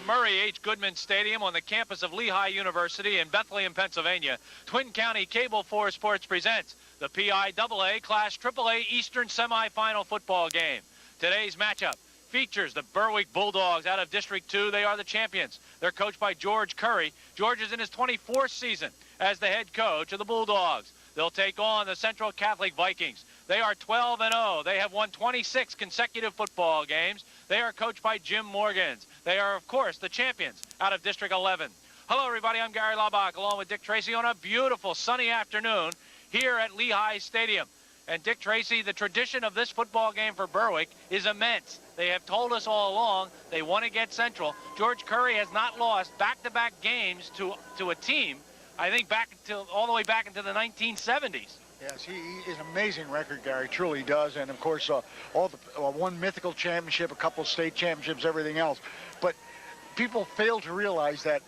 From Murray H. Goodman Stadium on the campus of Lehigh University in Bethlehem, Pennsylvania, Twin County Cable 4 Sports presents the PIAA Class AAA Eastern Semifinal football game. Today's matchup features the Berwick Bulldogs out of District 2. They are the champions. They're coached by George Curry. George is in his 24th season as the head coach of the Bulldogs. They'll take on the Central Catholic Vikings. They are 12-0. They have won 26 consecutive football games. They are coached by Jim Morgans. They are, of course, the champions out of District 11. Hello, everybody. I'm Gary Laubach, along with Dick Tracy on a beautiful sunny afternoon here at Lehigh Stadium. And Dick Tracy, the tradition of this football game for Berwick is immense. They have told us all along they want to get Central. George Curry has not lost back-to-back games to a team, I think, all the way back into the 1970s. Yes, he is an amazing record, Gary, truly does. And, of course, all the one mythical championship, a couple state championships, everything else. But people fail to realize that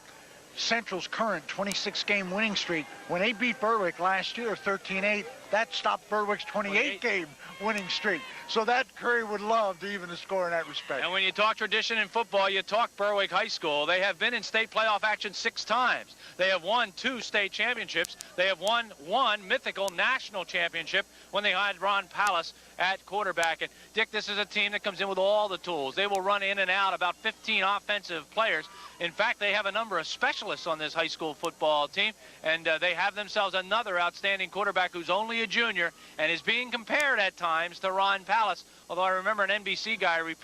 Central's current 26-game winning streak, when they beat Berwick last year 13-8, that stopped Berwick's 28-game winning streak. So that Curry would love to even score in that respect. And when you talk tradition in football, you talk Berwick High School. They have been in state playoff action 6 times. They have won 2 state championships. They have won 1 mythical national championship when they had Ron Pallas at quarterback. And Dick, this is a team that comes in with all the tools. They will run in and out about 15 offensive players. In fact, they have a number of specialists on this high school football team, and they have themselves another outstanding quarterback who's only a junior and is being compared at times to Ron Pallas. Although I remember an NBC guy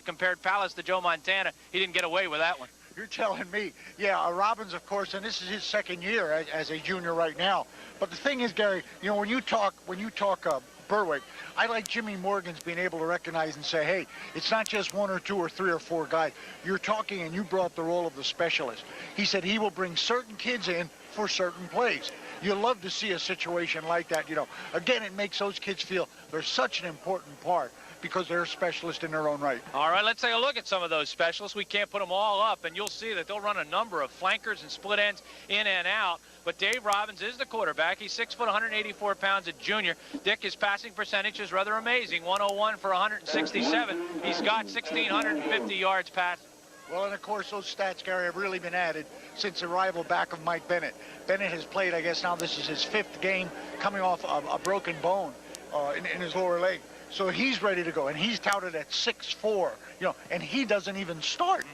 compared Pallas to Joe Montana. He didn't get away with that one. You're telling me. Yeah, Robbins, of course, and this is his second year as a junior right now. But the thing is, Gary, you know, when you talk Berwick, I like Jimmy Morgan's being able to recognize and say, hey, it's not just 1 or 2 or 3 or 4 guys. You're talking, and you brought the role of the specialist. He said he will bring certain kids in for certain plays. You love to see a situation like that, you know. Again, it makes those kids feel they're such an important part because they're specialists in their own right. All right, let's take a look at some of those specialists. We can't put them all up, and you'll see that they'll run a number of flankers and split ends in and out. But Dave Robbins is the quarterback. He's 6 foot, 184 pounds, a junior. Dick, his passing percentage is rather amazing, 101 for 167. He's got 1,650 yards passing. Well, and of course, those stats, Gary, have really been added since the arrival back of Mike Bennett. Bennett has played, I guess now this is his 5th game, coming off a broken bone in his lower leg. So he's ready to go, and he's touted at 6'4", you know, and he doesn't even start.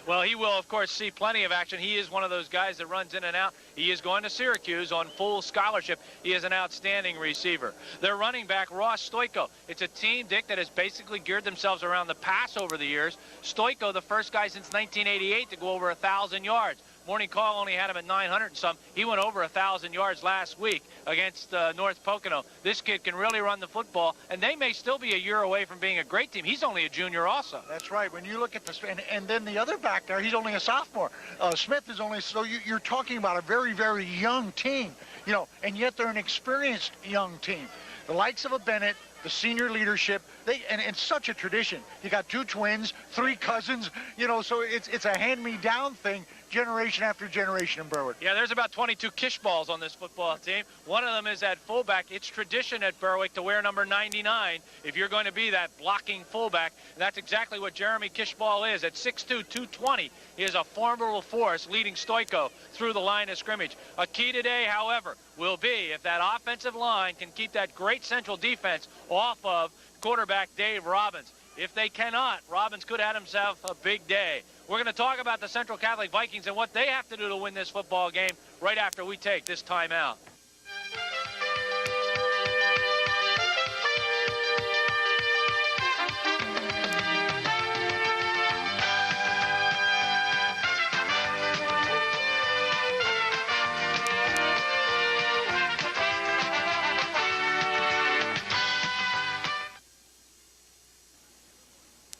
Well, he will, of course, see plenty of action. He is one of those guys that runs in and out. He is going to Syracuse on full scholarship. He is an outstanding receiver. Their running back, Ross Stoyko. It's a team, Dick, that has basically geared themselves around the pass over the years. Stoyko, the first guy since 1988 to go over 1,000 yards. Morning Call only had him at 900 and some. He went over 1,000 yards last week against North Pocono. This kid can really run the football, and they may still be a year away from being a great team. He's only a junior also. That's right. When you look at the and then the other back there, he's only a sophomore. Smith is only, so you're talking about a very, very young team, you know, and yet they're an experienced young team. The likes of a Bennett, the senior leadership, and it's such a tradition. You got 2 twins, 3 cousins, you know, so it's a hand-me-down thing, generation after generation in Berwick. Yeah, there's about 22 kish balls on this football team. One of them is at fullback. It's tradition at Berwick to wear number 99 if you're going to be that blocking fullback. And that's exactly what Jeremy Kishball is. At 6'2", 220, he is a formidable force leading Stoyko through the line of scrimmage. A key today, however, will be if that offensive line can keep that great Central defense off of quarterback Dave Robbins. If they cannot, Robbins could have himself a big day. We're going to talk about the Central Catholic Vikings and what they have to do to win this football game right after we take this timeout.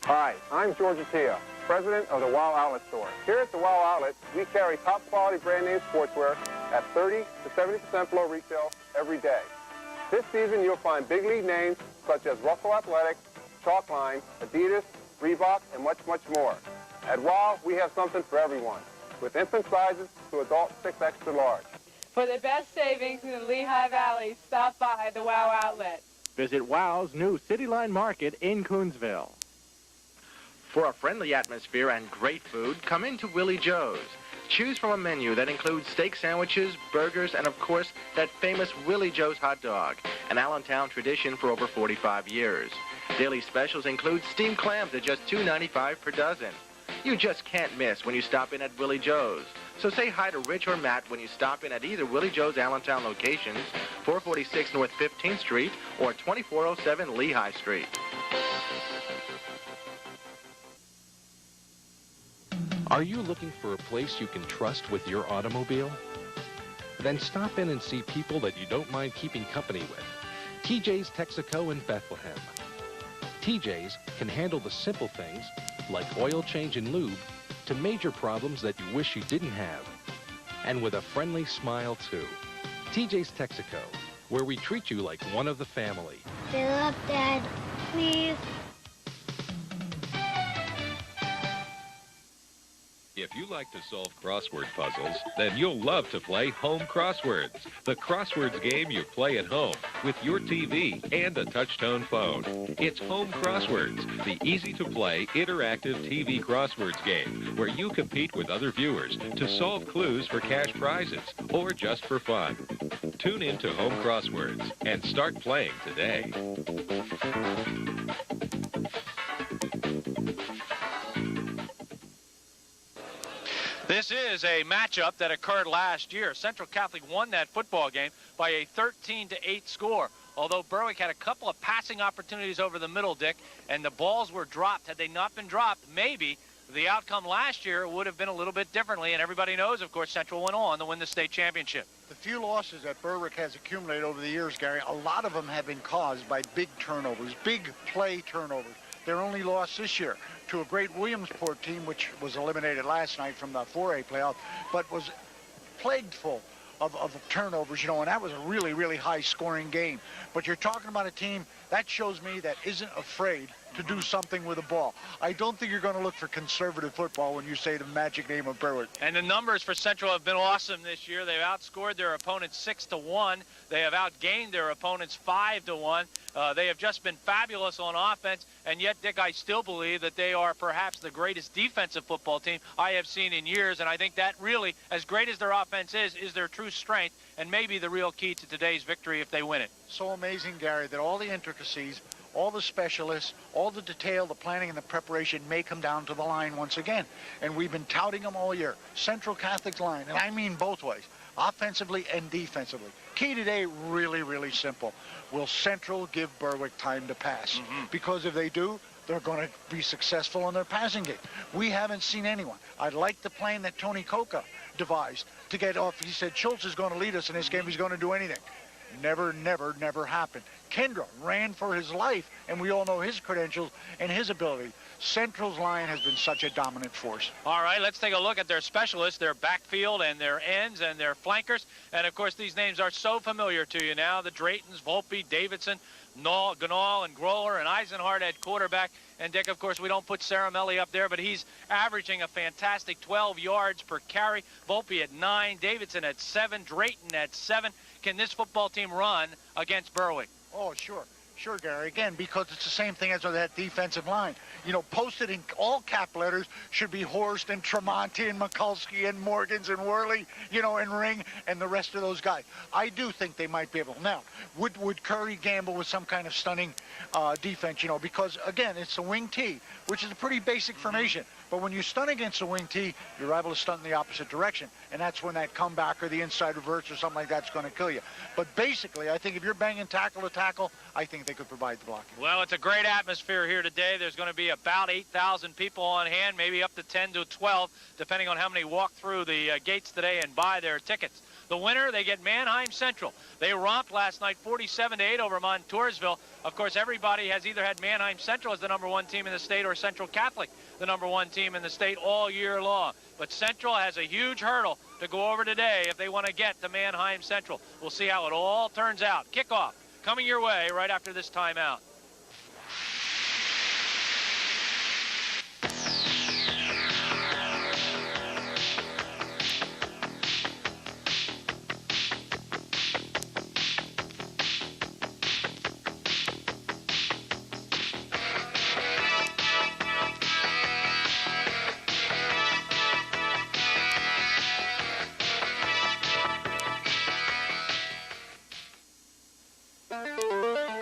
Hi, I'm George Attia, president of the WOW Outlet store. Here at the WOW Outlet, we carry top quality brand name sportswear at 30 to 70% below retail every day. This season, you'll find big league names such as Russell Athletic, Chalkline, Adidas, Reebok, and much, much more. At WOW, we have something for everyone, with infant sizes to adult 6 extra large. For the best savings in the Lehigh Valley, stop by the WOW Outlet. Visit WOW's new City Line Market in Coonsville. For a friendly atmosphere and great food, come into Willie Joe's. Choose from a menu that includes steak sandwiches, burgers, and of course, that famous Willie Joe's hot dog, an Allentown tradition for over 45 years. Daily specials include steamed clams at just $2.95 per dozen. You just can't miss when you stop in at Willie Joe's. So say hi to Rich or Matt when you stop in at either Willie Joe's Allentown locations, 446 North 15th Street or 2407 Lehigh Street. Are you looking for a place you can trust with your automobile? Then stop in and see people that you don't mind keeping company with. TJ's Texaco in Bethlehem. TJ's can handle the simple things, like oil change and lube, to major problems that you wish you didn't have. And with a friendly smile, too. TJ's Texaco, where we treat you like one of the family. Fill up, Dad, please. If you like to solve crossword puzzles, then you'll love to play Home Crosswords, the crosswords game you play at home with your TV and a touch-tone phone. It's Home Crosswords, the easy-to-play, interactive TV crosswords game where you compete with other viewers to solve clues for cash prizes or just for fun. Tune in to Home Crosswords and start playing today. This is a matchup that occurred last year. Central Catholic won that football game by a 13-8 score. Although Berwick had a couple of passing opportunities over the middle, Dick, and the balls were dropped. Had they not been dropped, maybe the outcome last year would have been a little bit differently. And everybody knows, of course, Central went on to win the state championship. The few losses that Berwick has accumulated over the years, Gary, a lot of them have been caused by big turnovers, big play turnovers. Their only loss this year to a great Williamsport team, which was eliminated last night from the 4A playoff, but was plagued full of turnovers, you know, and that was a really, really high-scoring game. But you're talking about a team that shows me that isn't afraid to do something with the ball. I don't think you're going to look for conservative football when you say the magic name of Berwick. And the numbers for Central have been awesome this year. They've outscored their opponents 6-1. They have outgained their opponents 5-1. They have just been fabulous on offense, and yet, Dick, I still believe that they are perhaps the greatest defensive football team I have seen in years, and I think that really, as great as their offense is their true strength, and maybe the real key to today's victory if they win it. So amazing, Gary, that all the intricacies, all the specialists, all the detail, the planning, and the preparation may come down to the line once again. And we've been touting them all year. Central Catholic's line, and I mean both ways, offensively and defensively. Key today, really, really simple. Will Central give Berwick time to pass? Because if they do, they're going to be successful in their passing game. We haven't seen anyone. I like the plan that Tony Coca devised to get off. He said Schultz is going to lead us in this game. He's going to do anything. Never, never, never happened. Kendra ran for his life, and we all know his credentials and his ability. Central's line has been such a dominant force. All right, let's take a look at their specialists, their backfield and their ends and their flankers. And, of course, these names are so familiar to you now. The Draytons, Volpe, Davidson, Ganal, and Groller, and Eisenhart at quarterback. And, Dick, of course, we don't put Saramelli up there, but he's averaging a fantastic 12 yards per carry. Volpe at 9, Davidson at 7, Drayton at 7. Can this football team run against Berwick? Oh, sure. Sure, Gary. Again, because it's the same thing as with that defensive line. You know, posted in all cap letters should be Horst and Tremonti and Mikulski and Morgans and Worley, you know, and Ring and the rest of those guys. I do think they might be able. Now, would Curry gamble with some kind of stunning defense, you know, because, again, it's a wing T, which is a pretty basic formation. But when you stun against a wing T, you're liable to stun in the opposite direction. And that's when that comeback or the inside reverse or something like that's going to kill you. But basically, I think if you're banging tackle to tackle, I think they could provide the blocking. Well, it's a great atmosphere here today. There's going to be about 8,000 people on hand, maybe up to 10 to 12, depending on how many walk through the gates today and buy their tickets. The winner, they get Manheim Central. They romped last night 47-8 over Montoursville. Of course, everybody has either had Manheim Central as the #1 team in the state or Central Catholic, the #1 team in the state all year long. But Central has a huge hurdle to go over today if they want to get to Manheim Central. We'll see how it all turns out. Kickoff coming your way right after this timeout.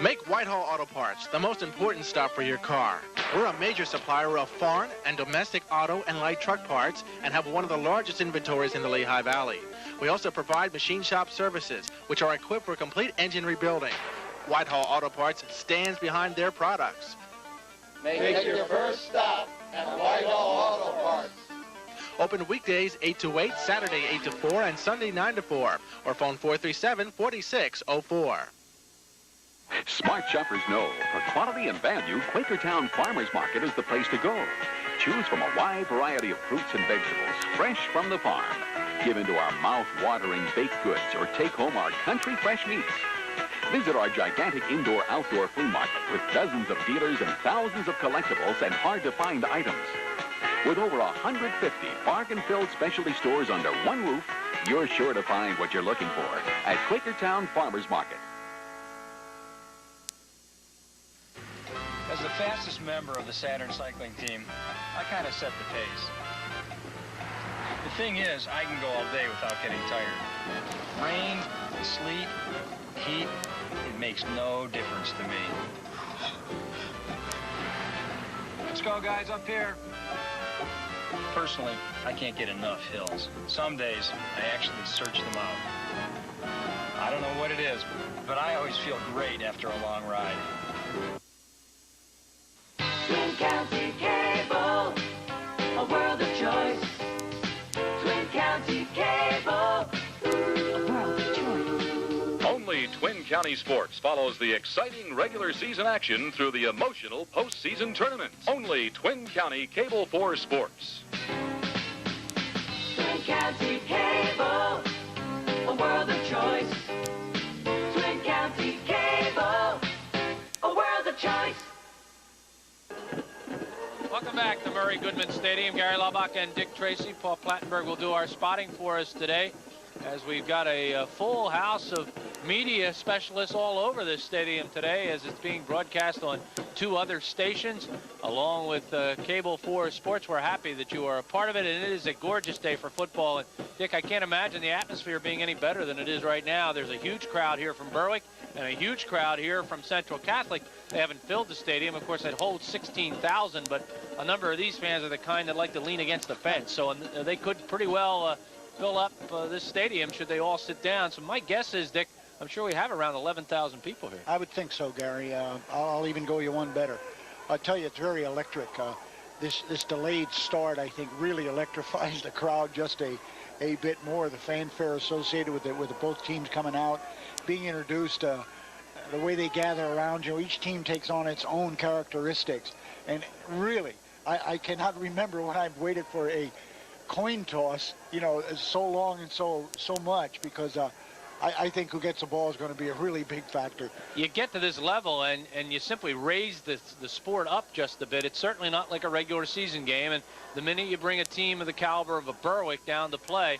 Make Whitehall Auto Parts the most important stop for your car. We're a major supplier of foreign and domestic auto and light truck parts and have one of the largest inventories in the Lehigh Valley. We also provide machine shop services, which are equipped for complete engine rebuilding. Whitehall Auto Parts stands behind their products. Make your first stop at Whitehall Auto Parts. Open weekdays 8 to 8, Saturday 8 to 4, and Sunday 9 to 4. Or phone 437-4604. Smart shoppers know for quality and value, Quakertown Farmers Market is the place to go. Choose from a wide variety of fruits and vegetables, fresh from the farm. Give into our mouth-watering baked goods or take home our country fresh meats. Visit our gigantic indoor-outdoor flea market with dozens of dealers and thousands of collectibles and hard-to-find items. With over 150 bargain-filled specialty stores under one roof, you're sure to find what you're looking for at Quakertown Farmers Market. As the fastest member of the Saturn cycling team, I kind of set the pace. The thing is, I can go all day without getting tired. Rain, sleet, heat, it makes no difference to me. Let's go, guys, up here. Personally, I can't get enough hills. Some days, I actually search them out. I don't know what it is, but I always feel great after a long ride. Twin County Cable, a world of choice. Twin County Cable, a world of choice. Only Twin County Sports follows the exciting regular season action through the emotional postseason tournaments. Only Twin County Cable 4 Sports. Twin County Cable, a world of choice. Twin County Cable, a world of choice. Welcome back to Murray Goodman Stadium. Gary Laubach and Dick Tracy. Paul Plattenberg will do our spotting for us today, as we've got a full house of media specialists all over this stadium today, as it's being broadcast on 2 other stations along with Cable 4 Sports. We're happy that you are a part of it, and it is a gorgeous day for football. And Dick, I can't imagine the atmosphere being any better than it is right now. There's a huge crowd here from Berwick and a huge crowd here from Central Catholic. They haven't filled the stadium. Of course, it holds 16,000, but a number of these fans are the kind that like to lean against the fence, so they could pretty well fill up this stadium should they all sit down. So my guess is, Dick, I'm sure we have around 11,000 people here. I would think so, Gary. I'll even go you one better. I'll tell you, it's very electric. This delayed start, I think, really electrifies the crowd just a bit more. The fanfare associated with it, with both teams coming out, being introduced, the way they gather around you. Each team takes on its own characteristics. And really, I cannot remember when I've waited for a coin toss, you know, so long and so much, because I think who gets the ball is going to be a really big factor. You get to this level and you simply raise the sport up just a bit. It's certainly not like a regular season game, and the minute you bring a team of the caliber of a Berwick down to play,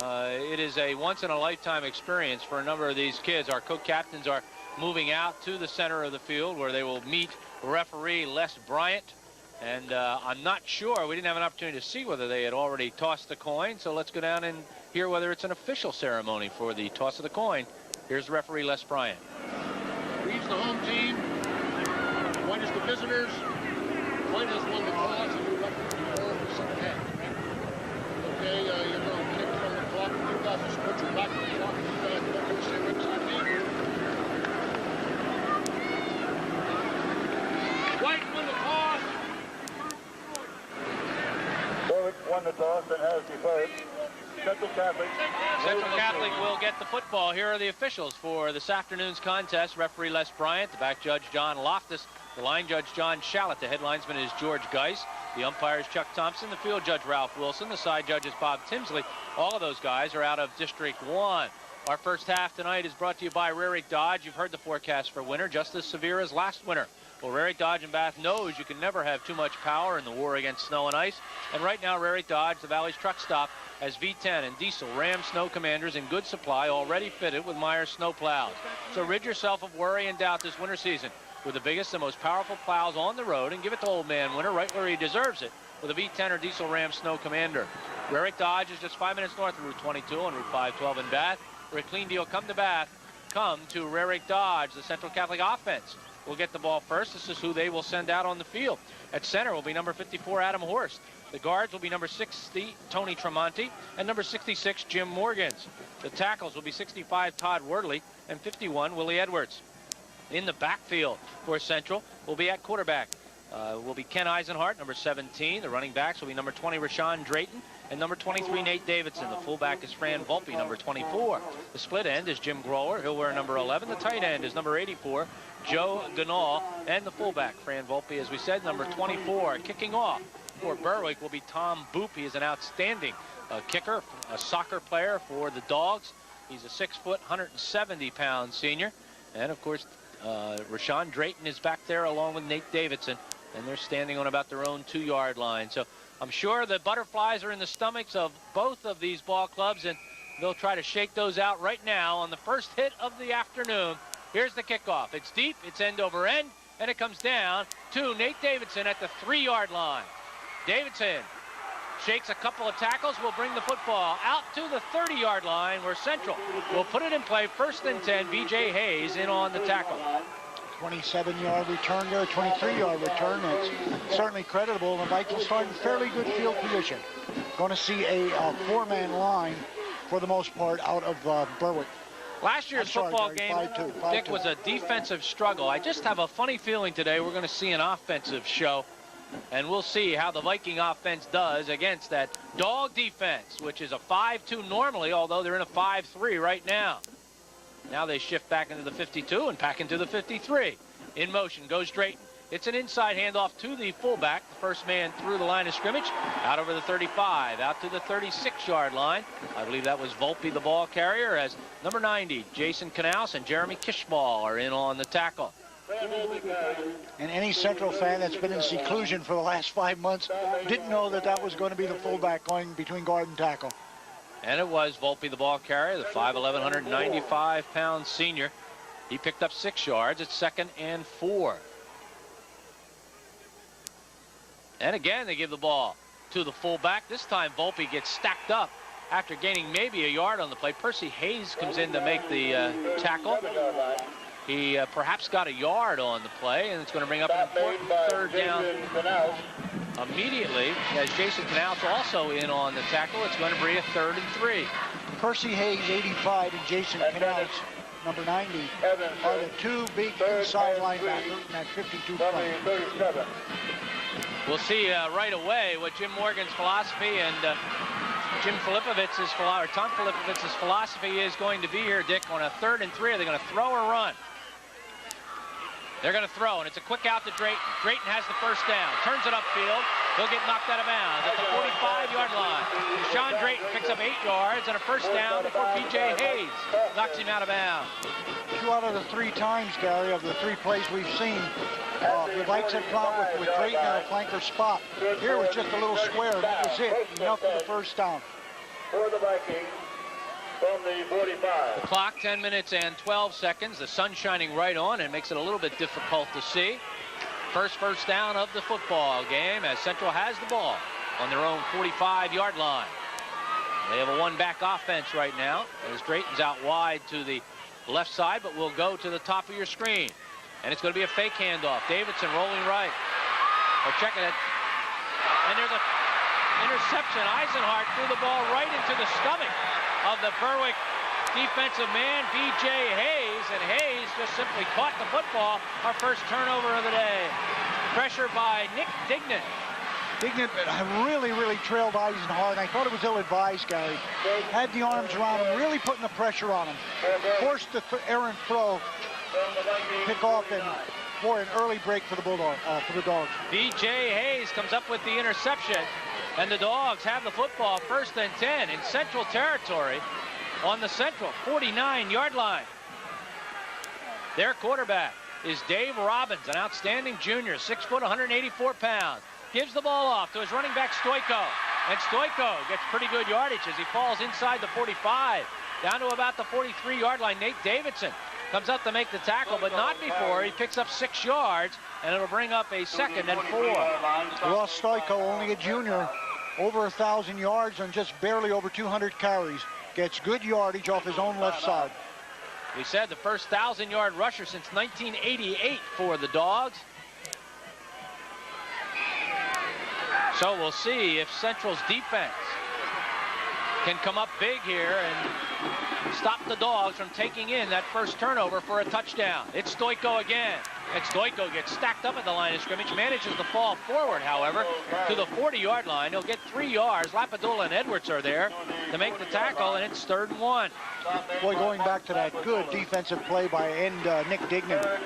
it is a once-in-a-lifetime experience for a number of these kids. Our co-captains are moving out to the center of the field where they will meet referee Les Bryant. And I'm not sure. We didn't have an opportunity to see whether they had already tossed the coin. So let's go down and hear whether it's an official ceremony for the toss of the coin. Here's referee Les Bryant. Reads the home team. Point is the visitors. Point has won the toss, and you're up to the second half. Okay, you're going to kick from the clock. You guys just put your back on the clock. You guys don't go stay right beside me. White won the toss. Berwick won the toss and has deferred. Central Catholic. Central Catholic will get the football. Here are the officials for this afternoon's contest. Referee Les Bryant, the back judge John Loftus, the line judge John Shallett, the head linesman is George Geis, the umpires Chuck Thompson, the field judge Ralph Wilson, the side judge is Bob Timsley. All of those guys are out of District 1. Our first half tonight is brought to you by Rarick Dodge. You've heard the forecast for winter, just as severe as last winter. Well, Rarick Dodge in Bath knows you can never have too much power in the war against snow and ice. And right now, Rarick Dodge, the Valley's truck stop, has V10 and diesel Ram Snow Commanders in good supply, already fitted with Myers snow plows. So rid yourself of worry and doubt this winter season with the biggest and most powerful plows on the road, and give it to old man winter right where he deserves it with a V10 or diesel Ram Snow Commander. Rarick Dodge is just 5 minutes north of Route 22 and Route 512 in Bath. For a clean deal, come to Bath. come to Berwick Dodge. The Central Catholic offense will get the ball first. This is who they will send out on the field. At center will be number 54, Adam Horst. The guards will be number 60, Tony Tremonti, and number 66, Jim Morgans. The tackles will be 65, Todd Wordley, and 51, Willie Edwards. In the backfield for Central will be at quarterback. Will be Ken Eisenhart, number 17. The running backs will be number 20, Rashawn Drayton, and number 23, Nate Davidson. The fullback is Fran Volpe, number 24. The split end is Jim Grower. He'll wear number 11. The tight end is number 84, Joe Ganal. And the fullback, Fran Volpe, as we said, number 24. Kicking off for Berwick will be Tom Boop. He is an outstanding kicker, a soccer player for the Dogs. He's a 6-foot, 170-pound senior. And, of course, Rashawn Drayton is back there along with Nate Davidson. And they're standing on about their own 2-yard line. So I'm sure the butterflies are in the stomachs of both of these ball clubs, and they'll try to shake those out right now on the first hit of the afternoon. Here's the kickoff. It's deep, it's end over end, and it comes down to Nate Davidson at the 3-yard line. Davidson shakes a couple of tackles, will bring the football out to the 30-yard line, where Central will put it in play. 1st and 10, B.J. Hayes in on the tackle. 27-yard return there, 23-yard return. It's certainly creditable. The Vikings starting fairly good field position. Going to see a 4-man line for the most part out of Berwick. Last year's football game, 5-2. Dick, was a defensive struggle. I just have a funny feeling today we're going to see an offensive show, and we'll see how the Viking offense does against that Dog defense, which is a 5-2 normally, although they're in a 5-3 right now. Now they shift back into the 52 and back into the 53. In motion goes Drayton. It's an inside handoff to the fullback. The first man through the line of scrimmage, out over the 35, out to the 36-yard line. I believe that was Volpe, the ball carrier, as number 90, Jason Knaus and Jeremy Kishball are in on the tackle. And any Central fan that's been in seclusion for the last 5 months didn't know that that was going to be the fullback going between guard and tackle. And it was Volpe, the ball carrier, the 5'11", 195-pound senior. He picked up 6 yards. It's 2nd and 4. And again, they give the ball to the fullback. This time, Volpe gets stacked up after gaining maybe a yard on the play. Percy Hayes comes in to make the tackle. He perhaps got a yard on the play, and it's going to bring up an important 3rd down. Immediately, as Jason Knaus also in on the tackle, it's going to bring a 3rd and 3. Percy Hayes, 85, and Jason Knaus, number 90, are the 2 big inside linebackers in that 52 play. We'll see right away what Jim Morgan's philosophy and Tom Filipovich's philosophy is going to be here, Dick, on a 3rd and 3. Are they going to throw or run? They're going to throw, and it's a quick out to Drayton. Drayton has the first down, turns it upfield. He'll get knocked out of bounds at the 45-yard line. Sean Drayton picks up 8 yards and a first down before B.J. Hayes knocks him out of bounds. 2 out of the 3 times, Gary, of the 3 plays we've seen, the Vikes have come with Drayton at a flanker spot. Here was just a little square. That was it. Enough for the first down. For the Vikings. From the 45. The clock, 10 minutes and 12 seconds. The sun shining right on and makes it a little bit difficult to see. First down of the football game as Central has the ball on their own 45-yard line. They have a 1-back offense right now as Drayton's out wide to the left side, but we'll go to the top of your screen. And it's going to be a fake handoff. Davidson rolling right. They're checking it. And there's an interception. Eisenhart threw the ball right into the stomach of the Berwick defensive man, B.J. Hayes, and Hayes just simply caught the football. Our first turnover of the day. Pressure by Nick Dignant. Dignant really trailed Eisenhart. I thought it was ill-advised, Gary. Had the arms around him, really putting the pressure on him. Forced the errant throw, pick off, and for an early break for the Dogs. B.J. Hayes comes up with the interception. And the Dogs have the football 1st and 10 in Central territory on the Central 49-yard line. Their quarterback is Dave Robbins, an outstanding junior, 6 foot, 184 pounds. Gives the ball off to his running back, Stoico. And Stoico gets pretty good yardage as he falls inside the 45, down to about the 43-yard line. Nate Davidson comes up to make the tackle, but not before he picks up 6 yards, and it'll bring up a 2nd and 4. Ross Stoico, only a junior, over 1,000 yards and just barely over 200 carries. Gets good yardage off his own left side. We said the first 1,000-yard rusher since 1988 for the Dogs. So we'll see if Central's defense can come up big here and stop the Dogs from taking in that first turnover for a touchdown. It's Stoiko again. And Stoiko gets stacked up at the line of scrimmage, manages to fall forward, however, to the 40-yard line. He'll get 3 yards. Lapadula and Edwards are there to make the tackle, and it's 3rd and 1. Boy, going back to that good defensive play by Nick Dignan.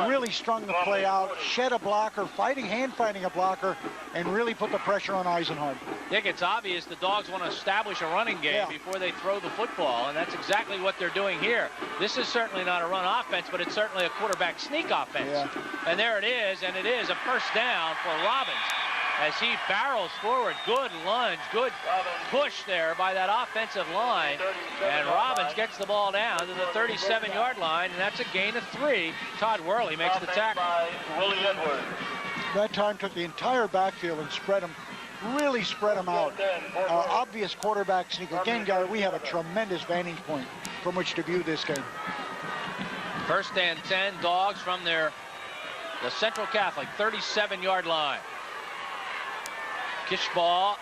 Really strung the play out, shed a blocker, hand-fighting a blocker, and really put the pressure on Eisenhard. Dick, it's obvious the Dogs want to establish a running game before they throw the football, and that's exactly what they're doing here. This is certainly not a run offense, but it's certainly a quarterback sneak offense. Yeah. And there it is, and it is a first down for Robbins as he barrels forward. Good lunge, good push there by that offensive line, and Robbins gets the ball down to the 37-yard line, and that's a gain of 3. Todd Worley makes the tackle. That time took the entire backfield and spread them, really spread them out. Obvious quarterback sneak. Again, Gary, we have a tremendous vantage point from which to view this game. 1st and 10, Dogs from the Central Catholic 37-yard line. Kishball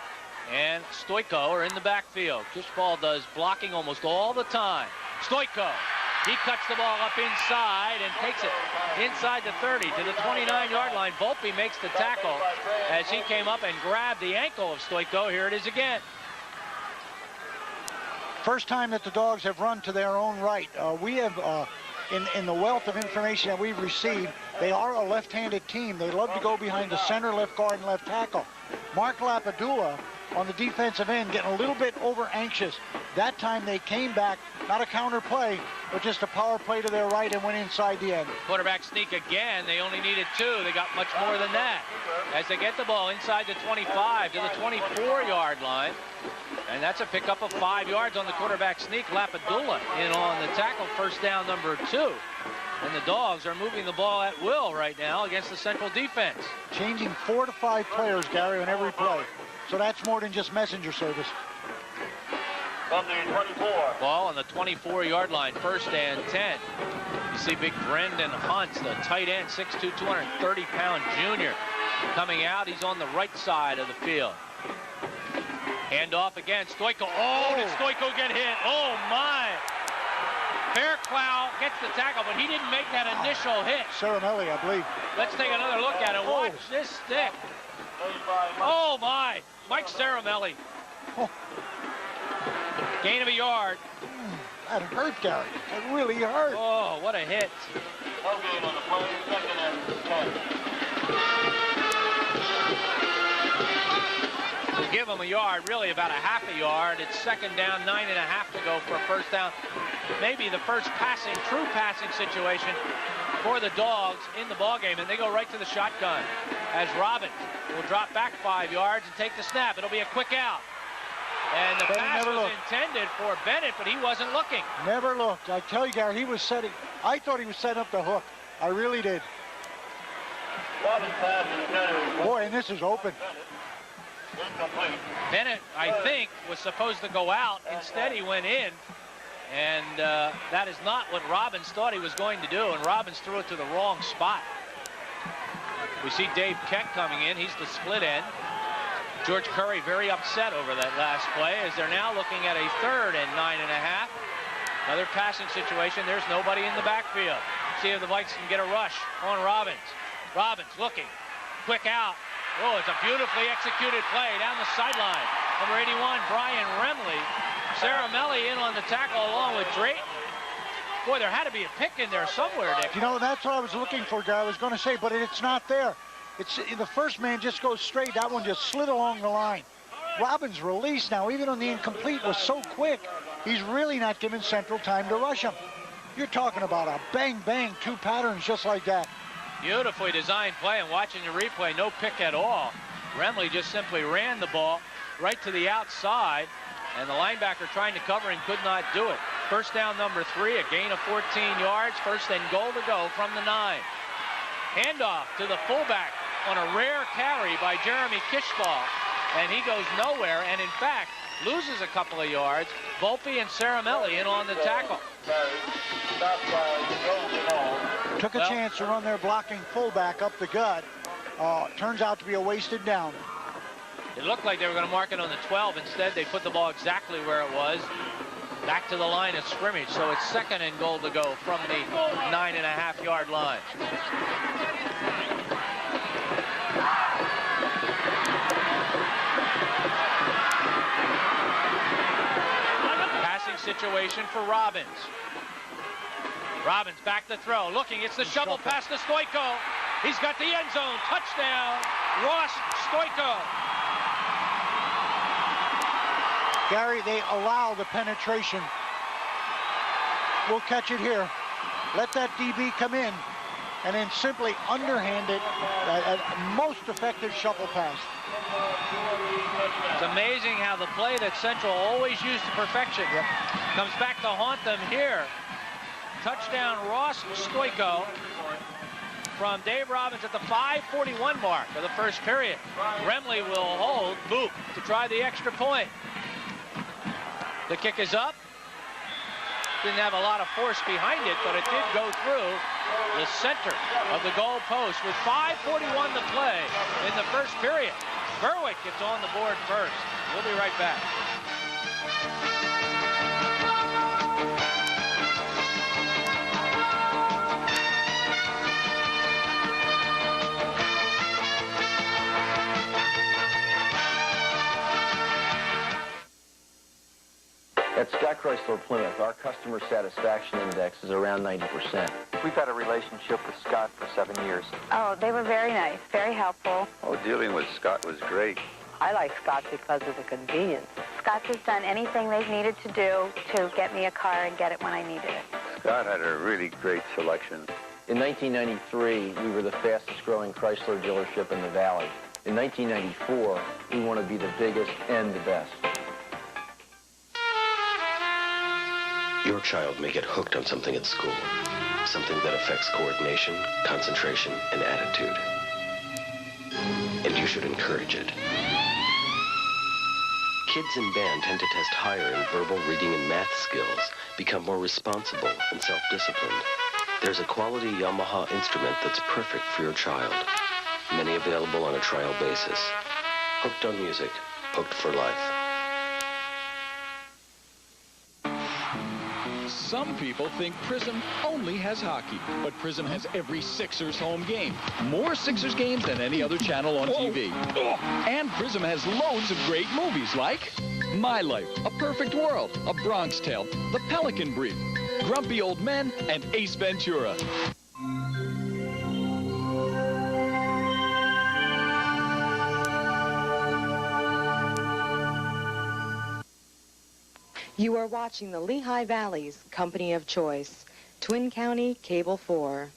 and Stoiko are in the backfield. Kishball does blocking almost all the time. Stoiko, he cuts the ball up inside and takes it inside the 30 to the 29-yard line. Volpe makes the tackle as he came up and grabbed the ankle of Stoiko. Here it is again. First time that the Dogs have run to their own right. We have, in the wealth of information that we've received, they are a left-handed team. They love to go behind the center, left guard, and left tackle. Mark Lapadula on the defensive end getting a little bit over-anxious. That time they came back, not a counter play, but just a power play to their right and went inside the end. Quarterback sneak again. They only needed 2. They got much more than that as they get the ball inside the 25 to the 24-yard line. And that's a pickup of 5 yards on the quarterback sneak. Lapadula in on the tackle, first down number 2. And the Dogs are moving the ball at will right now against the Central defense. Changing 4 to 5 players, Gary, on every play. So that's more than just messenger service. From the 24. Ball on the 24-yard line, 1st and 10. You see big Brendan Hunt, the tight end, 6'2", 230-pound junior, coming out. He's on the right side of the field. Handoff again, Stoiko. Oh, did Stoiko get hit? Oh, my. Fairclough gets the tackle, but he didn't make that initial hit. Ceramelli, I believe. Let's take another look at it. Watch this stick. Oh, my. Mike Ceramelli. Oh. Gain of a yard. That hurt, Gary. It really hurt. Oh, what a hit. No gain on the play, 2nd and 10. We'll give him a yard, really about a half a yard. It's 2nd down, 9.5 to go for a first down. Maybe the first true passing situation for the Dogs in the ballgame, and they go right to the shotgun as Robbins will drop back 5 yards and take the snap. It'll be a quick out. And the pass was intended for Bennett, but he wasn't looking. Never looked. I tell you, Gary, he was setting. I thought he was setting up the hook. I really did. Boy, and this is open. Bennett, I think, was supposed to go out. Instead, he went in. And that is not what Robbins thought he was going to do. And Robbins threw it to the wrong spot. We see Dave Keck coming in. He's the split end. George Curry very upset over that last play as they're now looking at a 3rd and 9.5. Another passing situation. There's nobody in the backfield. See if the Vikes can get a rush on Robbins. Robbins looking. Quick out. Oh, it's a beautifully executed play down the sideline. Number 81, Brian Remley. Ceramelli in on the tackle along with Drayton. Boy, there had to be a pick in there somewhere, Dick. You know, that's what I was looking for, Guy. I was going to say, but it's not there. It's the first man just goes straight. That one just slid along the line. Robbins' release now, even on the incomplete, was so quick. He's really not giving Central time to rush him. You're talking about a bang-bang, 2 patterns just like that. Beautifully designed play, and watching the replay, no pick at all. Remley just simply ran the ball right to the outside, and the linebacker trying to cover and could not do it. First down number 3, a gain of 14 yards, 1st and goal to go from the 9. Handoff to the fullback on a rare carry by Jeremy Kishball, and he goes nowhere, and in fact, loses a couple of yards. Volpe and Caramelli in on the tackle. Took a chance to run their blocking fullback up the gut. Turns out to be a wasted down. It looked like they were going to mark it on the 12. Instead, they put the ball exactly where it was, back to the line of scrimmage. So it's 2nd and goal to go from the 9.5-yard line. Passing situation for Robbins. Robbins back to throw. Looking, it's the shovel pass to Stoico. He's got the end zone. Touchdown, Ross Stoico. Gary, they allow the penetration. We'll catch it here. Let that DB come in and then simply underhand it. A most effective shuffle pass. It's amazing how the play that Central always used to perfection comes back to haunt them here. Touchdown, Ross Stoico from Dave Robbins at the 5:41 mark of the first period. Remley will hold Boop to try the extra point. The kick is up. Didn't have a lot of force behind it, but it did go through the center of the goal post with 5:41 to play in the first period. Berwick gets on the board first. We'll be right back. At Scott Chrysler Plymouth, our customer satisfaction index is around 90%. We've had a relationship with Scott for 7 years. Oh, they were very nice, very helpful. Oh, dealing with Scott was great. I like Scott because of the convenience. Scott has done anything they've needed to do to get me a car and get it when I needed it. Scott had a really great selection. In 1993, we were the fastest growing Chrysler dealership in the Valley. In 1994, we want to be the biggest and the best. Your child may get hooked on something at school, something that affects coordination, concentration, and attitude. And you should encourage it. Kids in band tend to test higher in verbal, reading, and math skills, become more responsible and self-disciplined. There's a quality Yamaha instrument that's perfect for your child. Many available on a trial basis. Hooked on music, hooked for life. Some people think Prism only has hockey, but Prism has every Sixers home game. More Sixers games than any other channel on TV. And Prism has loads of great movies like My Life, A Perfect World, A Bronx Tale, The Pelican Brief, Grumpy Old Men, and Ace Ventura. You are watching the Lehigh Valley's Company of Choice, Twin County Cable 4.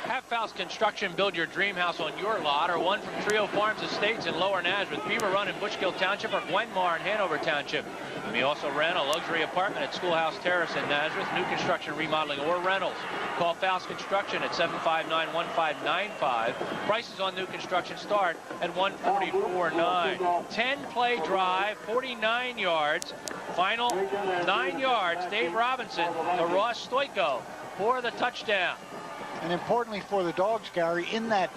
Have Faust Construction build your dream house on your lot, or one from Trio Farms Estates in Lower Nazareth, Beaver Run in Bushkill Township, or Gwenmar in Hanover Township. You may also rent a luxury apartment at Schoolhouse Terrace in Nazareth, new construction, remodeling, or rentals. Call Faust Construction at 759-1595. Prices on new construction start at $144.9. 10-play drive, 49 yards. Final 9 yards. Dave Robinson to Ross Stoico for the touchdown. And importantly for the Dogs, Gary, in that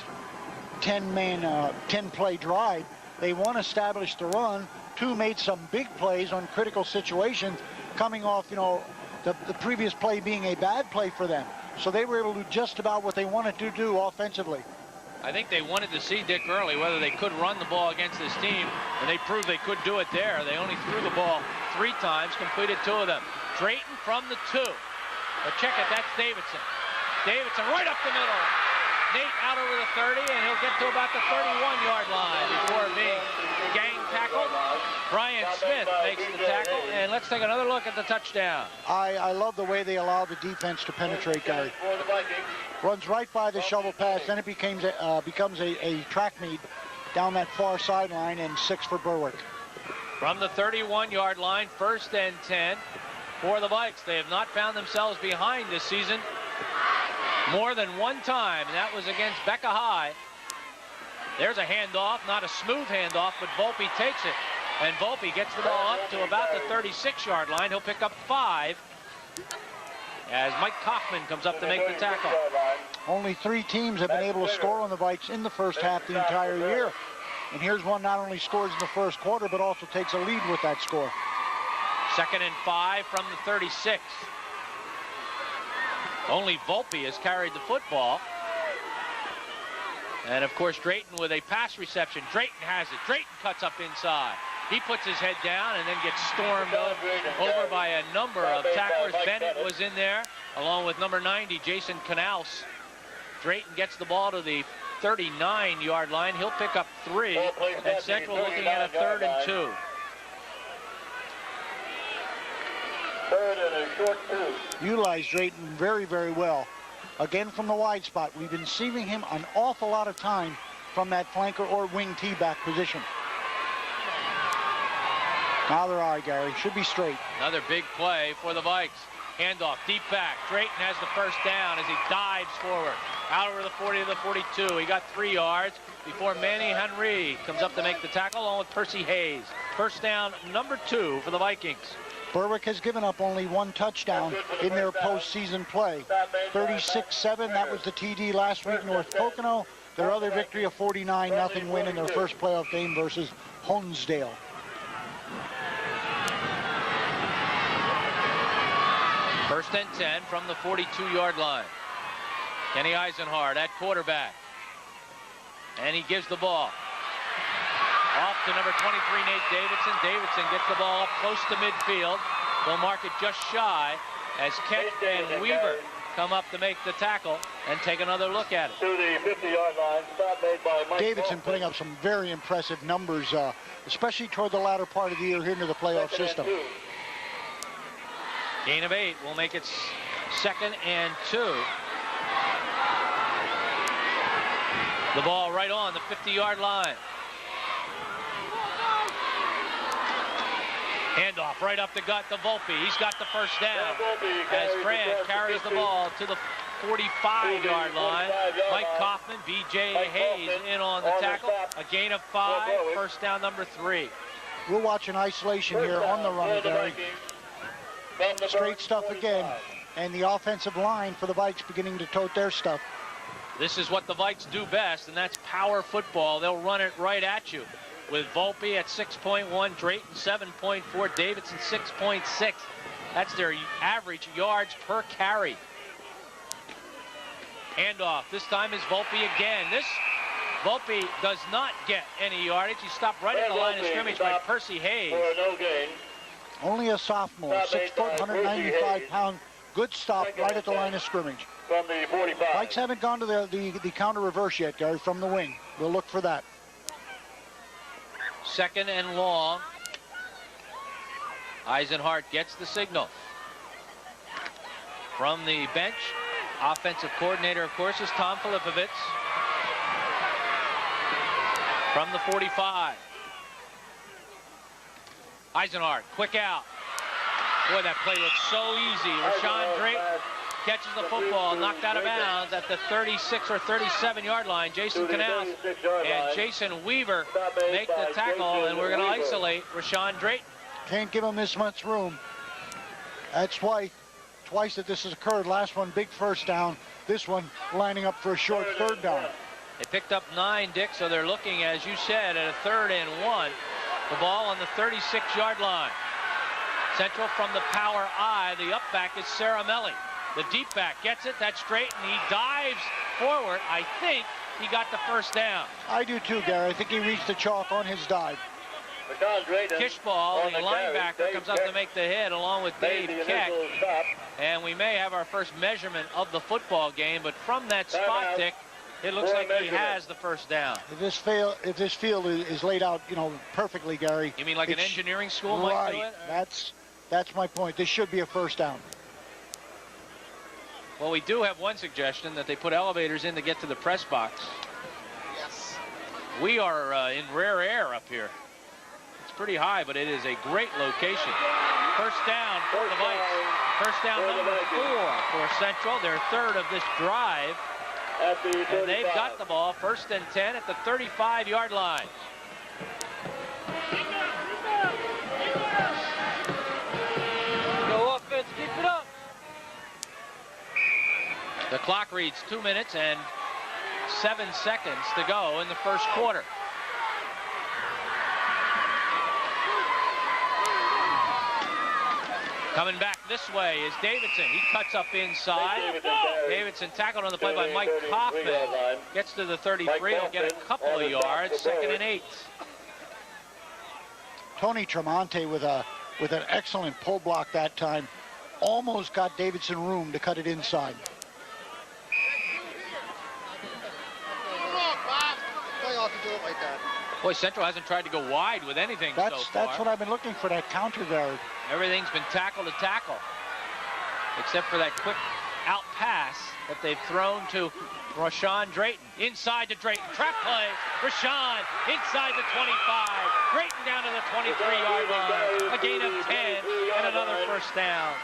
10-play drive, they, one, established the run, two, made some big plays on critical situations, coming off, you know, the previous play being a bad play for them. So they were able to do just about what they wanted to do offensively. I think they wanted to see Dick Early whether they could run the ball against this team, and they proved they could do it there. They only threw the ball 3 times, completed 2 of them. Drayton from the 2. But check it, that's Davidson. Davidson right up the middle. Nate out over the 30, and he'll get to about the 31-yard line before being gang tackled. Brian Smith makes the tackle, and let's take another look at the touchdown. I love the way they allow the defense to penetrate, Gary. Runs right by the shovel pass, then it becomes a track meet down that far sideline, and 6 for Berwick. From the 31-yard line, 1st and 10 for the Vikes. They have not found themselves behind this season more than one time, and that was against Becca High. There's a handoff, not a smooth handoff, but Volpe takes it. And Volpe gets the ball up to about the 36-yard line. He'll pick up 5 as Mike Kaufman comes up to make the tackle. Only 3 teams have been able to score on the Vikes in the first half the entire year. And here's one not only scores in the first quarter, but also takes a lead with that score. 2nd and 5 from the 36. Only Volpe has carried the football. And of course, Drayton with a pass reception. Drayton has it. Drayton cuts up inside. He puts his head down and then gets stormed over by a number of tacklers. Bennett was in there, along with number 90, Jason Knaus. Drayton gets the ball to the 39-yard line. He'll pick up 3, and Central looking at a 3rd and 2. 3rd and a short 2. Utilize Drayton very, very well. Again from the wide spot. We've been seeing him an awful lot of time from that flanker or wing T-back position. Neither eye, Gary. Should be straight. Another big play for the Vikes. Handoff, deep back. Drayton has the first down as he dives forward. Out over the 40 to the 42. He got 3 yards before Manny Henry comes up to make the tackle, along with Percy Hayes. First down, number 2 for the Vikings. Berwick has given up only 1 touchdown in their postseason play. 36-7, that was the TD last week, North Pocono. Their other victory, a 49-0 win in their first playoff game versus Honesdale. First and 10 from the 42-yard line. Kenny Eisenhart at quarterback. And he gives the ball off to number 23, Nate Davidson. Davidson gets the ball up close to midfield. They'll mark it just shy as Kent and Weaver come up to make the tackle and take another look at it. To the 50-yard line, stop made by Mike Davidson putting up some very impressive numbers, especially toward the latter part of the year here into the playoff system. Gain of 8 will make it 2nd and 2. The ball right on the 50-yard line. Handoff right up the gut to Volpe. He's got the first down as Fran carries the ball to the 45-yard line. Mike Kaufman, B.J. Hayes in on the tackle. A gain of 5, first down number 3. We'll watch an isolation here on the run, Gary. Straight stuff again, and the offensive line for the Vikes beginning to tote their stuff. This is what the Vikes do best, and that's power football. They'll run it right at you. With Volpe at 6.1, Drayton 7.4, Davidson 6.6. That's their average yards per carry. Handoff. This time is Volpe again. This Volpe does not get any yardage. He stopped right at the line of scrimmage by Percy Hayes. Only a sophomore, 6 foot, 195 pound. Good stop right at the line of scrimmage. From the 45. Vikes haven't gone to the counter reverse yet, Gary, from the wing. We'll look for that. 2nd and long. Eisenhart gets the signal. From the bench, offensive coordinator, of course, is Tom Filipovich. From the 45. Eisenhart, quick out. Boy, that play looks so easy. Rashawn Drayton catches the football, knocked out of bounds at the 36 or 37-yard line. Jason Knaus and Jason Weaver make the tackle, and we're going to isolate Rashawn Drayton. Can't give him this much room. That's twice that this has occurred. Last one, big first down. This one lining up for a short 3rd down. They picked up 9, Dick, so they're looking, as you said, at a 3rd and 1. The ball on the 36-yard line. Central from the power I. The up back is Saramelli. The deep back gets it. That's Drayton. He dives forward. I think he got the first down. I do too, Gary. I think he reached the chalk on his dive. Kishball, the linebacker, comes up to make the hit along with Dave Keck. And we may have our first measurement of the football game, but from that spot, Dick, it looks like he has the first down. If this field is laid out, perfectly, Gary. You mean like an engineering school might do it? That's my point. This should be a first down. Well, we do have one suggestion, that they put elevators in to get to the press box. Yes. We are in rare air up here. It's pretty high, but it is a great location. First down for the Vikes. First down number 4 for Central. Their 3rd of this drive. And they've got the ball, 1st and 10 at the 35-yard line. The clock reads 2 minutes and 7 seconds to go in the first quarter. Coming back this way is Davidson. He cuts up inside. Davidson tackled on the play by Mike Kaufman. Gets to the 33. He'll get a couple of yards. 2nd and 8. Tony Tremonti with an excellent pull block that time. Almost got Davidson room to cut it inside. Boy, Central hasn't tried to go wide with anything so far. That's what I've been looking for, that counter guard. Everything's been tackle to tackle, except for that quick out pass that they've thrown to Rashawn Drayton. Inside to Drayton. Trap play. Rashawn inside the 25. Drayton down to the 23-yard line. A gain of 10 and another first down.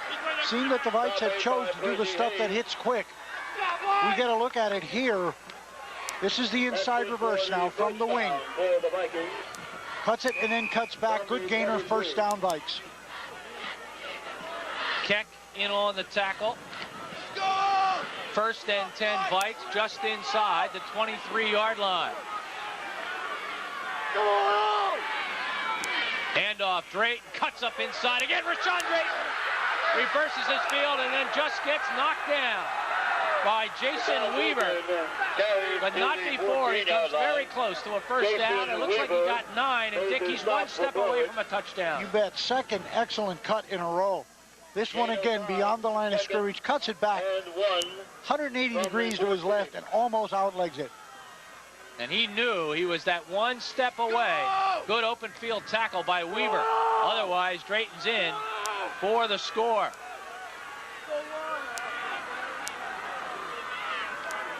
Seeing that the Vikes have chose to do the stuff that hits quick. We get a look at it here. This is the inside reverse now from the wing. Cuts it and then cuts back. Good gainer, first down, Vikes. Keck in on the tackle. First and 10 Vikes just inside the 23-yard line. Handoff, Drayton cuts up inside again. Rashawn Drayton reverses his field and then just gets knocked down by Jason Weaver, but not before. He comes very close to a first down. It looks like he got 9, and Dick, he's one step away from a touchdown. You bet. Second excellent cut in a row. This one again beyond the line of scrimmage, cuts it back 180 degrees to his left and almost outlegs it. And he knew he was that one step away. Good open field tackle by Weaver. Otherwise, Drayton's in for the score.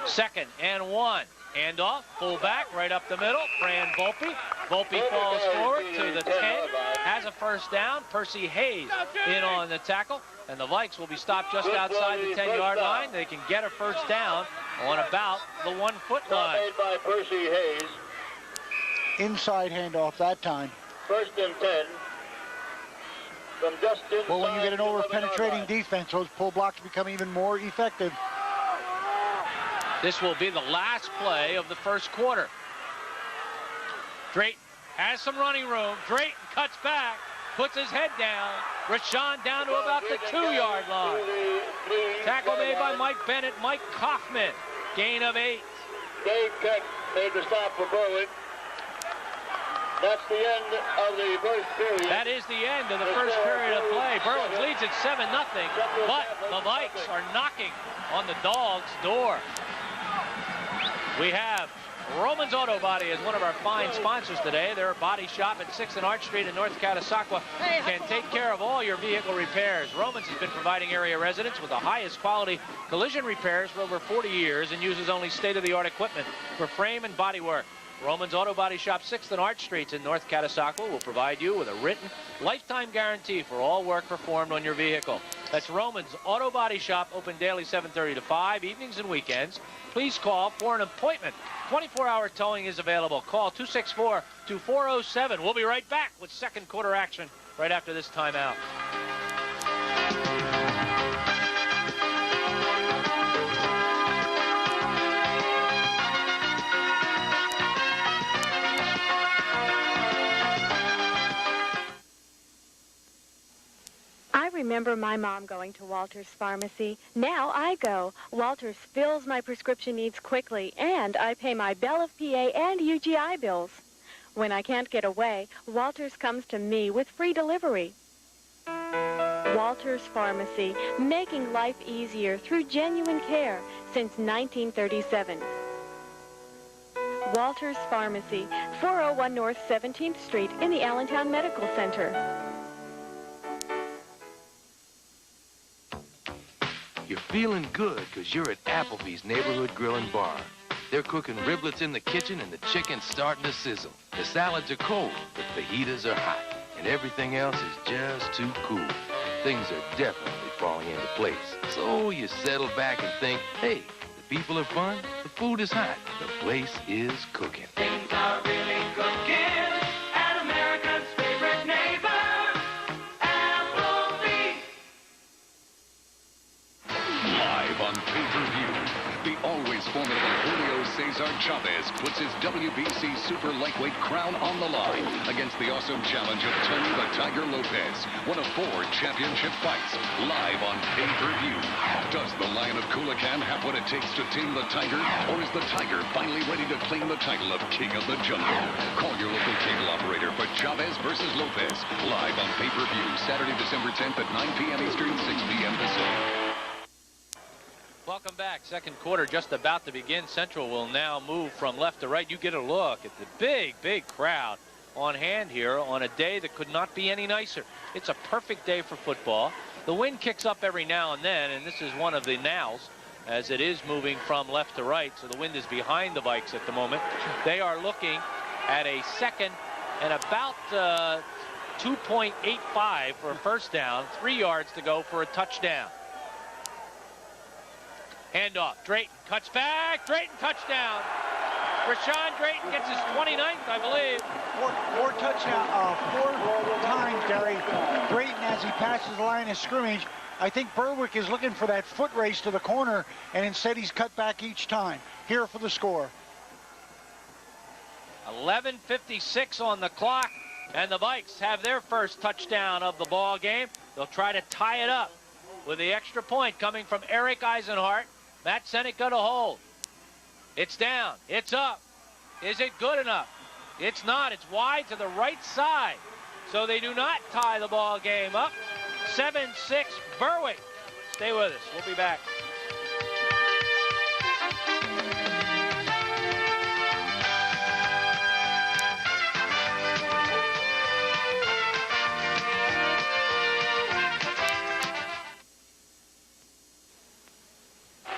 2nd and 1. Handoff, fullback, right up the middle. Fran Volpe. Volpe falls forward to the 10. Has a first down. Percy Hayes in on the tackle. And the Vikes will be stopped just outside the 10-yard line. They can get a first down on about the 1-foot line. By Percy Hayes. Inside handoff that time. 1st and 10. From just inside. Well, when you get an over-penetrating defense, those pull blocks become even more effective. This will be the last play of the first quarter. Drayton has some running room. Drayton cuts back, puts his head down. Rashawn down to about the 2-yard line. Tackle made by Mike Bennett. Mike Kaufman. Gain of 8. Dave Keck made the stop for Berwick. That's the end of the first period. That is the end of the first period of play. Berwick leads at 7-0, but the Vikes are knocking on the Dogs' door. We have Roman's Auto Body as one of our fine sponsors today. Their body shop at 6th and Arch Street in North Catasauqua can take care of all your vehicle repairs. Roman's has been providing area residents with the highest quality collision repairs for over 40 years and uses only state-of-the-art equipment for frame and body work. Roman's Auto Body Shop, 6th and Arch Streets in North Catasauqua will provide you with a written lifetime guarantee for all work performed on your vehicle. That's Roman's Auto Body Shop, open daily 7:30 to 5, evenings and weekends. Please call for an appointment. 24-hour towing is available. Call 264-2407. We'll be right back with second quarter action right after this timeout. I remember my mom going to Walter's Pharmacy. Now I go. Walter's fills my prescription needs quickly, and I pay my Bell of PA and UGI bills. When I can't get away, Walter's comes to me with free delivery. Walter's Pharmacy, making life easier through genuine care since 1937. Walter's Pharmacy, 401 North 17th Street in the Allentown Medical Center. You're feeling good because you're at Applebee's Neighborhood Grill and Bar. They're cooking riblets in the kitchen and the chicken's starting to sizzle. The salads are cold, but fajitas are hot. And everything else is just too cool. Things are definitely falling into place. So you settle back and think, hey, the people are fun, the food is hot, the place is cooking. Things are really cooking at America's favorite neighbor, Applebee's. Live on pay-per-view, always formidable Julio Cesar Chavez puts his WBC Super Lightweight crown on the line against the awesome challenge of Tony the Tiger Lopez, one of 4 championship fights, live on pay-per-view. Does the Lion of Culiacan have what it takes to tame the Tiger, or is the Tiger finally ready to claim the title of King of the Jungle? Call your local cable operator for Chavez versus Lopez, live on pay-per-view, Saturday, December 10th at 9 p.m. Eastern, 6 p.m. Pacific. Welcome back. Second quarter just about to begin. Central will now move from left to right. You get a look at the big crowd on hand here on a day that could not be any nicer. It's a perfect day for football. The wind kicks up every now and then, and this is one of the nows as it is moving from left to right. So the wind is behind the Vikes at the moment. They are looking at a second and about 2.85 for a first down, 3 yards to go for a touchdown. Handoff. Drayton cuts back. Drayton touchdown. Rashawn Drayton gets his 29th, I believe. Four times, Gary. Drayton, as he passes the line of scrimmage, I think Berwick is looking for that foot race to the corner, and instead he's cut back each time. Here for the score. 11:56 on the clock, and the Vikes have their first touchdown of the ball game. They'll try to tie it up with the extra point coming from Eric Eisenhart. Matt Seneca to hold. It's down. It's up. Is it good enough? It's not. It's wide to the right side. So they do not tie the ball game up. 7-6 Berwick. Stay with us. We'll be back.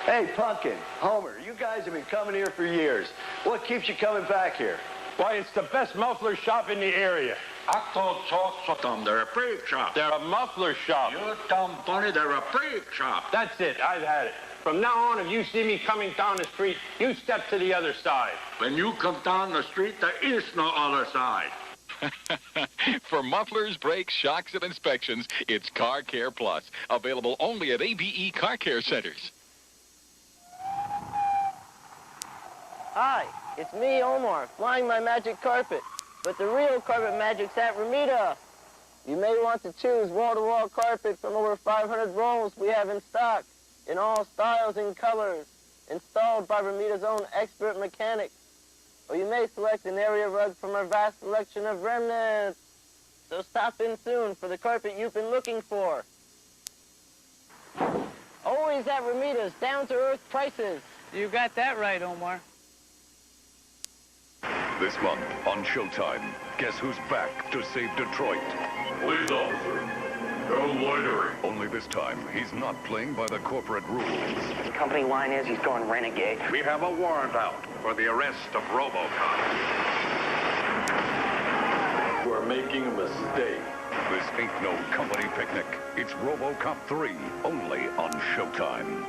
Hey, Pumpkin, Homer, you guys have been coming here for years. What keeps you coming back here? Why, it's the best muffler shop in the area. I told them they're a freak shop. They're a muffler shop. You dumb bunny, they're a freak shop. That's it. I've had it. From now on, if you see me coming down the street, you step to the other side. When you come down the street, there is no other side. For mufflers, brakes, shocks, and inspections, it's Car Care Plus. Available only at ABE Car Care Centers. Hi, it's me, Omar, flying my magic carpet. But the real carpet magic's at Ramita. You may want to choose wall-to-wall carpet from over 500 rolls we have in stock, in all styles and colors, installed by Ramita's own expert mechanics. Or you may select an area rug from our vast selection of remnants. So stop in soon for the carpet you've been looking for. Always at Ramita's down-to-earth prices. You got that right, Omar. This month on Showtime, guess who's back to save Detroit? Police officer, no loitering. Only this time, he's not playing by the corporate rules. The company line is he's going renegade. We have a warrant out for the arrest of RoboCop. We're making a mistake. This ain't no company picnic. It's RoboCop 3, only on Showtime.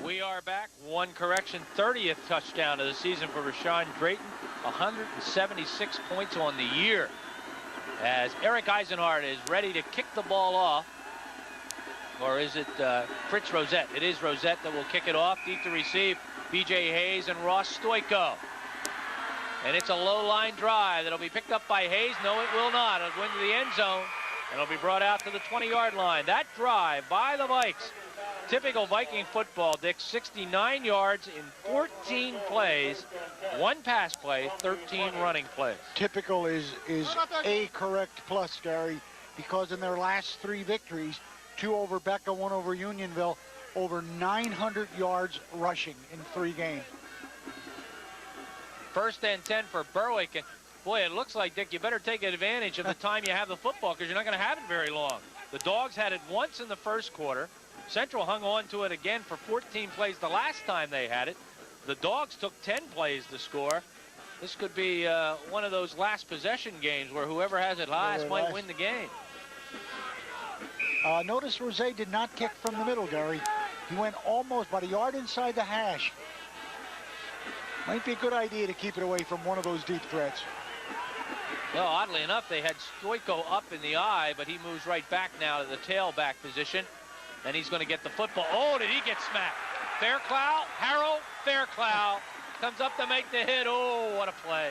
We are back. One correction, 30th touchdown of the season for Rashawn Drayton. 176 points on the year. As Eric Eisenhart is ready to kick the ball off. Or is it Fritz Rosette? It is Rosette that will kick it off. Deep to receive, B.J. Hayes and Ross Stoico. And it's a low-line drive that'll be picked up by Hayes. No, it will not. It'll go into the end zone. And it'll be brought out to the 20-yard line. That drive by the Vikes. Typical Viking football, Dick. 69 yards in 14 plays, 1 pass play, 13 running plays. Typical is a correct plus, Gary, because in their last 3 victories, 2 over Becca, 1 over Unionville, over 900 yards rushing in 3 games. First and 10 for Berwick. And boy, it looks like, Dick, you better take advantage of the time you have the football because you're not going to have it very long. The Dogs had it once in the first quarter. Central hung on to it again for 14 plays the last time they had it. The Dogs took 10 plays to score. This could be one of those last possession games where whoever has it last might win the game. Notice Rosé did not kick from the middle, Gary. He went almost about a yard inside the hash. Might be a good idea to keep it away from one of those deep threats. Well, oddly enough, they had Stoico up in the eye, but he moves right back now to the tailback position. And he's going to get the football. Oh, did he get smacked? Fairclough, Harold Fairclough comes up to make the hit. Oh, what a play.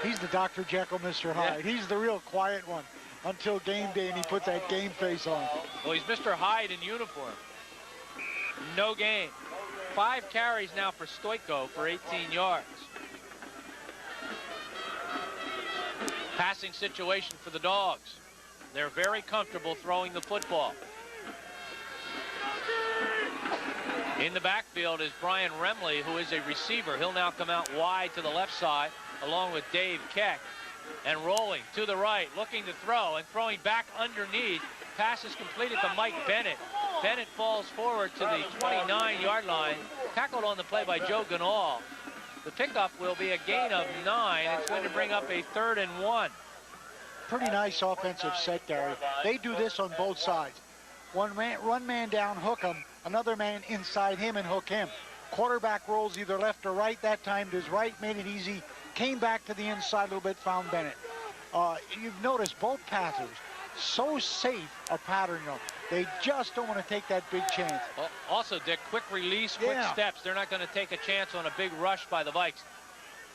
He's the Dr. Jekyll, Mr. Hyde. Yeah. He's the real quiet one until game day, and he puts that game face on. Well, he's Mr. Hyde in uniform. No gain. 5 carries now for Stoico for 18 yards. Passing situation for the Dogs. They're very comfortable throwing the football. In the backfield is Brian Remley, who is a receiver. He'll now come out wide to the left side, along with Dave Keck. And rolling to the right, looking to throw, and throwing back underneath. Pass is completed to Mike Bennett. Bennett falls forward to the 29-yard line. Tackled on the play by Joe Ganal. The pickup will be a gain of 9. It's going to bring up a 3rd and 1. Pretty nice offensive set, Gary. They do this on both sides. One man down, hook him. Another man inside him and hook him. Quarterback rolls either left or right. That time to his right, made it easy. Came back to the inside a little bit, found Bennett. You've noticed both passers, so safe a pattern, you know. They just don't want to take that big chance. Well, also, Dick, quick release, quick steps. They're not going to take a chance on a big rush by the Vikes.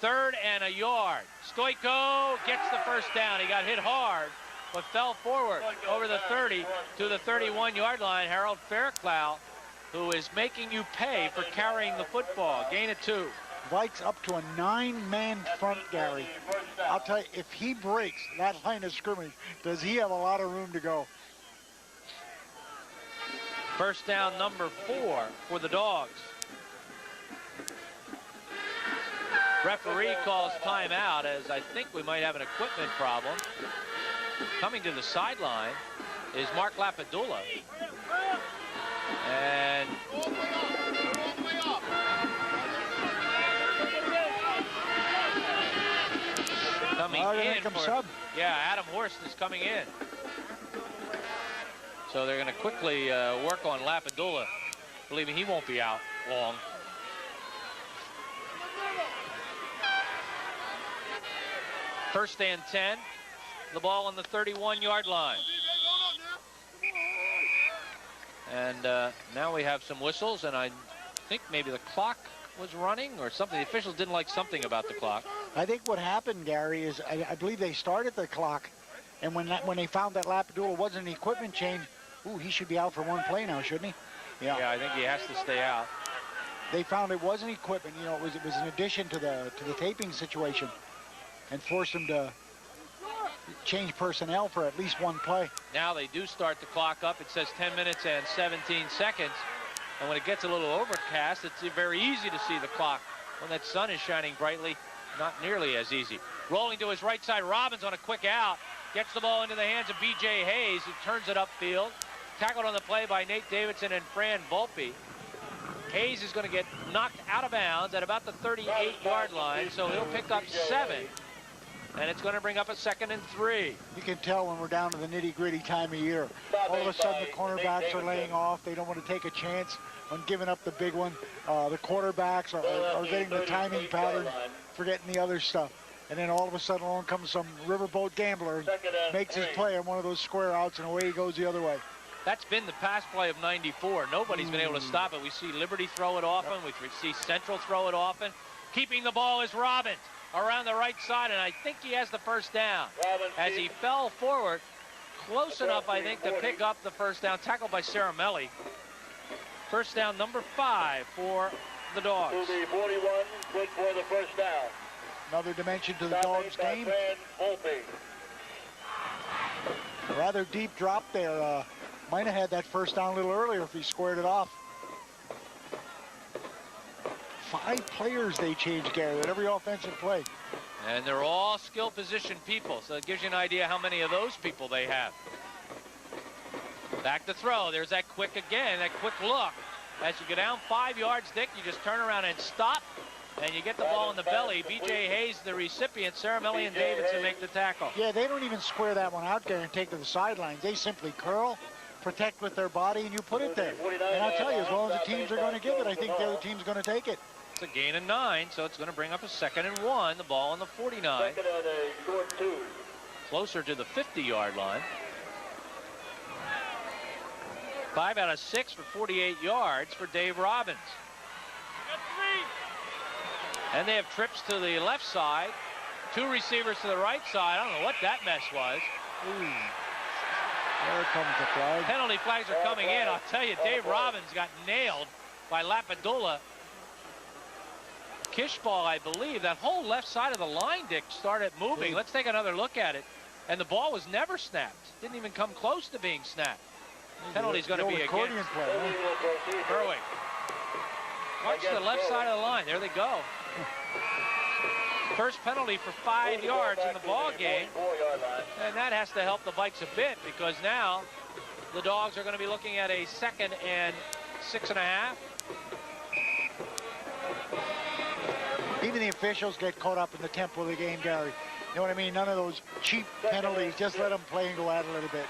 3rd and a yard. Stoico gets the first down. He got hit hard, but fell forward over the 30 to the 31-yard line. Harold Fairclough, who is making you pay for carrying the football. Gain of 2. Vikes up to a 9-man front, Gary. I'll tell you, if he breaks that line of scrimmage, does he have a lot of room to go? First down number 4 for the Dogs. Referee calls timeout, as I think we might have an equipment problem. Coming to the sideline is Mark Lapadula. And coming in for, Adam Horst is coming in. So they're going to quickly work on Lapadula. Believe me, he won't be out long. First and 10. The ball on the 31-yard line. And now we have some whistles, and I think maybe the clock was running or something. The officials didn't like something about the clock. I think what happened, Gary, is I believe they started the clock, and when they found that Lapadula wasn't an equipment change, ooh, he should be out for one play now, shouldn't he? Yeah, I think he has to stay out. They found it wasn't equipment, you know, it was an addition to the taping situation, and forced him to change personnel for at least one play. Now they do start the clock up. It says 10 minutes and 17 seconds. And when it gets a little overcast, it's very easy to see the clock. When that sun is shining brightly, not nearly as easy. Rolling to his right side, Robbins on a quick out. Gets the ball into the hands of B.J. Hayes, who turns it upfield. Tackled on the play by Nate Davidson and Fran Volpe. Hayes is going to get knocked out of bounds at about the 38-yard line, so he'll pick up 7. And it's going to bring up a 2nd and 3. You can tell when we're down to the nitty-gritty time of year. All of a sudden, the cornerbacks are laying off. They don't want to take a chance on giving up the big one. The quarterbacks are getting the timing pattern, forgetting the other stuff. And then all of a sudden, along comes some riverboat gambler and makes his play on one of those square outs, and away he goes the other way. That's been the pass play of '94. Nobody's been able to stop it. We see Liberty throw it often. We see Central throw it often. Keeping the ball is Robbins around the right side, and I think he has the first down. As he fell forward, close enough, I think, to pick up the first down. Tackled by Saramelli. First down number 5 for the Dogs. To the 41, good for the first down. Another dimension to the Dogs game. A rather deep drop there. Might have had that first down a little earlier if he squared it off. 5 players they changed, Gary, at every offensive play. And they're all skill position people, so it gives you an idea how many of those people they have. Back to throw. There's that quick again, that quick look. As you go down 5 yards, Dick, you just turn around and stop, and you get the ball in the belly. B.J. Hayes, the recipient. Saramelli and Davidson make the tackle. Yeah, they don't even square that one out there and take to the sidelines. They simply curl, protect with their body, and you put it there. And I'll tell you, as long as the teams are going to give it, I think the other team's going to take it. That's a gain of 9, so it's going to bring up a 2nd and 1. The ball on the 49. Second and a short 2. Closer to the 50-yard line. 5 out of 6 for 48 yards for Dave Robbins. And they have trips to the left side. 2 receivers to the right side. I don't know what that mess was. Ooh. There comes the flag. Penalty flags are coming in. I'll tell you, Dave Robbins got nailed by Lapadula. Kishball, I believe. That whole left side of the line, Dick, started moving. Let's take another look at it. And the ball was never snapped. Didn't even come close to being snapped. Penalty's going to be against Berwick. Watch the left side of the line. There they go. First penalty for 5 yards in the ball game. And that has to help the Vikes a bit, because now the Dogs are going to be looking at a 2nd and 6.5. Even the officials get caught up in the tempo of the game, Gary. You know what I mean? None of those cheap penalties. Just let them play and go at it a little bit.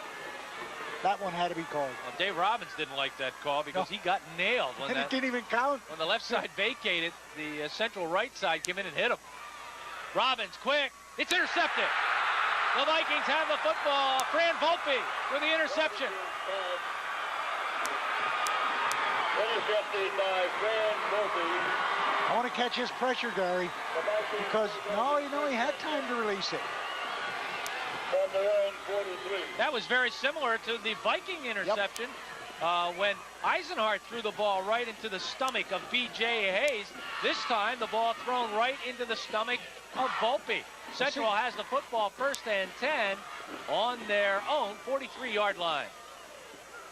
That one had to be called. Well, Dave Robbins didn't like that call because he got nailed when it didn't even count. When the left side vacated, the central right side came in and hit him. Robbins, quick. It's intercepted. The Vikings have the football. Fran Volpe with the interception. Intercepted by Fran Volpe. I want to catch his pressure, Gary, because, no, you know, he had time to release it. That was very similar to the Viking interception when Eisenhart threw the ball right into the stomach of B.J. Hayes. This time, the ball thrown right into the stomach of Volpe. Central has the football 1st and 10 on their own 43-yard line.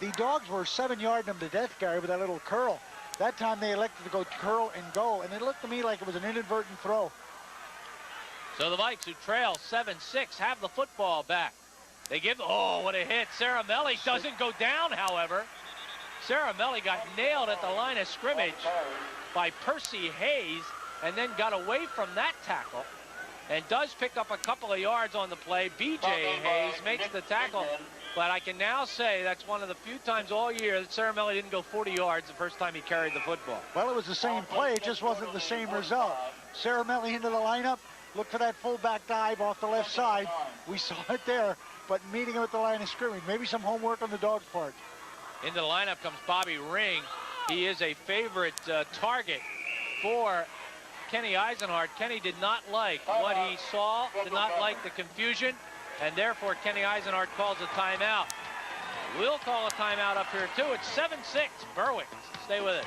The Dogs were 7-yarding them to death, Gary, with that little curl. That time they elected to go curl and go, and it looked to me like it was an inadvertent throw. So the Vikes, who trail 7-6, have the football back. They give, oh, what a hit. Saramelli doesn't go down, however. Saramelli got nailed at the line of scrimmage by Percy Hayes and then got away from that tackle and does pick up a couple of yards on the play. B.J. Hayes makes the tackle, but I can now say that's one of the few times all year that Saramelli didn't go 40 yards the first time he carried the football. Well, it was the same play. It just wasn't the same result. Saramelli into the lineup. Look for that fullback dive off the left side. We saw it there, but meeting him at the line of scrimmage. Maybe some homework on the Dogs' part. Into the lineup comes Bobby Ring. He is a favorite target for Kenny Eisenhart. Kenny did not like what he saw, did not like the confusion, and therefore Kenny Eisenhart calls a timeout. We'll call a timeout up here too. It's 7-6, Berwick. Stay with us.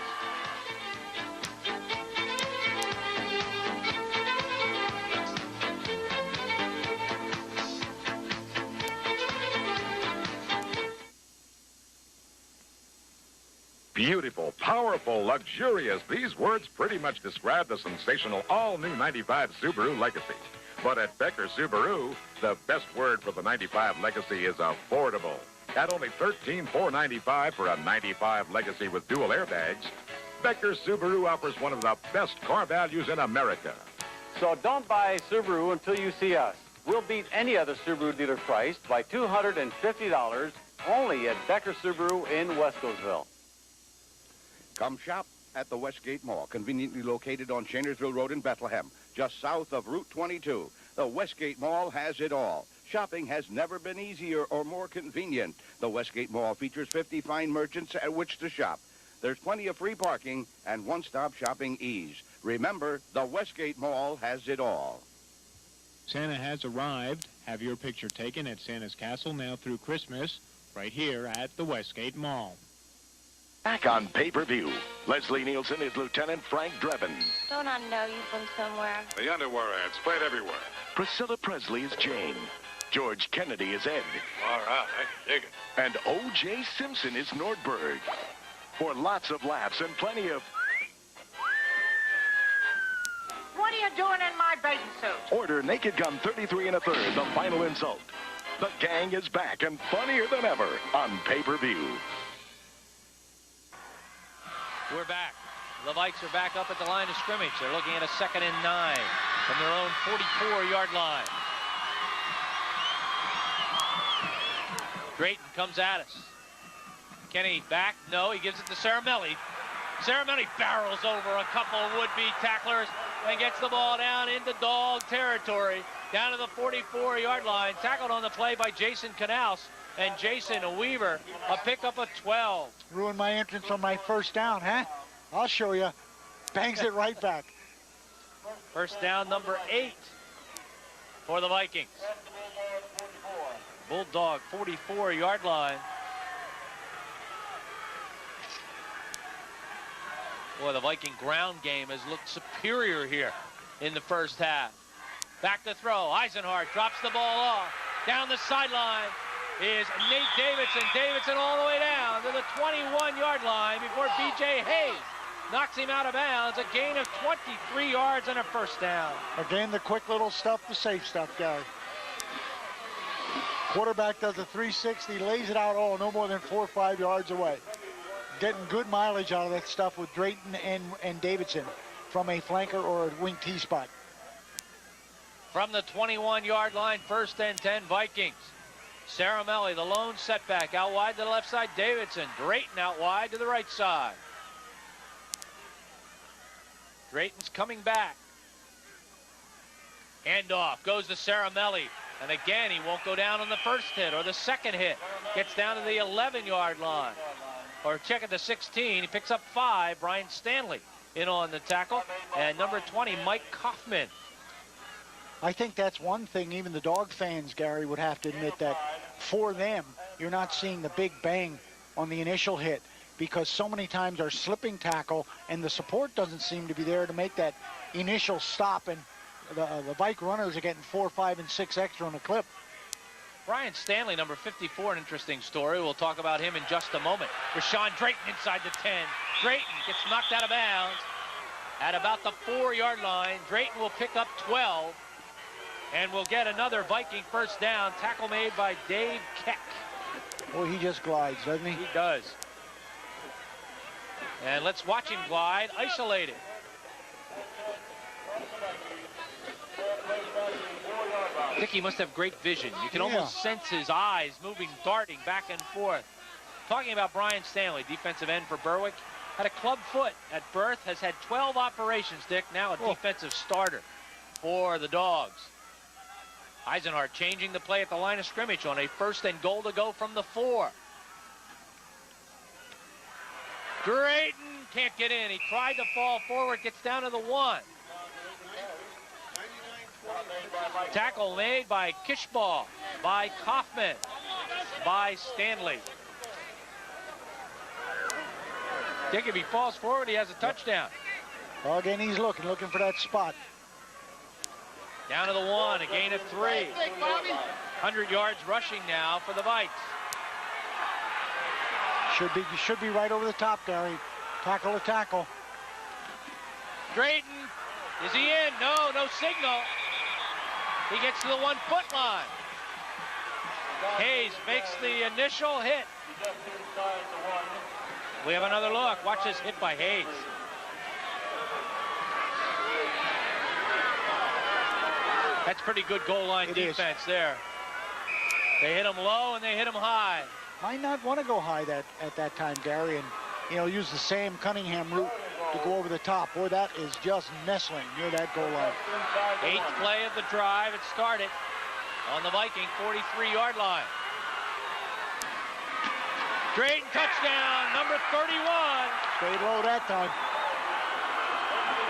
Beautiful, powerful, luxurious. These words pretty much describe the sensational all-new 95 Subaru Legacy. But at Becker Subaru, the best word for the 95 Legacy is affordable. At only $13,495 for a 95 Legacy with dual airbags, Becker Subaru offers one of the best car values in America. So don't buy Subaru until you see us. We'll beat any other Subaru dealer priced by $250 only at Becker Subaru in Wescosville. Come shop at the Westgate Mall, conveniently located on Shanersville Road in Bethlehem, just south of Route 22. The Westgate Mall has it all. Shopping has never been easier or more convenient. The Westgate Mall features 50 fine merchants at which to shop. There's plenty of free parking and one-stop shopping ease. Remember, the Westgate Mall has it all. Santa has arrived. Have your picture taken at Santa's Castle now through Christmas, right here at the Westgate Mall. Back on pay-per-view, Leslie Nielsen is Lieutenant Frank Drebin. Don't I know you from somewhere? The underwear ads played everywhere. Priscilla Presley is Jane. George Kennedy is Ed. All right, I can dig it. And O.J. Simpson is Nordberg. For lots of laughs and plenty of... What are you doing in my bathing suit? Order Naked Gun 33 1/3, the final insult. The gang is back and funnier than ever on pay-per-view. We're back. The Vikes are back up at the line of scrimmage. They're looking at a 2nd and 9 from their own 44-yard line. Drayton comes at us. Kenny back. No, he gives it to Saramelli. Ceremony barrels over a couple of would-be tacklers and gets the ball down into dog territory, down to the 44-yard line. Tackled on the play by Jason Canals and Jason Weaver. A pickup of 12. Ruined my entrance on my first down, huh? I'll show you. Bangs it right back. First down, number 8 for the Vikings. Bulldog 44-yard line. Boy, the Viking ground game has looked superior here in the first half. Back to throw. Eisenhart drops the ball off. Down the sideline is Nate Davidson. Davidson all the way down to the 21-yard line before B.J. Hayes knocks him out of bounds. A gain of 23 yards and a first down. Again, the quick little stuff, the safe stuff, Gary. Quarterback does a 360, lays it out all no more than 4 or 5 yards away. Getting good mileage out of that stuff with Drayton and Davidson from a flanker or a wing T spot. From the 21-yard line, first and 10 Vikings. Caramelli, the lone setback, out wide to the left side. Davidson, Drayton out wide to the right side. Drayton's coming back. Handoff goes to Caramelli. And again, he won't go down on the first hit or the second hit. Gets down to the 11-yard line. Or check at the 16. He picks up 5. Brian Stanley in on the tackle. And number 20, Mike Kaufman. I think that's one thing even the Dog fans, Gary, would have to admit that for them, you're not seeing the big bang on the initial hit because so many times our slipping tackle and the support doesn't seem to be there to make that initial stop, and the bike runners are getting 4, 5, and 6 extra on the clip. Brian Stanley, number 54, an interesting story. We'll talk about him in just a moment. Rashawn Drayton inside the 10. Drayton gets knocked out of bounds at about the 4-yard line. Drayton will pick up 12. And we'll get another Viking first down. Tackle made by Dave Keck. Well, he just glides, doesn't he? He does. And let's watch him glide, isolated. I think he must have great vision. You can almost sense his eyes moving, darting back and forth. Talking about Brian Stanley, defensive end for Berwick. Had a club foot at birth, has had 12 operations, Dick. Now a defensive starter for the Dogs. Eisenhart changing the play at the line of scrimmage on a first and goal to go from the 4. Drayton can't get in. He tried to fall forward, gets down to the 1. Tackle made by Kishball, by Kaufman, by Stanley. Dick, if he falls forward, he has a touchdown. Well, again, he's looking for that spot. Down to the 1, a gain of 3. 100 yards rushing now for the Vikes. Should be right over the top, Gary. Tackle to tackle. Drayton, is he in? No signal. He gets to the 1-foot line. Hayes makes the initial hit. We have another look. Watch this hit by Hayes. That's pretty good goal line defense there. They hit him low and they hit him high. Might not want to go high at that time, Gary, and use the Sam Cunningham route to go over the top. Boy, that is just nestling near that goal line. 8th play of the drive. It started on the Viking 43-yard line. Drayton touchdown, number 31. Stayed low that time.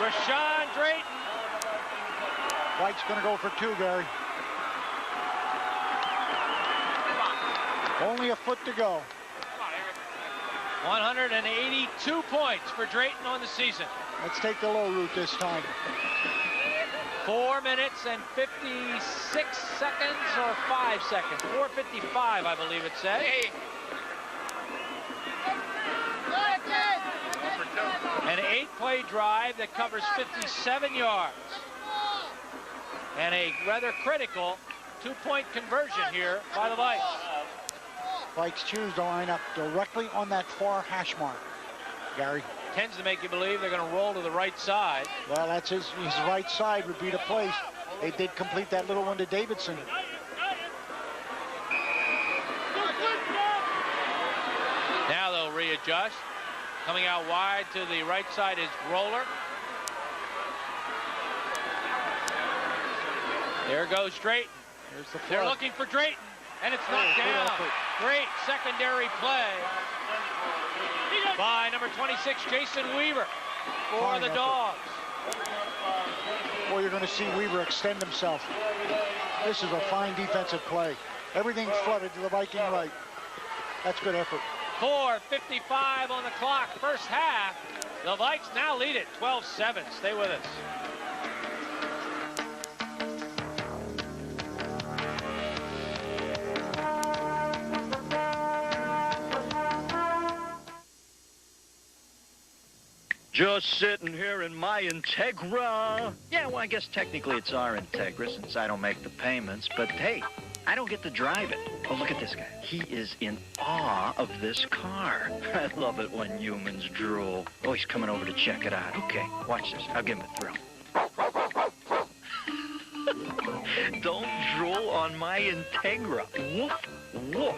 Rashawn Drayton. White's going to go for 2, Gary. Only a foot to go. 182 points for Drayton on the season. Let's take the low route this time. 4 minutes and 56 seconds or 5 seconds. 4:55, I believe it said. An 8-play drive that covers 57 yards. And a rather critical 2-point conversion here by the Vikes. Vikes choose to line up directly on that far hash mark, Gary. Tends to make you believe they're going to roll to the right side. Well, that's his right side would be the place. They did complete that little one to Davidson. Now they'll readjust. Coming out wide to the right side is Roller. There goes Drayton. They're looking for Drayton, and it's knocked down. Great secondary play by number 26, Jason Weaver, for the Dogs. Boy, you're going to see Weaver extend himself. This is a fine defensive play. Everything flooded to the Viking right. That's good effort. 4:55 on the clock, first half. The Vikes now lead it 12-7. Stay with us. Just sitting here in my Integra. Yeah, well, I guess technically it's our Integra since I don't make the payments, but hey, I don't get to drive it. Oh, look at this guy. He is in awe of this car. I love it when humans drool. Oh, he's coming over to check it out. Okay, watch this. I'll give him a thrill. Don't drool on my Integra. Woof, woof.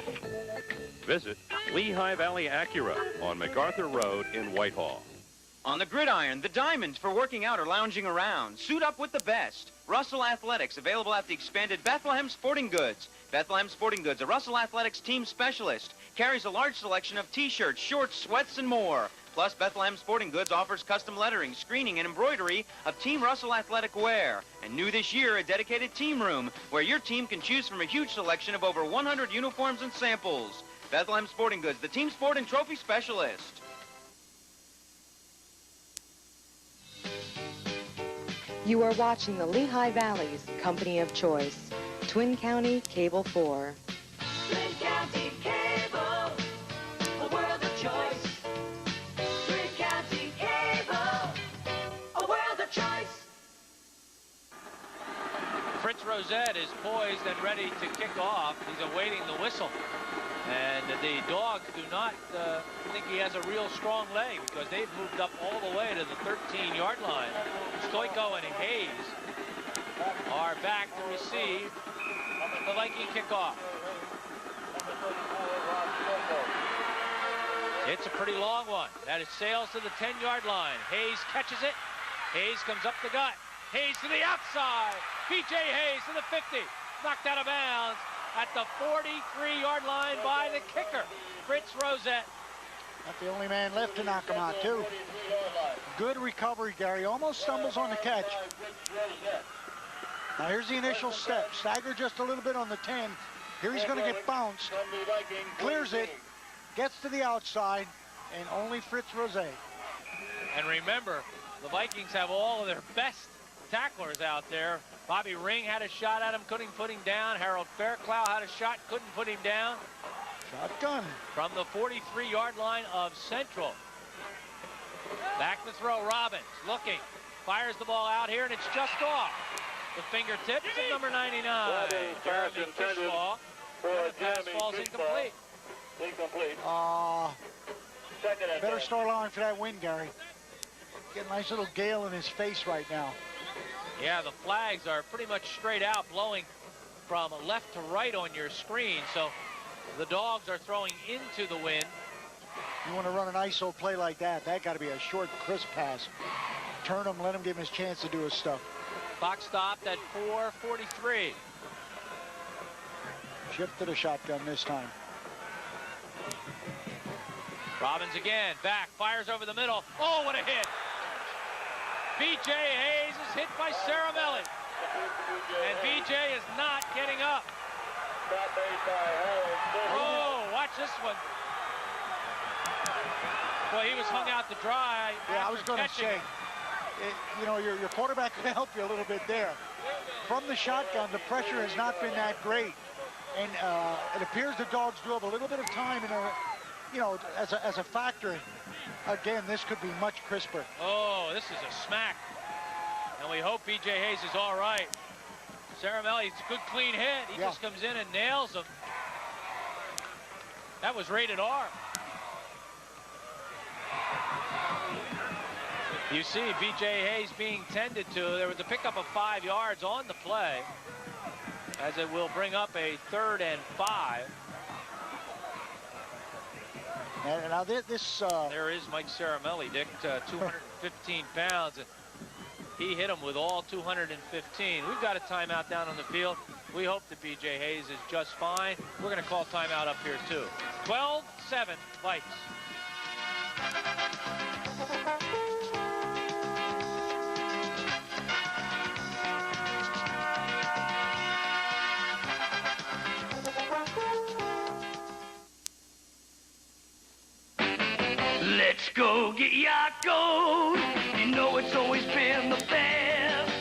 Visit Lehigh Valley Acura on MacArthur Road in Whitehall. On the gridiron, the diamonds for working out or lounging around. Suit up with the best. Russell Athletics, available at the expanded Bethlehem Sporting Goods. Bethlehem Sporting Goods, a Russell Athletics team specialist. Carries a large selection of T-shirts, shorts, sweats, and more. Plus, Bethlehem Sporting Goods offers custom lettering, screening, and embroidery of Team Russell Athletic wear. And new this year, a dedicated team room, where your team can choose from a huge selection of over 100 uniforms and samples. Bethlehem Sporting Goods, the team sport and trophy specialist. You are watching the Lehigh Valley's company of choice, Twin County Cable 4. Twin County Cable, a world of choice. Twin County Cable, a world of choice. Fritz Rosette is poised and ready to kick off. He's awaiting the whistle. And the Dogs do not think he has a real strong leg because they've moved up all the way to the 13-yard line. Stoiko and Hayes are back to receive the Viking kickoff. It's a pretty long one. That is sails to the 10-yard line. Hayes catches it. Hayes comes up the gut. Hayes to the outside. B.J. Hayes to the 50. Knocked out of bounds at the 43-yard line by the kicker, Fritz Rosette. Not the only man left to knock him out, too. Good recovery, Gary. Almost stumbles on the catch. Now, here's the initial step. Stagger just a little bit on the 10. Here he's going to get bounced. Clears it. Gets to the outside. And only Fritz Rosette. And remember, the Vikings have all of their best tacklers out there. Bobby Ring had a shot at him, couldn't put him down. Harold Fairclough had a shot, couldn't put him down. Shotgun. From the 43-yard line of Central. Back to throw, Robbins looking. Fires the ball out here, and it's just off the fingertips of number 99. Jeremy Kishwall. The pass falls incomplete. Better start line for that win, Gary. Get a nice little gale in his face right now. Yeah, the flags are pretty much straight out, blowing from left to right on your screen. So the Dogs are throwing into the wind. You want to run an ISO play like that, that got to be a short, crisp pass. Turn him, let him give him his chance to do his stuff. Clock stopped at 4:43. Shift to the shotgun this time. Robbins again, back, fires over the middle. Oh, what a hit. B.J. Hayes is hit by Saramelli. And B.J. is not getting up. Oh, watch this one. Boy, he was hung out to dry. Yeah, I was going to say, you know, your quarterback can help you a little bit there. From the shotgun, the pressure has not been that great. And it appears the Dogs do have a little bit of time in a, you know, as a factor. Again, this could be much crisper. Oh, this is a smack. And we hope B.J. Hayes is all right. Saramelli, it's a good, clean hit. He just comes in and nails him. That was rated R. You see B.J. Hayes being tended to. There was a pickup of 5 yards on the play, as it will bring up a 3rd and 5. And now this there is Mike Caramelli, Dick, 215 pounds. He hit him with all 215. We've got a timeout down on the field. We hope that B.J. Hayes is just fine. We're going to call timeout up here, too. 12-7, Vikes. Let's go get Yakult. You know it's always been the best.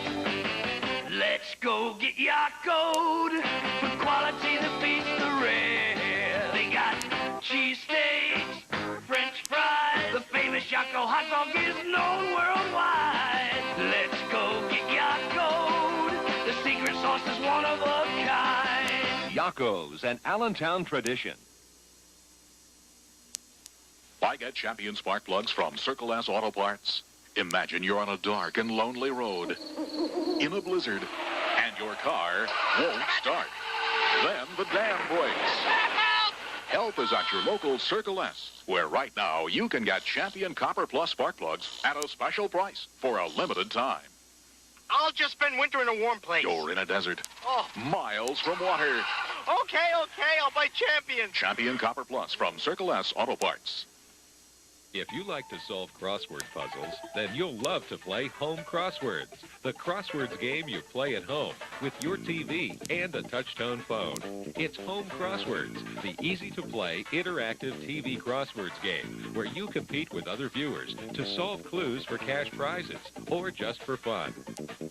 Let's go get Yakult for quality that beats the rest. They got cheesesteaks, French fries. The famous Yakult hot dog is known worldwide. Let's go get Yakult. The secret sauce is one of a kind. Yakult's, an Allentown tradition. Why get champion spark plugs from Circle S Auto Parts? Imagine you're on a dark and lonely road in a blizzard and your car won't start. Then the dam breaks. Help is at your local Circle S, where right now you can get Champion Copper Plus spark plugs at a special price for a limited time. I'll just spend winter in a warm place. You're in a desert, Oh. miles from water. Okay, I'll buy Champion. Champion Copper Plus from Circle S Auto Parts. If you like to solve crossword puzzles, then you'll love to play Home Crosswords, the crosswords game you play at home with your TV and a touch-tone phone. It's Home Crosswords, the easy-to-play, interactive TV crosswords game where you compete with other viewers to solve clues for cash prizes or just for fun.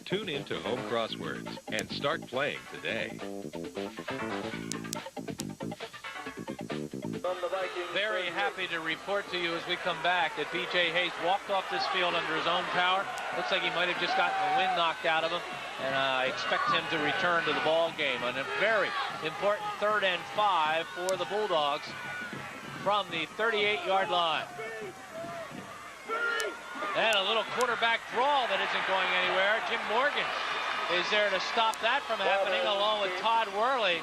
Tune in to Home Crosswords and start playing today. Very happy to report to you as we come back that B.J. Hayes walked off this field under his own power. Looks like he might have just gotten the wind knocked out of him, and I expect him to return to the ball game on a very important 3rd and 5 for the Bulldogs from the 38-yard line. And a little quarterback draw that isn't going anywhere. Jim Morgan is there to stop that from happening, along with Todd Worley,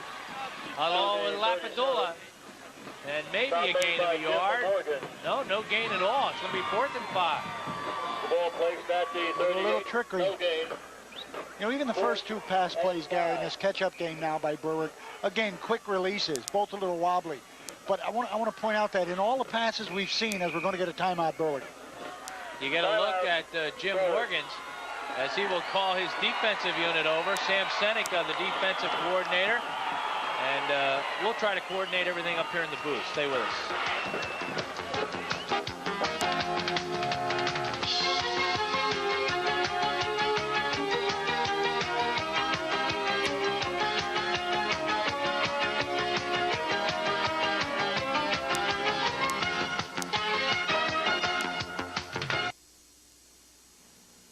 along with Lapadula. And maybe a gain of a yard. No gain at all. It's going to be 4th and 5. The ball placed at the 38. A little trickery. No gain. You know, even the first 2 pass plays, Gary, in this catch-up game now by Berwick, again, quick releases, both a little wobbly. But I want to point out that in all the passes we've seen, as we're going to get a timeout, Berwick. You get a look at Jim Morgans as he will call his defensive unit over. Sam Seneca, the defensive coordinator. And we'll try to coordinate everything up here in the booth. Stay with us.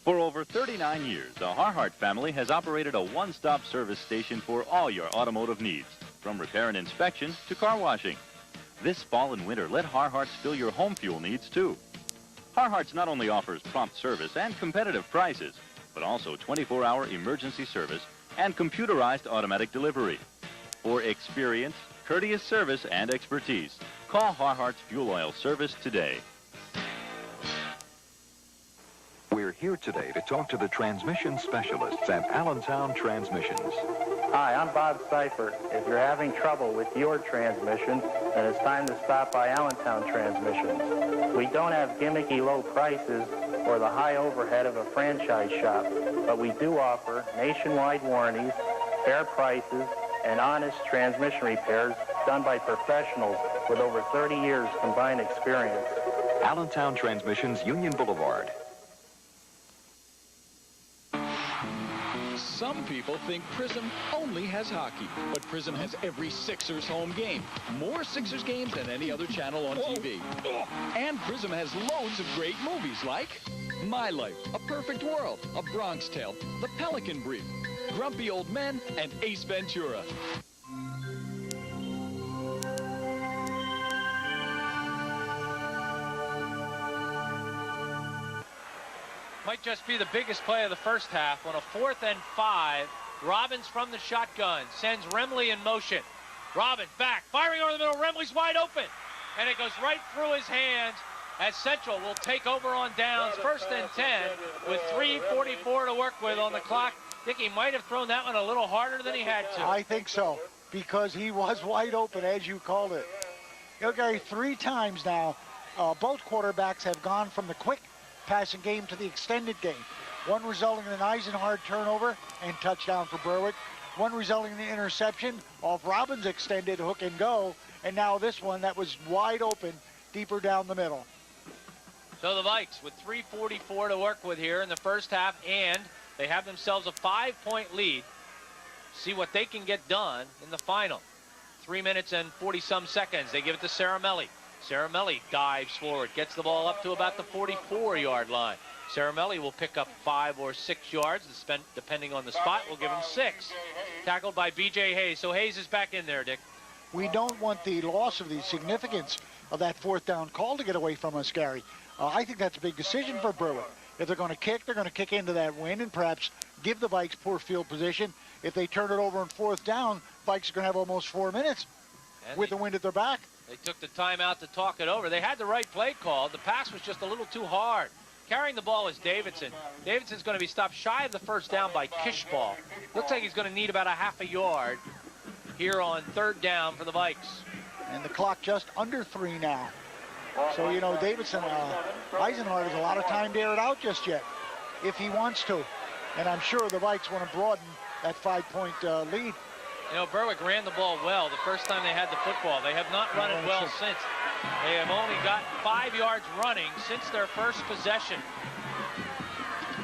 For over 39 years, the Harhart family has operated a one-stop service station for all your automotive needs, from repair and inspection to car washing. This fall and winter, let Harhart's fill your home fuel needs, too. Harhart's not only offers prompt service and competitive prices, but also 24-hour emergency service and computerized automatic delivery. For experience, courteous service, and expertise, call Harhart's Fuel Oil Service today. We're here today to talk to the transmission specialists at Allentown Transmissions. Hi, I'm Bob Seifert. If you're having trouble with your transmission, then it's time to stop by Allentown Transmissions. We don't have gimmicky low prices or the high overhead of a franchise shop, but we do offer nationwide warranties, fair prices, and honest transmission repairs done by professionals with over 30 years combined experience. Allentown Transmissions, Union Boulevard. Some people think Prism only has hockey, but Prism has every Sixers home game. More Sixers games than any other channel on TV. And Prism has loads of great movies like My Life, A Perfect World, A Bronx Tale, The Pelican Brief, Grumpy Old Men, and Ace Ventura. Might just be the biggest play of the first half on a 4th and 5. Robbins from the shotgun sends Remley in motion. Robbins back, firing over the middle. Remley's wide open. and it goes right through his hands as Central will take over on downs, 1st and 10, with 3:44 to work with on the clock. I think he might have thrown that one a little harder than he had to. I think so, because he was wide open, as you called it. You know, Gary, 3 times now, both quarterbacks have gone from the quick passing game to the extended game. One resulting in an Eisenhard turnover and touchdown for Berwick. One resulting in an interception off Robbins' extended hook and go. And now this one that was wide open, deeper down the middle. So the Vikes with 3:44 to work with here in the first half, and they have themselves a 5-point lead. See what they can get done in the final. 3 minutes and 40-some seconds. They give it to Saramelli. Saramelli dives forward, gets the ball up to about the 44-yard line. Saramelli will pick up 5 or 6 yards, depending on the spot. We'll give him 6. Tackled by B.J. Hayes. So Hayes is back in there, Dick. We don't want the loss of the significance of that 4th down call to get away from us, Gary. I think that's a big decision for Berwick. If they're going to kick, they're going to kick into that wind and perhaps give the Vikes poor field position. If they turn it over on 4th down, Vikes are going to have almost 4 minutes with the wind at their back. They took the timeout to talk it over. They had the right play call. The pass was just a little too hard. Carrying the ball is Davidson. Davidson's going to be stopped shy of the 1st down by Kishball. Looks like he's going to need about a half a yard here on 3rd down for the Vikes. And the clock just under 3 now. So, you know, Davidson, Eisenhard has a lot of time to air it out just yet, if he wants to. And I'm sure the Vikes want to broaden that 5-point lead. You know, Berwick ran the ball well the first time they had the football. They have not run it well since. They have only got 5 yards running since their first possession.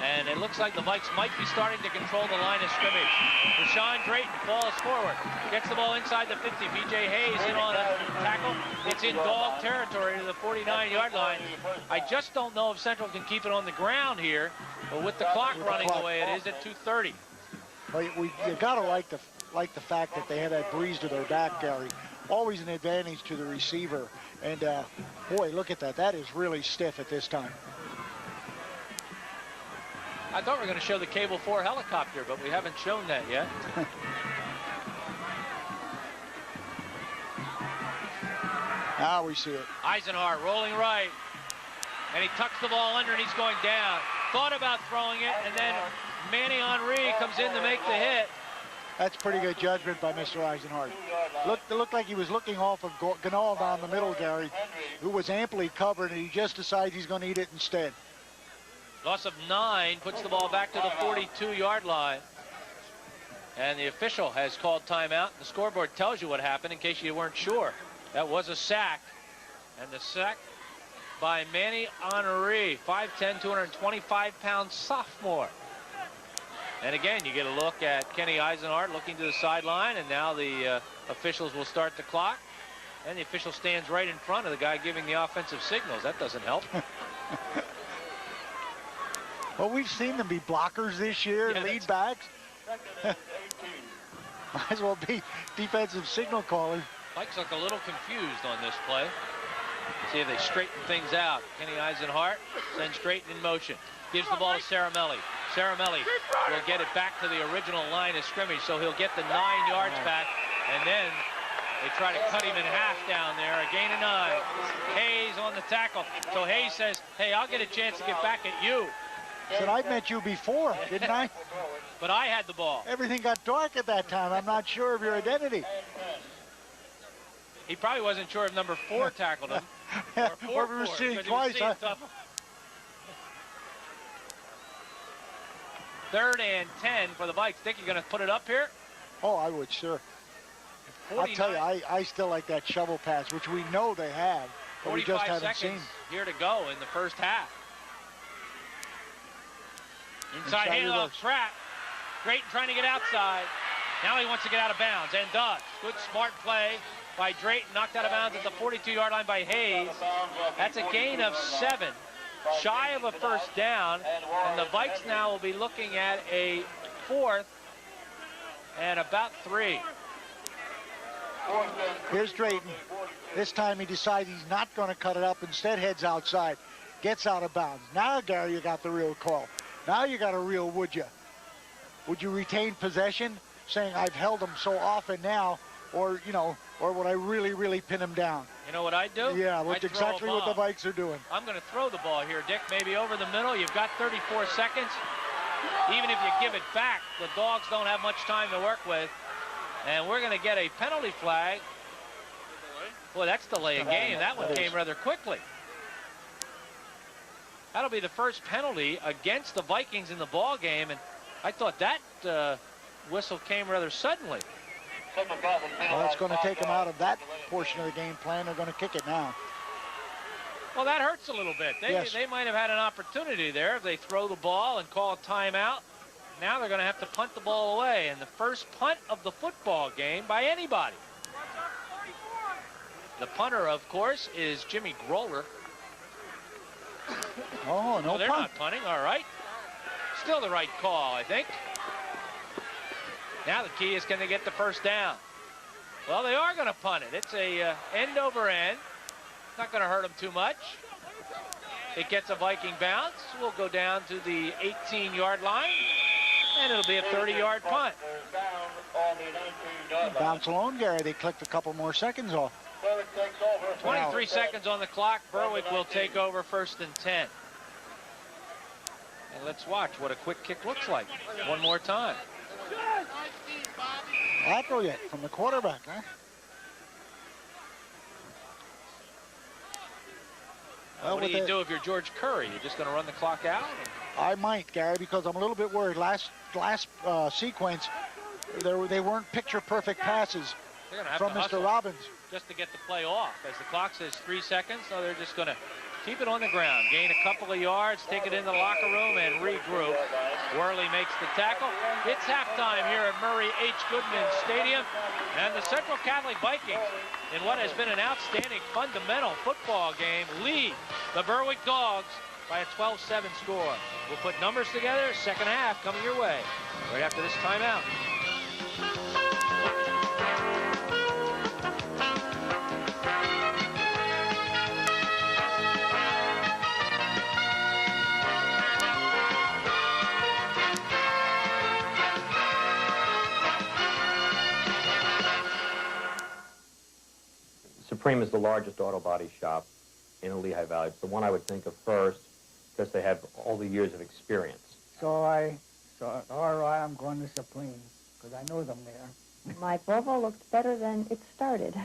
And it looks like the Vikes might be starting to control the line of scrimmage. Rashawn Drayton falls forward, gets the ball inside the 50. B.J. Hayes in on a tackle. It's in dog territory to the 49-yard line. I just don't know if Central can keep it on the ground here, but with the clock running the way it is at 2:30. Well, you got to like the fact that they have that breeze to their back, Gary. Always an advantage to the receiver. And, boy, look at that. That is really stiff at this time. I thought we were going to show the Cable 4 helicopter, but we haven't shown that yet. Now we see it. Eisenhart rolling right. And he tucks the ball under and he's going down. Thought about throwing it, and then Manny Henry comes in to make the hit. That's pretty good judgment by Mr. Eisenhart. Looked like he was looking off of Ganal down the middle, Gary, who was amply covered, and he just decides he's going to eat it instead. Loss of 9 puts the ball back to the 42-yard line. And the official has called timeout. The scoreboard tells you what happened in case you weren't sure. That was a sack. And the sack by Manny Henry, 5'10", 225-pound sophomore. And again, you get a look at Kenny Eisenhart looking to the sideline, and now the officials will start the clock. And the official stands right in front of the guy giving the offensive signals. That doesn't help. Well, we've seen them be blockers this year, lead backs. Might as well be defensive signal calling. Mike's look a little confused on this play. See if they straighten things out. Kenny Eisenhart sends Drayton in motion. Gives the ball to Saramelli. Saramelli will get it back to the original line of scrimmage, so he'll get the 9 yards back, and then they try to cut him in half down there. A gain of 9. Hayes on the tackle. So Hayes says, hey, I'll get a chance to get back at you. Said I met you before, didn't I? But I had the ball. Everything got dark at that time. I'm not sure of your identity. He probably wasn't sure if number 4 tackled him. Or we were seeing twice. Huh? 3rd and 10 for the Vikes. Think you're going to put it up here? Oh, I would, sure. I'll tell you, I still like that shovel pass, which we know they have, but we just haven't seen. Here to go in the first half. Inside handoff trap. Drayton trying to get outside. Now he wants to get out of bounds and does. Good smart play by Drayton. Knocked out of bounds at the 42-yard line by Hayes. That's a gain of 7. Shy of a first down. And the Vikes now will be looking at a 4th and about 3. Here's Drayton. This time he decides he's not going to cut it up. Instead heads outside. Gets out of bounds. Now, Gary, you got the real call. Now you got a real would you. Would you retain possession? Saying I've held them so often now or would I really pin him down? You know what I'd do? Yeah, look exactly what the Vikes are doing. I'm going to throw the ball here, Dick, maybe over the middle. You've got 34 seconds. Even if you give it back, the Dogs don't have much time to work with. And we're going to get a penalty flag. Boy, that's delay a game. That one came rather quickly. That'll be the first penalty against the Vikings in the ball game, and I thought that whistle came rather suddenly. Well, it's going to take them out of that portion of the game plan. They're going to kick it now. Well, that hurts a little bit. Yes. They might have had an opportunity there if they throw the ball and call a timeout. Now they're going to have to punt the ball away, and the first punt of the football game by anybody. The punter, of course, is Jimmy Groller. Oh, no they're punt. not punting. All right. Still the right call, I think. Now the key is, can they get the first down? Well, they are going to punt it. It's a end over end. Not going to hurt them too much. It gets a Viking bounce. We'll go down to the 18-yard line, and it'll be a 30-yard punt. Bounce alone, Gary. They clicked a couple more seconds off. 23 seconds on the clock. Berwick will take over 1st and 10. And let's watch what a quick kick looks like. One more time. Lateral yet from the quarterback, huh? What do you do if you're George Curry? You're just going to run the clock out? I might, Gary, because I'm a little bit worried. Last sequence, they weren't picture-perfect passes from Mr. Robbins. Just to get the play off. As the clock says 3 seconds, so they're just going to keep it on the ground, gain a couple of yards, take it in the locker room, and regroup. Worley makes the tackle. It's halftime here at Murray H. Goodman Stadium, and the Central Catholic Vikings, in what has been an outstanding fundamental football game, lead the Berwick Dogs by a 12-7 score. We'll put numbers together. Second half coming your way right after this timeout. Supreme is the largest auto body shop in the Lehigh Valley. It's the one I would think of first because they have all the years of experience. So I thought, all right, I'm going to Supreme because I know them there. My Volvo looked better than it started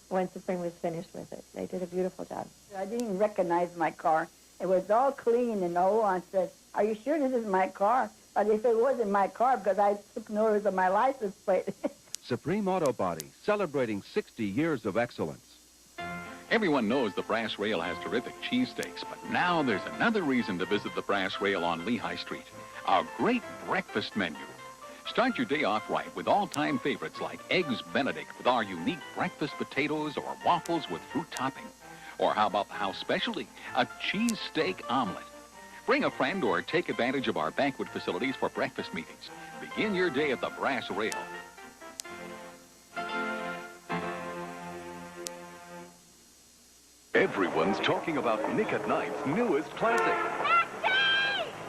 when Supreme was finished with it. They did a beautiful job. I didn't recognize my car. It was all clean, and the whole one said, are you sure this is my car? But if it wasn't my car, because I took notice of my license plate. Supreme Auto Body, celebrating 60 years of excellence. Everyone knows the Brass Rail has terrific cheesesteaks, but now there's another reason to visit the Brass Rail on Lehigh Street. Our great breakfast menu. Start your day off right with all-time favorites like Eggs Benedict with our unique breakfast potatoes or waffles with fruit topping. Or how about the house specialty, a cheesesteak omelet. Bring a friend or take advantage of our banquet facilities for breakfast meetings. Begin your day at the Brass Rail. Everyone's talking about Nick at Night's newest classic.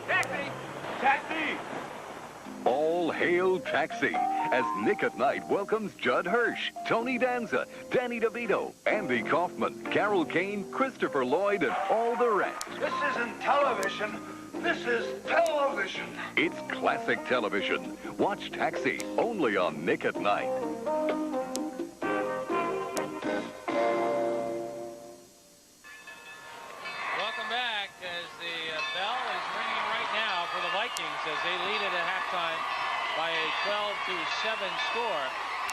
Taxi! Taxi! All hail Taxi, as Nick at Night welcomes Judd Hirsch, Tony Danza, Danny DeVito, Andy Kaufman, Carol Kane, Christopher Lloyd, and all the rest. This isn't television. This is television. It's classic television. Watch Taxi, only on Nick at Night. Welcome back as the bell is ringing right now for the Vikings as they lead it at halftime by a 12-7 score.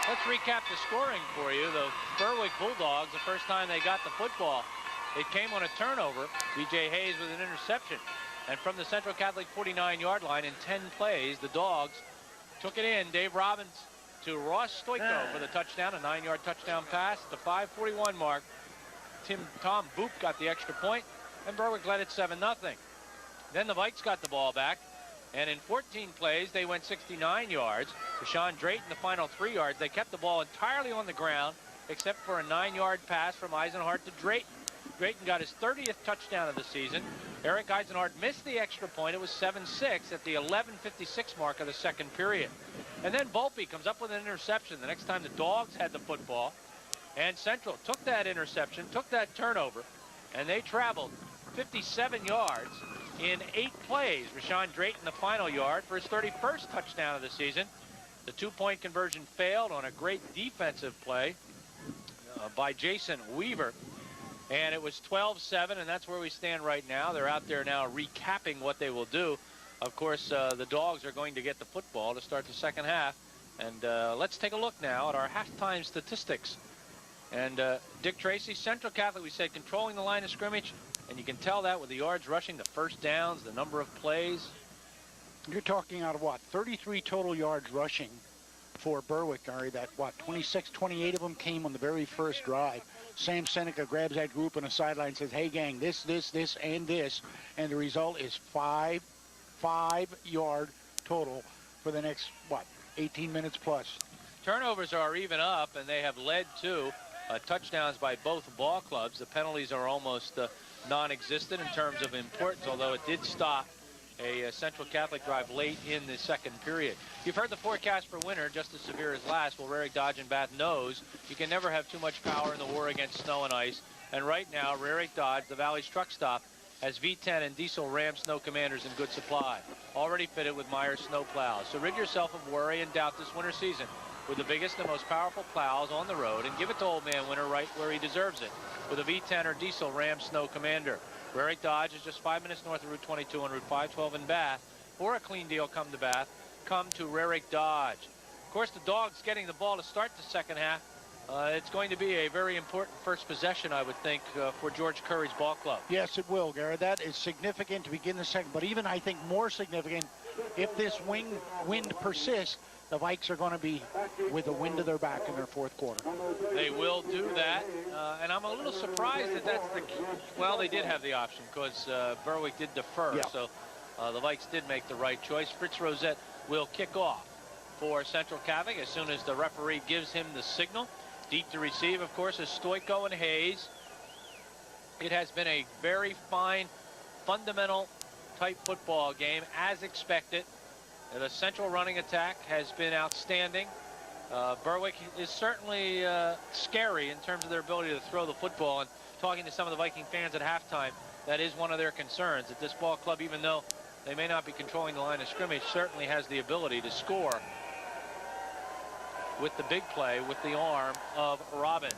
Let's recap the scoring for you. The Berwick Bulldogs, the first time they got the football, it came on a turnover. B.J. Hayes with an interception. And from the Central Catholic 49-yard line in 10 plays, the Dogs took it in. Dave Robbins to Ross Stoiko for the touchdown, a 9-yard touchdown pass at the 5:41 mark. Tom Boop got the extra point, and Berwick led it 7-0. Then the Vikes got the ball back, and in 14 plays, they went 69 yards. Deshaun Drayton, the final 3 yards. They kept the ball entirely on the ground, except for a 9-yard pass from Eisenhart to Drayton. Drayton got his 30th touchdown of the season. Eric Eisenhart missed the extra point. It was 7-6 at the 11:56 mark of the second period. And then Volpe comes up with an interception the next time the Dogs had the football. And Central took that interception, took that turnover, and they traveled 57 yards in 8 plays. Rashawn Drayton, the final yard for his 31st touchdown of the season. The 2-point conversion failed on a great defensive play by Jason Weaver. And it was 12-7, and that's where we stand right now. They're out there now recapping what they will do. Of course, the Dogs are going to get the football to start the second half. And let's take a look now at our halftime statistics. And Dick Tracy, Central Catholic, we said, controlling the line of scrimmage. And you can tell that with the yards rushing, the first downs, the number of plays. You're talking out of what? 33 total yards rushing for Berwick, Gary. That, what, 26, 28 of them came on the very first drive. Sam Seneca grabs that group on the sideline and says, hey, gang, this, and this. And the result is 5-yard total for the next, what, 18 minutes plus. Turnovers are even up, and they have led to touchdowns by both ball clubs. The penalties are almost non-existent in terms of importance, although it did stop a Central Catholic drive late in the second period. You've heard the forecast for winter, just as severe as last. Well, Rarick, Dodge, and Bath knows you can never have too much power in the war against snow and ice. And right now, Rarick Dodge, the Valley's truck stop, has V10 and diesel Ram Snow Commanders in good supply, already fitted with Myers snow plows. So rid yourself of worry and doubt this winter season with the biggest and most powerful plows on the road, and give it to Old Man Winter right where he deserves it, with a V10 or diesel Ram Snow Commander. Rarick Dodge is just 5 minutes north of Route 22 on Route 512 in Bath. For a clean deal, come to Bath. Come to Rarick Dodge. Of course, the Dogs getting the ball to start the second half. It's going to be a very important first possession, I would think, for George Curry's ball club. Yes, it will, Garrett. That is significant to begin the second, but even, I think, more significant if this wind persists. The Vikes are going to be with the wind to their back in their fourth quarter. They will do that, and I'm a little surprised that that's the... Well, they did have the option because Berwick did defer, yeah. So the Vikes did make the right choice. Fritz Rosette will kick off for Central Catholic as soon as the referee gives him the signal. Deep to receive, of course, is Stoico and Hayes. It has been a very fine, fundamental type football game, as expected. The Central running attack has been outstanding. Berwick is certainly scary in terms of their ability to throw the football. And talking to some of the Viking fans at halftime, that is one of their concerns, that this ball club, even though they may not be controlling the line of scrimmage, certainly has the ability to score with the big play, with the arm of Robbins.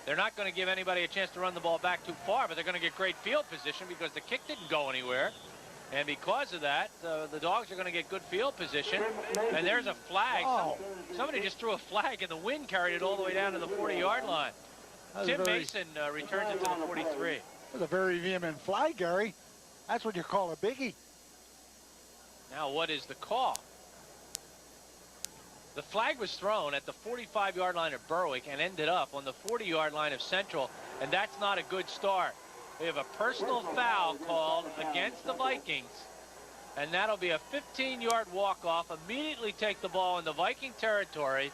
They're not going to give anybody a chance to run the ball back too far, but they're going to get great field position because the kick didn't go anywhere. And because of that, the Dogs are going to get good field position. And there's a flag. Oh. Somebody just threw a flag, and the wind carried it all the way down to the 40-yard line. Tim Mason returns it to the 43. That's a very vehement flag, Gary. That's what you call a biggie. Now, what is the call? The flag was thrown at the 45-yard line of Berwick and ended up on the 40-yard line of Central, and that's not a good start. We have a personal foul called against the Vikings, and that'll be a 15-yard walk-off. Immediately take the ball into Viking territory,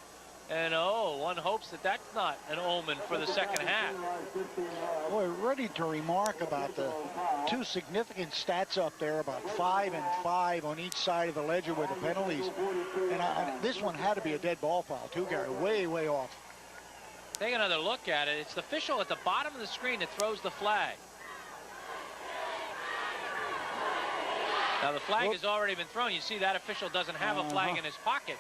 and one hopes that that's not an omen for the second half. Boy, ready to remark about the two significant stats up there, about 5 and 5 on each side of the ledger with the penalties. And this one had to be a dead ball foul too, Gary, way off. Take another look at it. It's the official at the bottom of the screen that throws the flag. Now, the flag has already been thrown. You see that official doesn't have a flag in his pocket.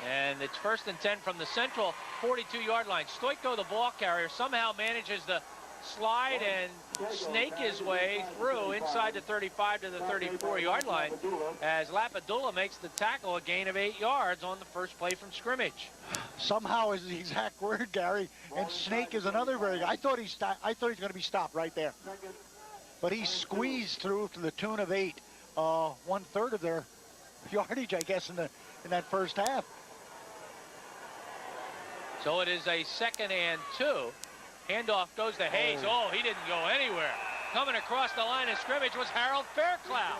And it's 1st and 10 from the Central 42-yard line. Stoico, the ball carrier, somehow manages to slide and snake his way through inside the 35 to the 34-yard line as Lapadula makes the tackle, a gain of 8 yards on the first play from scrimmage. Somehow is the exact word, Gary. And snake is another very good. I thought he's going to be stopped right there. But he squeezed through to the tune of 8. 1/3 of their yardage, I guess, in that first half. So it is a 2nd and 2. Handoff goes to Hayes. Oh, he didn't go anywhere. Coming across the line of scrimmage was Harold Fairclough.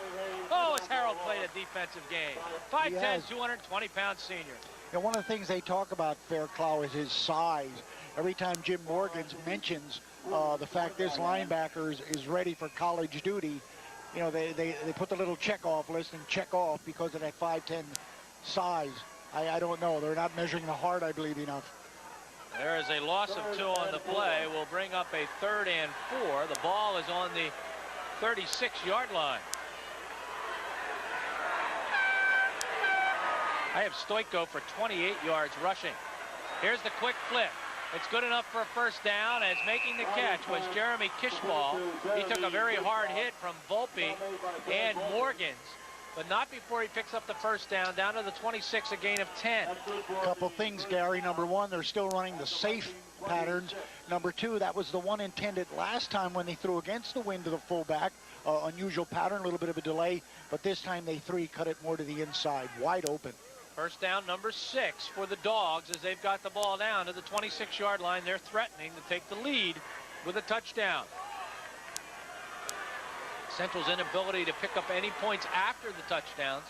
Oh, has Harold played a defensive game. 5'10", 220-pound senior. And one of the things they talk about Fairclough is his size. Every time Jim Morgans mentions the fact this linebacker is ready for college duty, you know, they put the little check-off list and check off because of that 5'10", size. I don't know. They're not measuring the heart, I believe, enough. There is a loss of 2 on the play. We'll bring up a 3rd and 4. The ball is on the 36-yard line. I have Stoiko for 28 yards rushing. Here's the quick flip. It's good enough for a first down, as making the catch was Jeremy Kishball. He took a very hard hit from Volpe and Morgans, but not before he picks up the first down to the 26, a gain of 10. A couple things, Gary. Number one, they're still running the safe patterns. Number two, that was the one intended last time when they threw against the wind to the fullback. Unusual pattern, a little bit of a delay, but this time they cut it more to the inside, wide open. First down, number 6 for the Dogs, as they've got the ball down to the 26-yard line. They're threatening to take the lead with a touchdown. Central's inability to pick up any points after the touchdowns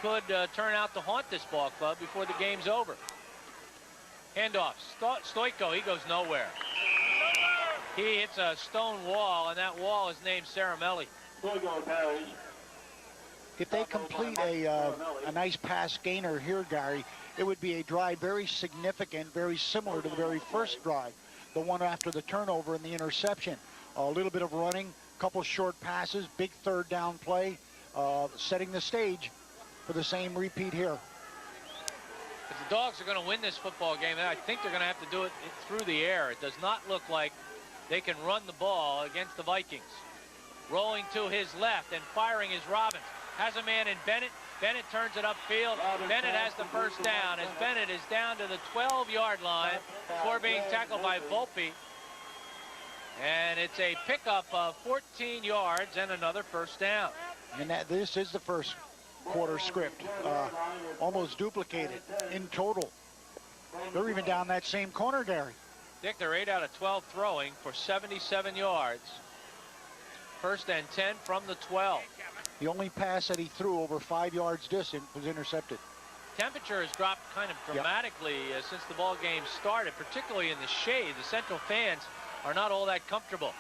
could turn out to haunt this ball club before the game's over. Handoff, Stoiko, he goes nowhere. He hits a stone wall, and that wall is named Caramelli. If they complete a nice pass gainer here, Gary, it would be a drive very significant, very similar to the very first drive, the one after the turnover and the interception. A little bit of running, couple short passes, big 3rd down play, setting the stage for the same repeat here. If the Dogs are going to win this football game, I think they're going to have to do it through the air. It does not look like they can run the ball against the Vikings. Rolling to his left and firing is Robbins. Has a man in Bennett. Bennett turns it upfield. Bennett has the first down, as Bennett is down to the 12-yard line before being tackled by Volpe. And it's a pickup of 14 yards and another first down. And this is the first quarter script, almost duplicated in total. They're even down that same corner, Gary. Dick, they're 8 out of 12 throwing for 77 yards. First and 10 from the 12. The only pass that he threw over 5 yards distant was intercepted. Temperature has dropped kind of dramatically since the ball game started, particularly in the shade. The Central fans are not all that comfortable.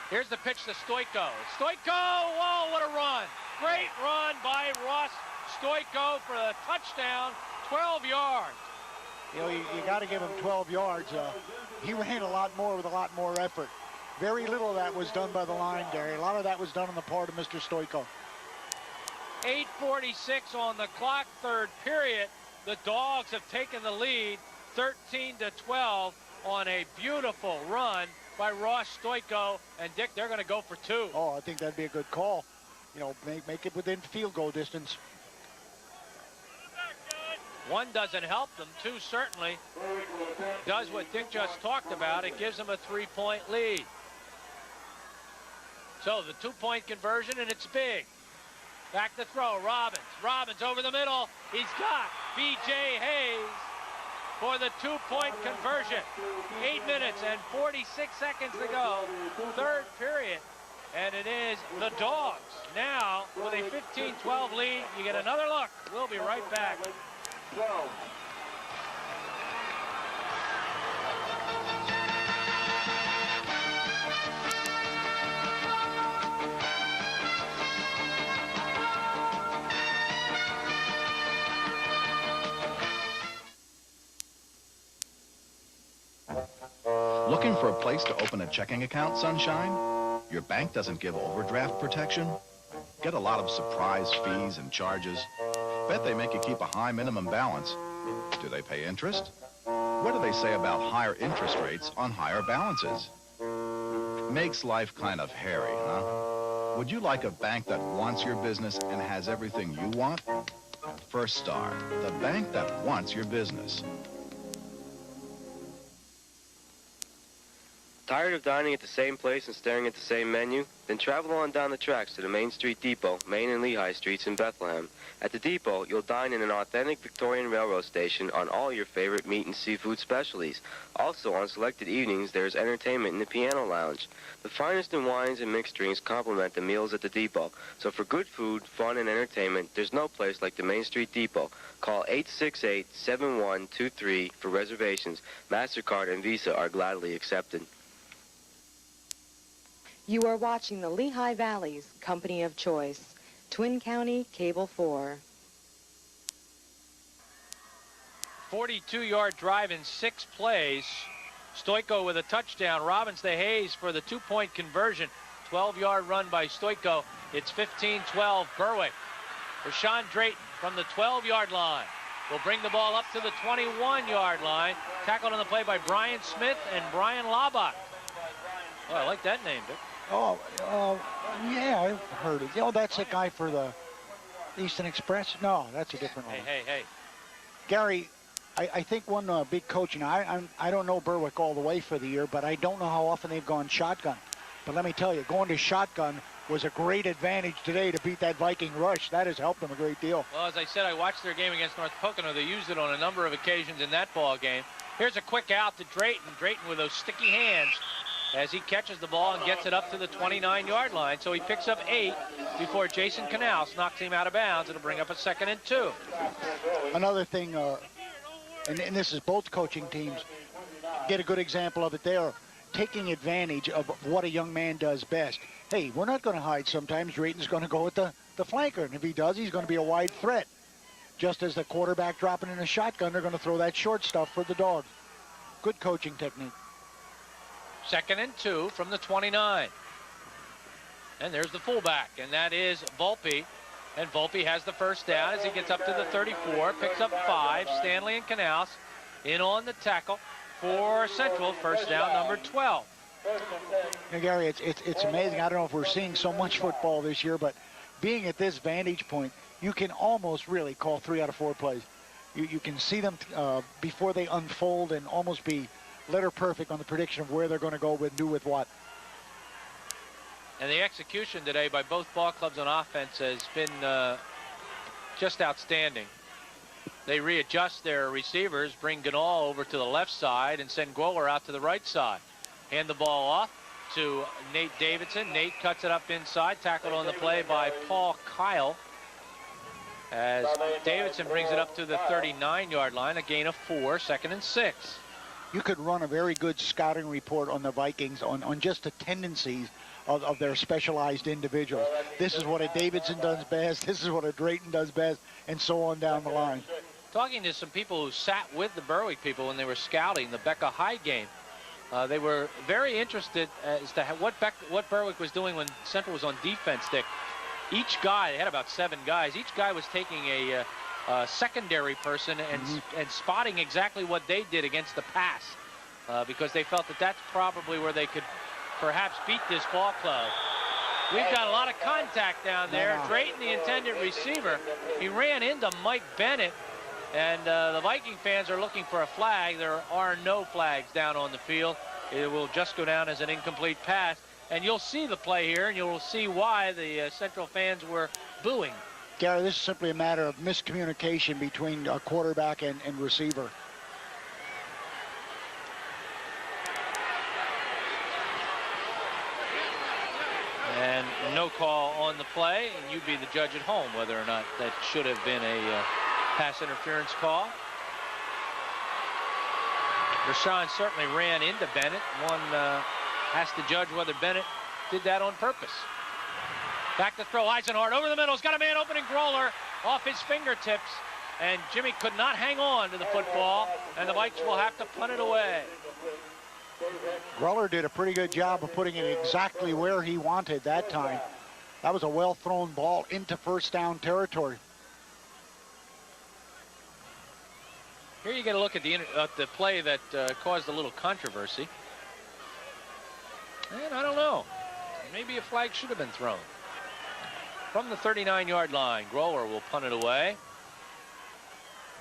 Here's the pitch to Stoiko. Stoiko, whoa, what a run. Great run by Ross Stoiko for a touchdown, 12 yards. You know, you got to give him 12 yards. He ran a lot more with a lot more effort. Very little of that was done by the line, Gary. A lot of that was done on the part of Mr. Stoiko. 8:46 on the clock, 3rd period. The Dogs have taken the lead, 13-12, on a beautiful run by Ross Stoiko. And Dick, they're going to go for 2. Oh, I think that'd be a good call. You know, make it within field goal distance. 1 doesn't help them. 2 certainly does what Dick just talked about. It gives them a 3-point lead. So the 2-point conversion, and it's big. Back to throw, Robbins. Robbins over the middle. He's got B.J. Hayes for the 2-point conversion. 8 minutes and 46 seconds to go. 3rd period. And it is the Dogs now with a 15-12 lead. You get another look. We'll be right back. Looking for a place to open a checking account, Sunshine? Your bank doesn't give overdraft protection? Get a lot of surprise fees and charges? Bet they make you keep a high minimum balance. Do they pay interest? What do they say about higher interest rates on higher balances? Makes life kind of hairy, huh? Would you like a bank that wants your business and has everything you want? First Star, the bank that wants your business. Tired of dining at the same place and staring at the same menu? Then travel on down the tracks to the Main Street Depot, Main and Lehigh Streets in Bethlehem. At the Depot, you'll dine in an authentic Victorian railroad station on all your favorite meat and seafood specialties. Also, on selected evenings, there's entertainment in the piano lounge. The finest in wines and mixed drinks complement the meals at the Depot. So for good food, fun, and entertainment, there's no place like the Main Street Depot. Call 868-7123 for reservations. MasterCard and Visa are gladly accepted. You are watching the Lehigh Valley's company of choice, Twin County Cable 4. 42-yard drive in 6 plays. Stoyko with a touchdown. Robbins to Hayes for the 2-point conversion. 12-yard run by Stoyko. It's 15-12 Berwick. Rashawn Drayton from the 12-yard line will bring the ball up to the 21-yard line. Tackled on the play by Brian Smith and Brian Labach. Oh, I like that name, Dick. Oh, yeah, I've heard it. Oh, that's the guy for the Eastern Express? No, that's a different one. Hey. Gary, I think one big coaching, I don't know Berwick all the way for the year, but I don't know how often they've gone shotgun. But let me tell you, going to shotgun was a great advantage today to beat that Viking rush. That has helped them a great deal. Well, as I said, I watched their game against North Pocono. They used it on a number of occasions in that ball game. Here's a quick out to Drayton. Drayton with those sticky hands as he catches the ball and gets it up to the 29-yard line. So he picks up 8 before Jason Canals knocks him out of bounds. It'll bring up a 2nd and 2. Another thing, and this is both coaching teams, get a good example of it there, taking advantage of what a young man does best. Hey, we're not going to hide sometimes. Drayton's going to go with the flanker, and if he does, he's going to be a wide threat. Just as the quarterback dropping in a shotgun, they're going to throw that short stuff for the Dogs. Good coaching technique. 2nd and 2 from the 29. And there's the fullback, and that is Volpe. And Volpe has the first down as he gets up to the 34, picks up 5. Stanley and Canals in on the tackle for Central, first down number 12. Now, Gary, it's amazing. I don't know if we're seeing so much football this year, but being at this vantage point, you can almost really call 3 out of 4 plays. You can see them before they unfold and almost be letter perfect on the prediction of where they're going to go with, do with what. And the execution today by both ball clubs on offense has been just outstanding. They readjust their receivers, bring Ganal over to the left side, and send Groller out to the right side. Hand the ball off to Nate Davidson. Nate cuts it up inside, tackled on the play by Paul Kyle. As Davidson brings it up to the 39-yard line, a gain of 4, 2nd and 6. You could run a very good scouting report on the Vikings on just the tendencies of their specialized individuals. This is what a Davidson does best, this is what a Drayton does best, and so on down the line. Talking to some people who sat with the Berwick people when they were scouting the Becca High game, they were very interested as to what Berwick was doing when Central was on defense, Dick. Each guy, they had about 7 guys, each guy was taking a secondary person and spotting exactly what they did against the pass because they felt that that's probably where they could perhaps beat this ball club. We've got a lot of contact down there. Drayton, the intended receiver, he ran into Mike Bennett, and the Viking fans are looking for a flag. There are no flags down on the field. It will just go down as an incomplete pass, and you'll see the play here, and you'll see why the Central fans were booing. Gary, this is simply a matter of miscommunication between a quarterback and receiver. And no call on the play, and you'd be the judge at home whether or not that should have been a pass interference call. Rashawn certainly ran into Bennett. One has to judge whether Bennett did that on purpose. Back to throw, Eisenhart over the middle. He's got a man opening, Groller off his fingertips, and Jimmy could not hang on to the football, and the Vikes will have to punt it away. Groller did a pretty good job of putting it exactly where he wanted that time. That was a well-thrown ball into first down territory. Here you get a look at the play that caused a little controversy. And I don't know. Maybe a flag should have been thrown. From the 39-yard line, Groller will punt it away.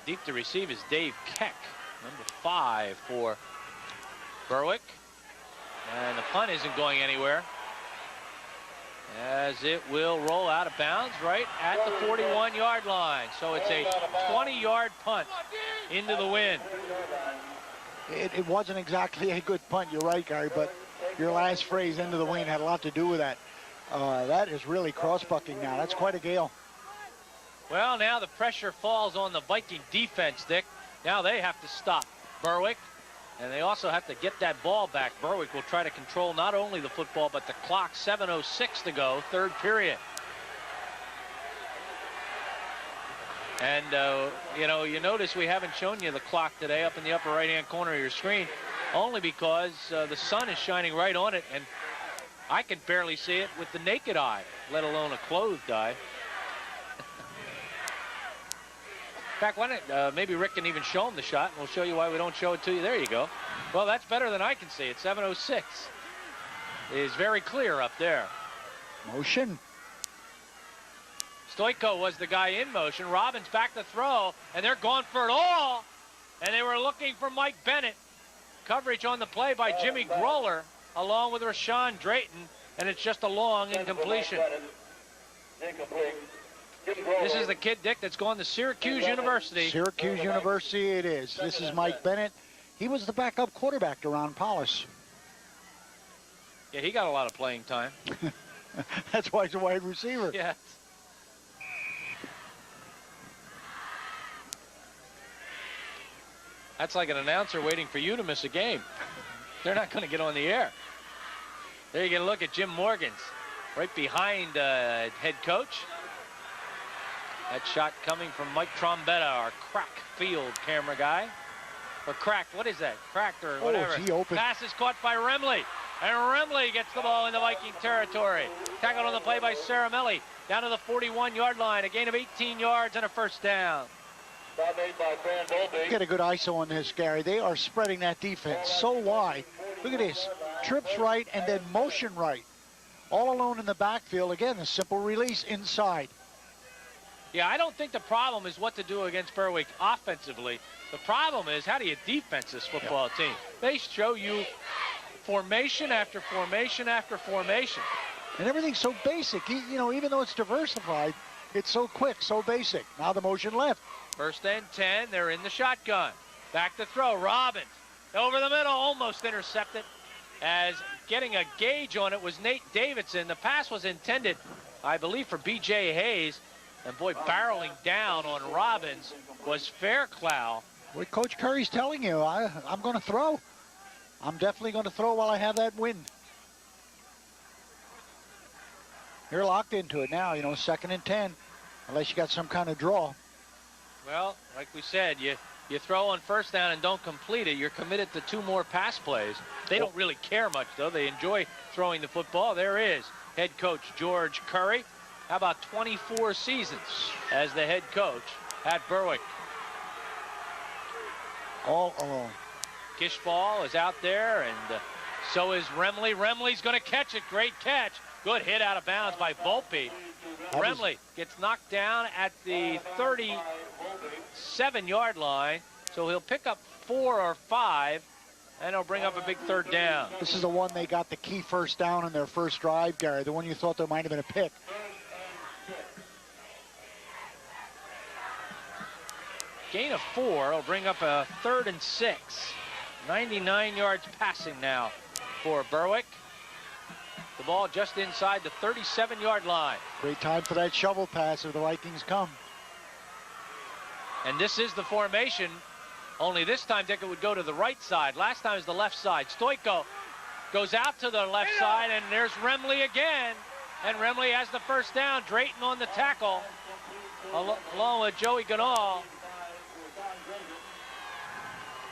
Deep to receive is Dave Keck, number 5 for Berwick. And the punt isn't going anywhere, as it will roll out of bounds right at the 41-yard line. So it's a 20-yard punt into the wind. It wasn't exactly a good punt, you're right, Gary, but your last phrase, into the wind, had a lot to do with that. That is really cross-bucking now. That's quite a gale. Well, now the pressure falls on the Viking defense, Dick. Now they have to stop Berwick, and they also have to get that ball back. Berwick will try to control not only the football, but the clock. 7:06 to go, third period. And, you know, you notice we haven't shown you the clock today up in the upper right-hand corner of your screen, only because the sun is shining right on it, and I can barely see it with the naked eye, let alone a clothed eye. In fact, why not, maybe Rick can even show him the shot, and we'll show you why we don't show it to you. There you go. Well, that's better than I can see it. 7:06 is very clear up there. Motion. Stoico was the guy in motion. Robbins back to throw, and they're going for it all. And they were looking for Mike Bennett. Coverage on the play by Jimmy Groller, along with Rashawn Drayton, and it's just a long incompletion. This is the kid, Dick, that's going to Syracuse University. Syracuse University it is. This is Mike Bennett. He was the backup quarterback to Ron Paulus. Yeah, he got a lot of playing time. That's why he's a wide receiver. Yeah. That's like an announcer waiting for you to miss a game. They're not going to get on the air. There you get a look at Jim Morgans, right behind head coach. That shot coming from Mike Trombetta, our crack field camera guy. Or cracked, what is that? Cracked or whatever. He opened. Pass is caught by Remley. And Remley gets the ball in the Viking territory. Tackled on the play by Saramelli. Down to the 41-yard line. A gain of 18 yards and a first down. Get a good ISO on this, Gary. They are spreading that defense so wide. Look at this. Trips right and then motion right. All alone in the backfield. Again, a simple release inside. Yeah, I don't think the problem is what to do against Berwick offensively. The problem is how do you defense this football team? They show you formation after formation after formation. And everything's so basic. You know, even though it's diversified, it's so quick, so basic. Now the motion left. First and 10, they're in the shotgun. Back to throw, Robbins. Over the middle, almost intercepted. As getting a gauge on it was Nate Davidson. The pass was intended, I believe, for B.J. Hayes. And boy, barreling down on Robbins was Fairclough. What Coach Curry's telling you, I'm going to throw. I'm definitely going to throw while I have that wind. You're locked into it now, you know, 2nd and 10, unless you got some kind of draw. Well, like we said, you throw on first down and don't complete it, you're committed to 2 more pass plays. They don't really care much, though. They enjoy throwing the football. There is head coach George Curry. How about 24 seasons as the head coach at Berwick? All alone. Kishball is out there, and so is Remley. Remley's going to catch it. Great catch. Good hit out of bounds by Volpe. Remley gets knocked down at the 37-yard line, so he'll pick up 4 or 5, and he'll bring up a big 3rd down. This is the one they got the key first down in their first drive, Gary, the one you thought there might have been a pick. Gain of 4 will bring up a 3rd and 6. 99 yards passing now for Berwick. The ball just inside the 37-yard line. Great time for that shovel pass if the Vikings come. And this is the formation, only this time Dick, it would go to the right side. Last time it was the left side. Stoico goes out to the left side, and there's Remley again. And Remley has the first down. Drayton on the tackle, along with Joey Ganal.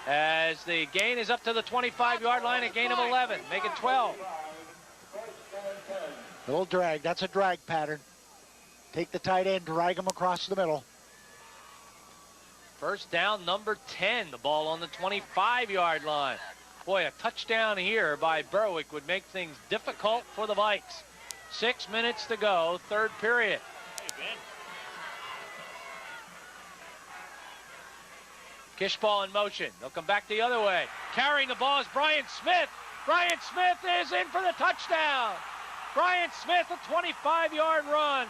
As the gain is up to the 25-yard line, a gain of 11. Make it 12. Little drag. That's a drag pattern. Take the tight end, drag him across the middle. First down, number 10. The ball on the 25-yard line. Boy, a touchdown here by Berwick would make things difficult for the Vikes. 6 minutes to go, 3rd period. Kishball in motion. They'll come back the other way. Carrying the ball is Brian Smith. Brian Smith is in for the touchdown. Brian Smith, a 25-yard run.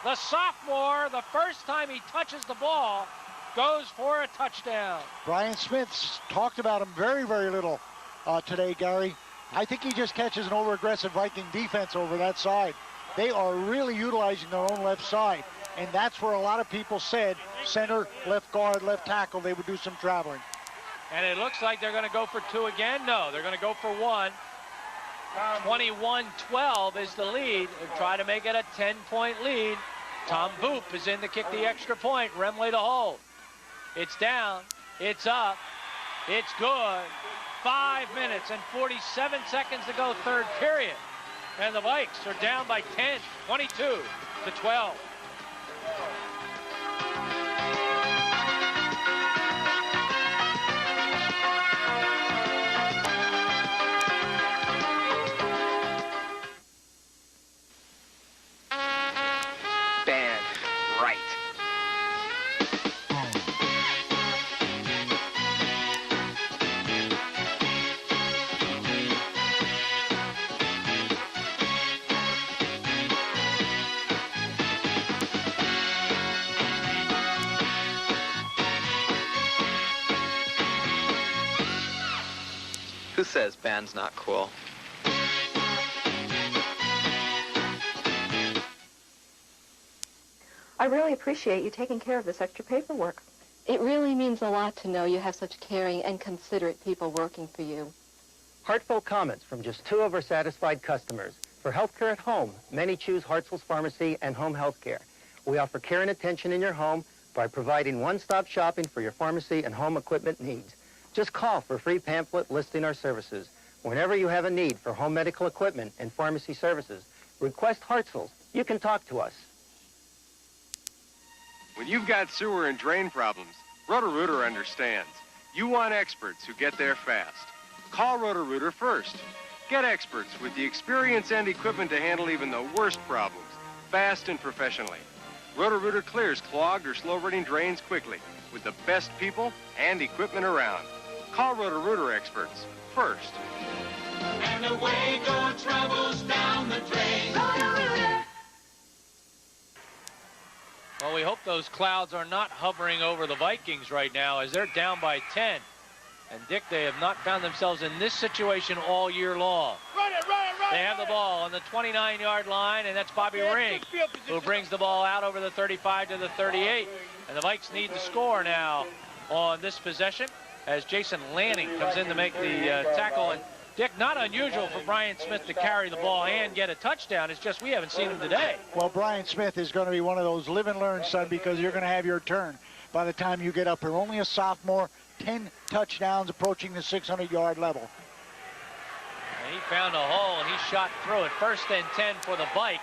The sophomore, the first time he touches the ball, goes for a touchdown. Brian Smith's talked about him very, very little today, Gary. I think he just catches an over-aggressive Viking defense over that side. They are really utilizing their own left side. And that's where a lot of people said center, left guard, left tackle, they would do some traveling. And it looks like they're going to go for 2 again. No, they're going to go for 1. 21-12 is the lead. They'll try to make it a 10-point lead Tom Boop is in to kick the extra point. Remley to hold. It's down. It's up. It's good. 5 minutes and 47 seconds to go, third period. And the Vikes are down by 10, 22-12. Band right. Who says band's not cool? I really appreciate you taking care of this extra paperwork. It really means a lot to know you have such caring and considerate people working for you. Heartfelt comments from just 2 of our satisfied customers. For healthcare at home, many choose Hartzell's Pharmacy and Home Healthcare. We offer care and attention in your home by providing one-stop shopping for your pharmacy and home equipment needs. Just call for a free pamphlet listing our services. Whenever you have a need for home medical equipment and pharmacy services, request Hartzell's. You can talk to us. When you've got sewer and drain problems, Roto-Rooter understands. You want experts who get there fast. Call Roto-Rooter first. Get experts with the experience and equipment to handle even the worst problems, fast and professionally. Roto-Rooter clears clogged or slow-running drains quickly with the best people and equipment around. Call Roto-Rooter experts first. And away going troubles down the drain. Roto-Rooter. Well, we hope those clouds are not hovering over the Vikings right now as they're down by 10. And, Dick, they have not found themselves in this situation all year long. They have the ball on the 29-yard line, and that's Bobby Ring, who brings the ball out over the 35 to the 38. And the Vikes need to score now on this possession as Jason Lanning comes in to make the tackle. And, Dick, not unusual for Brian Smith to carry the ball and get a touchdown. It's just we haven't seen him today. Well, Brian Smith is going to be one of those live and learn, son, because you're going to have your turn by the time you get up here. Only a sophomore, 10 touchdowns approaching the 600-yard level. And he found a hole, and he shot through it. 1st and 10 for the Vikes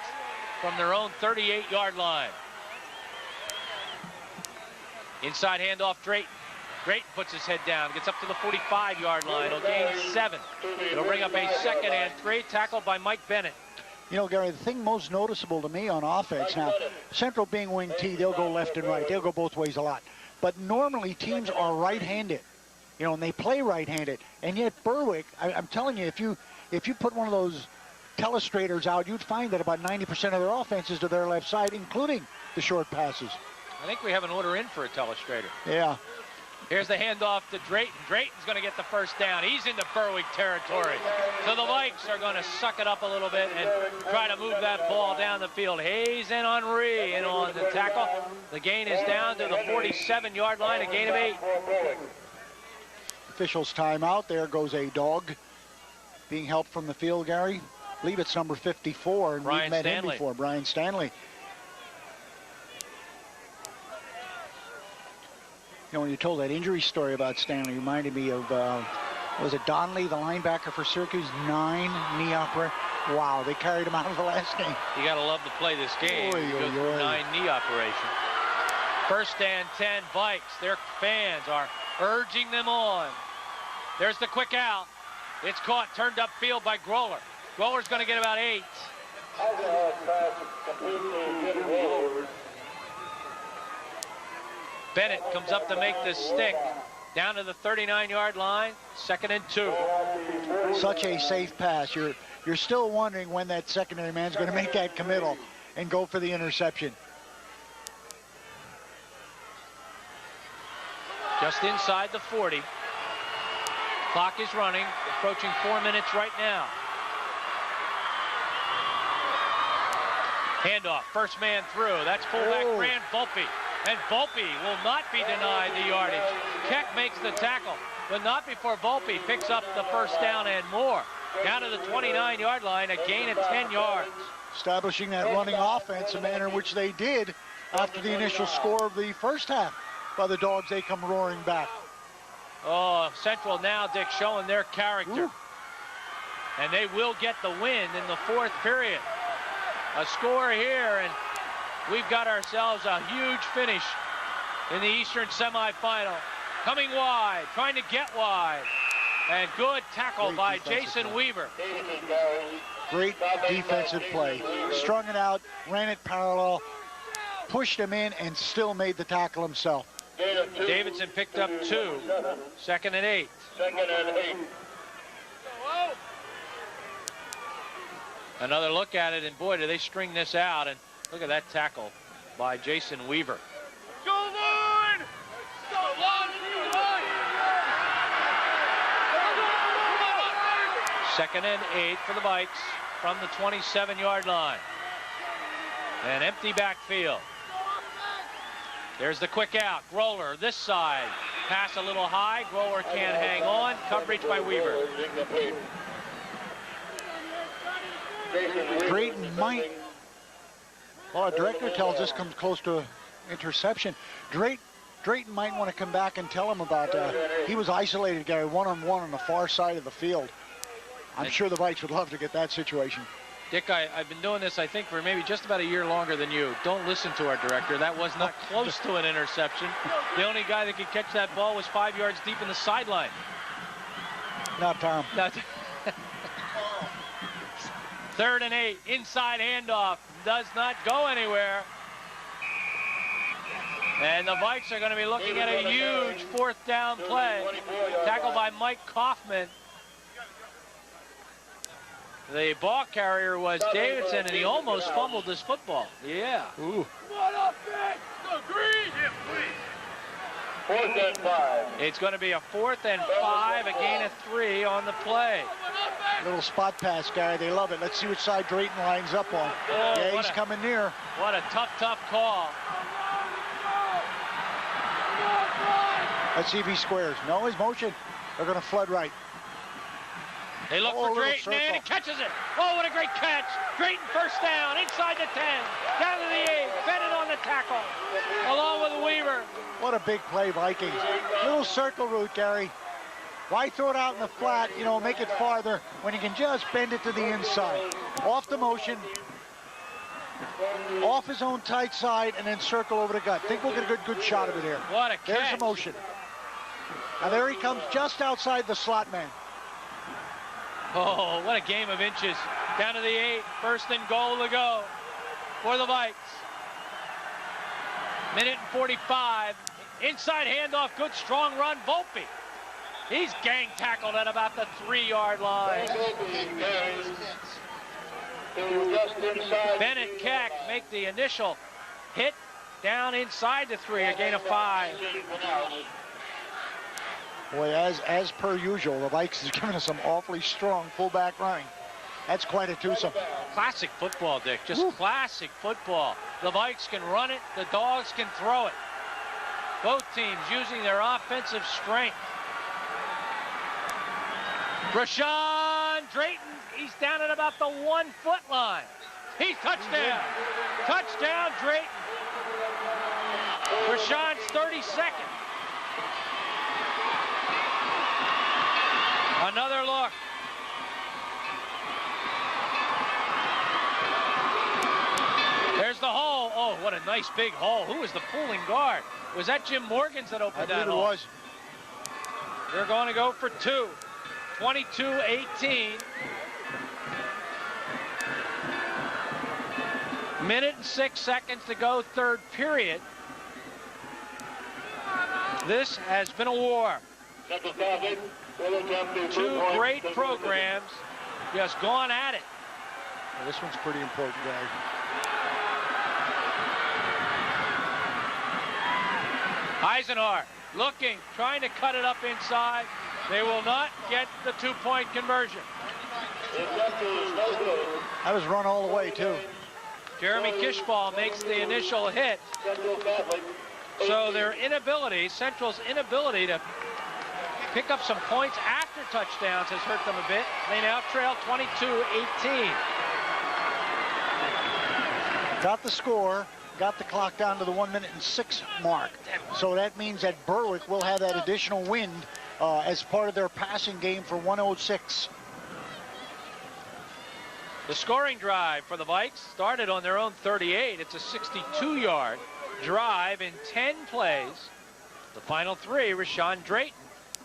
from their own 38-yard line. Inside handoff, Drayton. Drayton puts his head down, gets up to the 45-yard line. He'll gain 7. It'll bring up a 2nd and 3, tackled by Mike Bennett. You know, Gary, the thing most noticeable to me on offense now, Central being wing T, they'll go left and right. They'll go both ways a lot. But normally teams are right-handed, you know, and they play right-handed. And yet Berwick, I'm telling you, if you put one of those telestrators out, you'd find that about 90% of their offense is to their left side, including the short passes. I think we have an order in for a telestrator. Yeah. Here's the handoff to Drayton. Drayton's going to get the first down. He's into Berwick territory. So the Vikes are going to suck it up a little bit and try to move that ball down the field. Hayes and Henry in on the tackle. The gain is down to the 47-yard line, a gain of 8. Officials timeout. There goes a dog being helped from the field, Gary. I believe it's number 54, and we've met him before, Brian Stanley. You know, when you told that injury story about Stanley, it reminded me of, was it Donnelly, the linebacker for Syracuse? 9 knee operation. Wow, they carried him out of the last game. You got to love to play this game. Oy, Go through 9 knee operation. 1st and 10 Vikes. Their fans are urging them on. There's the quick out. It's caught, turned upfield by Groller. Groller's going to get about 8. Bennett comes up to make the stick. Down to the 39-yard line, 2nd and 2. Such a safe pass. You're still wondering when that secondary man's going to make that committal and go for the interception. Just inside the 40. Clock is running, approaching 4 minutes right now. Handoff, first man through. That's fullback Grant Volpe. And Volpe will not be denied the yardage. Keck makes the tackle, but not before Volpe picks up the first down and more. Down to the 29-yard line, a gain of 10 yards. establishing that running offense, a manner in which they did after the initial score of the first half. By the Dogs, they come roaring back. Oh, Central now, Dick, showing their character. Ooh. And they will get the win in the fourth period. A score here, and we've got ourselves a huge finish in the Eastern semifinal. Coming wide, trying to get wide. And good tackle by Jason Weaver. Great defensive play. Strung it out, ran it parallel, pushed him in, and still made the tackle himself. Davidson picked up 2. 2nd and 8. Another look at it, and boy, do they string this out. And look at that tackle by Jason Weaver. Go line! Go line! 2nd and 8 for the Vikes from the 27-yard line. An empty backfield. There's the quick out. Groller this side. Pass a little high. Groller can't hang on. Coverage by Weaver. Drayton might, well, our director tells this comes close to interception. Drayton might want to come back and tell him about he was isolated, Gary, one-on-one on the far side of the field. I'm sure the Vikes would love to get that situation. Dick, I've been doing this, I think, for maybe just about a year longer than you. Don't listen to our director. That was not close to an interception. The only guy that could catch that ball was 5 yards deep in the sideline. Not Tom. Not 3rd and 8, inside handoff, does not go anywhere. And the Vikes are going to be looking at a huge 4th down play. Tackled by Mike Kaufman. The ball carrier was Davidson, and he almost fumbled this football. Yeah. Ooh. 4th and 5. It's going to be a 4th and 5, a gain of 3 on the play. Little spot pass, Gary. They love it. Let's see which side Drayton lines up on. Oh, yeah, he's coming near. What a tough call. Let's see if he squares. No, his motion. They're going to flood right. They look for Drayton, and he catches it. Oh, what a great catch. Drayton first down, inside the 10, down to the 8, Bennett on the tackle, along with Weaver. What a big play, Vikings. Little circle route, Gary. Why throw it out in the flat, you know, make it farther when you can just bend it to the inside. Off the motion, off his own tight side, and then circle over the gut. Think we'll get a good shot of it here. What a catch. There's the motion. Now there he comes just outside the slot man. Oh, what a game of inches. Down to the 8, 1st and goal to go for the Vikes. 1:45. Inside handoff, good strong run, Volpe. He's gang tackled at about the 3-yard line. Bennett Keck make the initial hit down inside the 3, a gain of 5. Boy, as per usual, the Vikes is giving us some awfully strong fullback running. That's quite a twosome. Classic football, Dick. Just classic football. The Vikes can run it. The Dogs can throw it. Both teams using their offensive strength. Rashawn Drayton, he's down at about the 1-foot line. He's touchdown. Touchdown, Drayton. Rashawn's 32nd. Another look. There's the hole. Oh, what a nice big hole. Who was the pulling guard? Was that Jim Morgans that opened that hole? I believe it was. They're going to go for 2. 22-18. 1:06 to go, 3rd period. This has been a war. 2 great programs just gone at it. Well, this one's pretty important, Gary. Eisenhart looking, trying to cut it up inside. They will not get the 2-point conversion. That was run all the way, too. Jeremy Kishball makes the initial hit. So their inability, Central's inability to pick up some points after touchdowns has hurt them a bit. They now trail 22-18. got the score, got the clock down to the 1 minute and 6 mark. So that means that Berwick will have that additional wind as part of their passing game for 106. The scoring drive for the Vikes started on their own 38. It's a 62-yard drive in 10 plays. The final 3, Rashawn Drayton.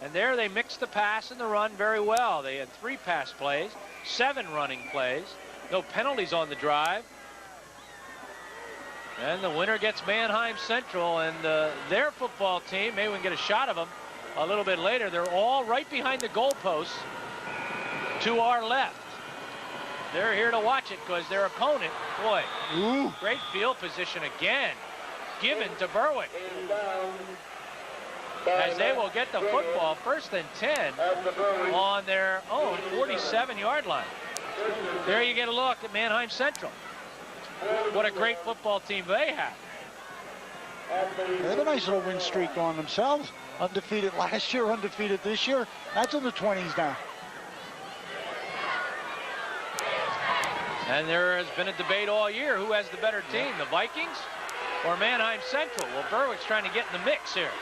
And there they mixed the pass and the run very well. They had 3 pass plays, 7 running plays, no penalties on the drive. And the winner gets Manheim Central, and their football team, maybe we can get a shot of them a little bit later. They're all right behind the goalposts to our left. They're here to watch it because their opponent, boy, great field position again, given to Berwick. As they will get the football 1st and 10 on their own 47-yard line. There you get a look at Manheim Central. What a great football team they have. They have a nice little win streak on themselves. Undefeated last year, undefeated this year. That's in the 20s now. And there has been a debate all year. Who has the better team, the Vikings or Manheim Central? Well, Berwick's trying to get in the mix here.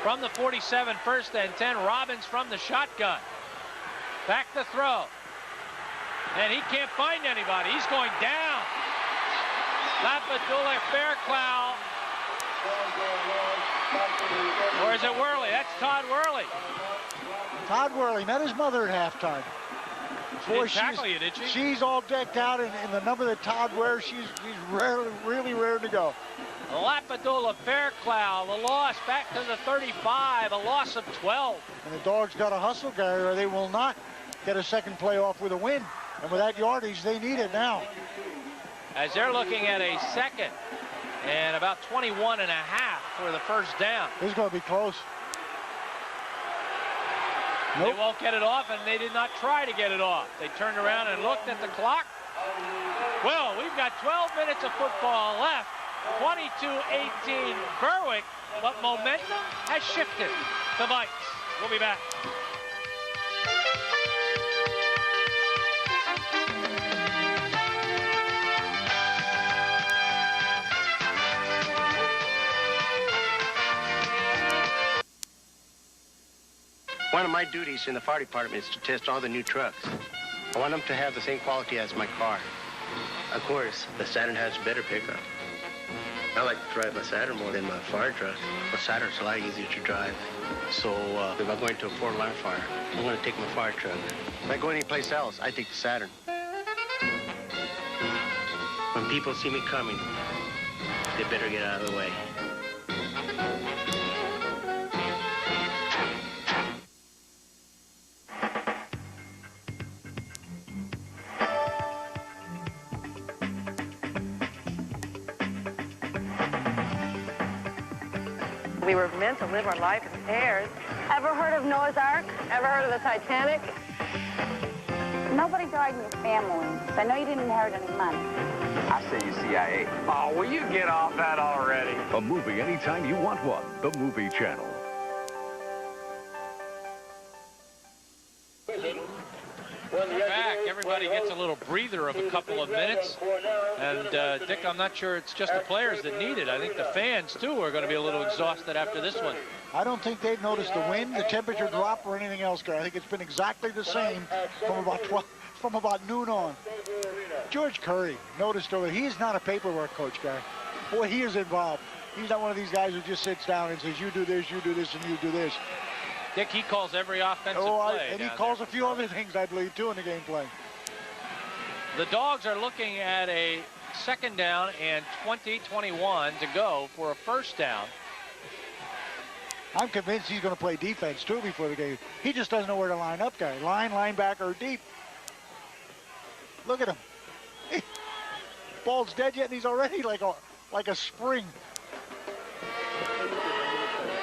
From the 47, 1st and 10, Robbins from the shotgun. Back to throw. And he can't find anybody. He's going down. Lapadula Fairclough. Or is it Worley? That's Todd Worley. Todd Worley met his mother at halftime. Boy, she's all decked out in the number that Todd wears. She's really rare to go. Lapadula Fairclough, the loss back to the 35, a loss of 12. And the Dogs got to hustle, Gary, or they will not get a second playoff with a win. And with that yardage, they need it now. As they're looking at a second and about 21 and a half for the first down. This is going to be close. Nope. They won't get it off, and they did not try to get it off. They turned around and looked at the clock. Well, we've got 12 minutes of football left. 22-18 Berwick, but momentum has shifted. The Vikes. We'll be back. One of my duties in the fire department is to test all the new trucks. I want them to have the same quality as my car. Of course, the Saturn has better pickup. I like to drive my Saturn more than my fire truck. My Saturn's a lot easier to drive. So if I'm going to a 4-alarm fire, I'm going to take my fire truck. If I go anyplace else, I take the Saturn. When people see me coming, they better get out of the way. We were meant to live our life in pairs. Ever heard of Noah's Ark? Ever heard of the Titanic? Nobody died in your family. I know you didn't inherit any money. I say you CIA. Oh, will you get off that already? A movie anytime you want one. The Movie Channel. Back, everybody gets a little breather of a couple of minutes. And Dick, I'm not sure it's just the players that need it. I think the fans, too, are going to be a little exhausted after this one. I don't think they've noticed the wind, the temperature drop, or anything else, Gary. I think it's been exactly the same from about noon on. George Curry noticed over. He is not a paperwork coach, Gary. Boy, he is involved. He's not one of these guys who just sits down and says, you do this, and you do this. Dick, he calls every offensive play. And he calls a few other things, I believe, too, in the game play. The Dogs are looking at a 2nd down and 20-21 to go for a 1st down. I'm convinced he's going to play defense, too, before the game. He just doesn't know where to line up, Gary. Line, linebacker, or deep. Look at him. Ball's dead yet, and he's already like a spring.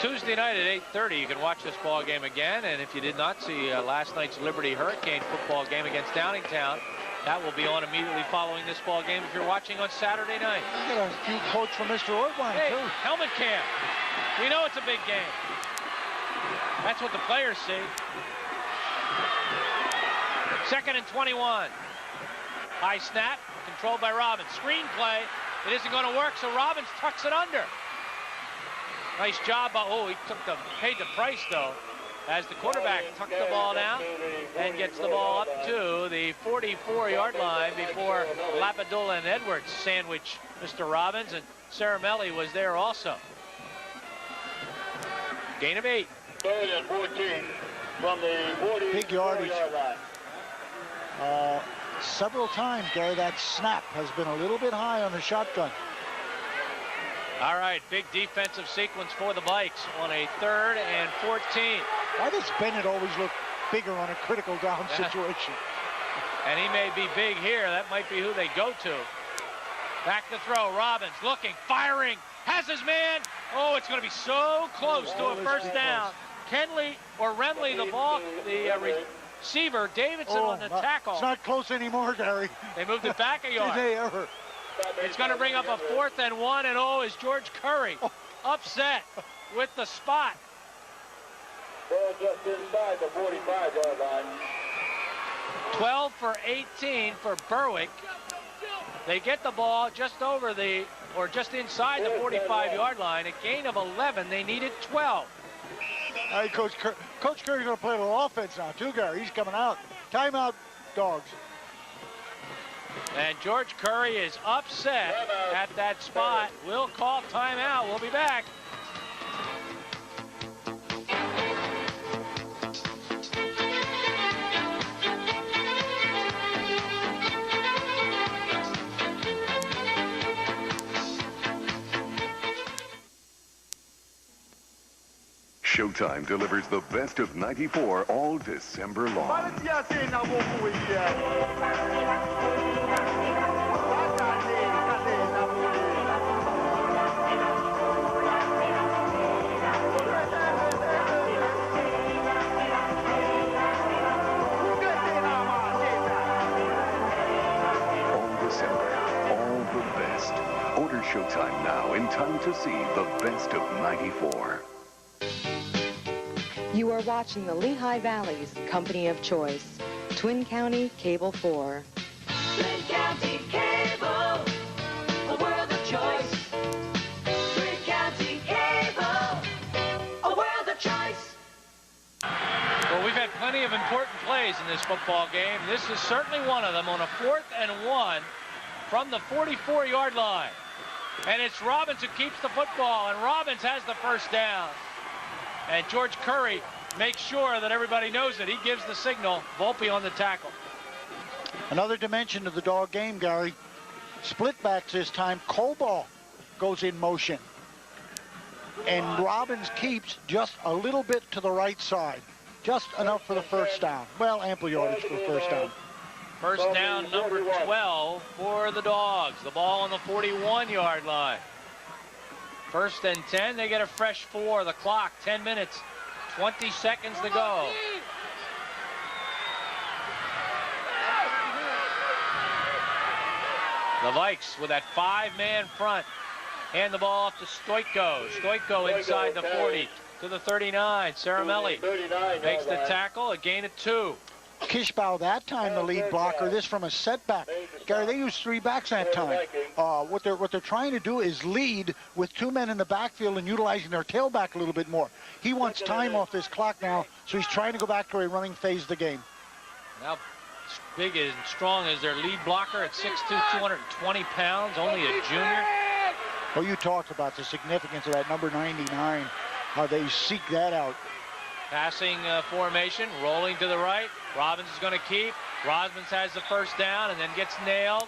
Tuesday night at 8:30, you can watch this ball game again. And if you did not see last night's Liberty Hurricane football game against Downingtown, that will be on immediately following this ball game if you're watching on Saturday night. We got a few quotes from Mr. Ortwein, hey, too. Helmet cam. We know it's a big game. That's what the players see. 2nd and 21. High snap. controlled by Robbins. Screen play. It isn't going to work, so Robbins tucks it under. Nice job. He paid the price, though, as the quarterback tucked the ball down and gets the ball up to the 44-yard line before Lapadula and Edwards sandwich Mr. Robbins, and Caramelli was there also. Gain of 8. 3rd and 14 from the 40. Big yardage. Several times, Gary, that snap has been a little bit high on the shotgun. All right, big defensive sequence for the Vikes on a 3rd and 14. Why does Bennett always look bigger on a critical down situation? And he may be big here. That might be who they go to. Back to throw. Robbins looking, firing, has his man. Oh, it's going to be so close to a first down. Kenley or Remley, the receiver. Davidson on the tackle. It's not close anymore, Gary. They moved it back a yard. Did they ever? It's going to bring up a 4th and 1, and is George Curry upset with the spot. Ball just inside the 45-yard line. 12 for 18 for Berwick. They get the ball just inside the 45-yard line. A gain of 11. They needed 12. Hey, Coach Curry's going to play a little offense now, too, Gary. He's coming out. Timeout, Dogs. And George Curry is upset at that spot. We'll call timeout. We'll be back. Showtime delivers the best of '94 all December long. Order Showtime now in time to see the best of '94. You are watching the Lehigh Valley's company of choice, Twin County Cable 4. Twin County Cable, a world of choice. Twin County Cable, a world of choice. Well, we've had plenty of important plays in this football game. This is certainly one of them on a 4th and 1 from the 44-yard line. And it's Robbins who keeps the football, and Robbins has the first down. And George Curry makes sure that everybody knows it. He gives the signal. Volpe on the tackle. Another dimension of the Dog game, Gary. Split backs this time. Coball goes in motion. And Robbins keeps just a little bit to the right side. Just enough for the first down. Well, ample yardage for the first down. First down, number 12 for the Dogs. The ball on the 41-yard line. 1st and 10. They get a fresh 4. The clock, 10 minutes, 20 seconds to go. The Vikes with that 5-man front. Hand the ball off to Stoyko. Stoyko inside the 40 to the 39. Caramelli makes the tackle. A gain of 2. Kishbaugh that time the lead blocker. This from a setback. Gary, they used 3 backs that time. What they're trying to do is lead with 2 men in the backfield and utilizing their tailback a little bit more. He wants time off this clock now, so he's trying to go back to a running phase of the game. How big and strong is their lead blocker at 6'2", 220 pounds, only a junior? Well, you talked about the significance of that number 99, how they seek that out. Passing formation, rolling to the right. Robbins is going to keep. Robbins has the first down and then gets nailed.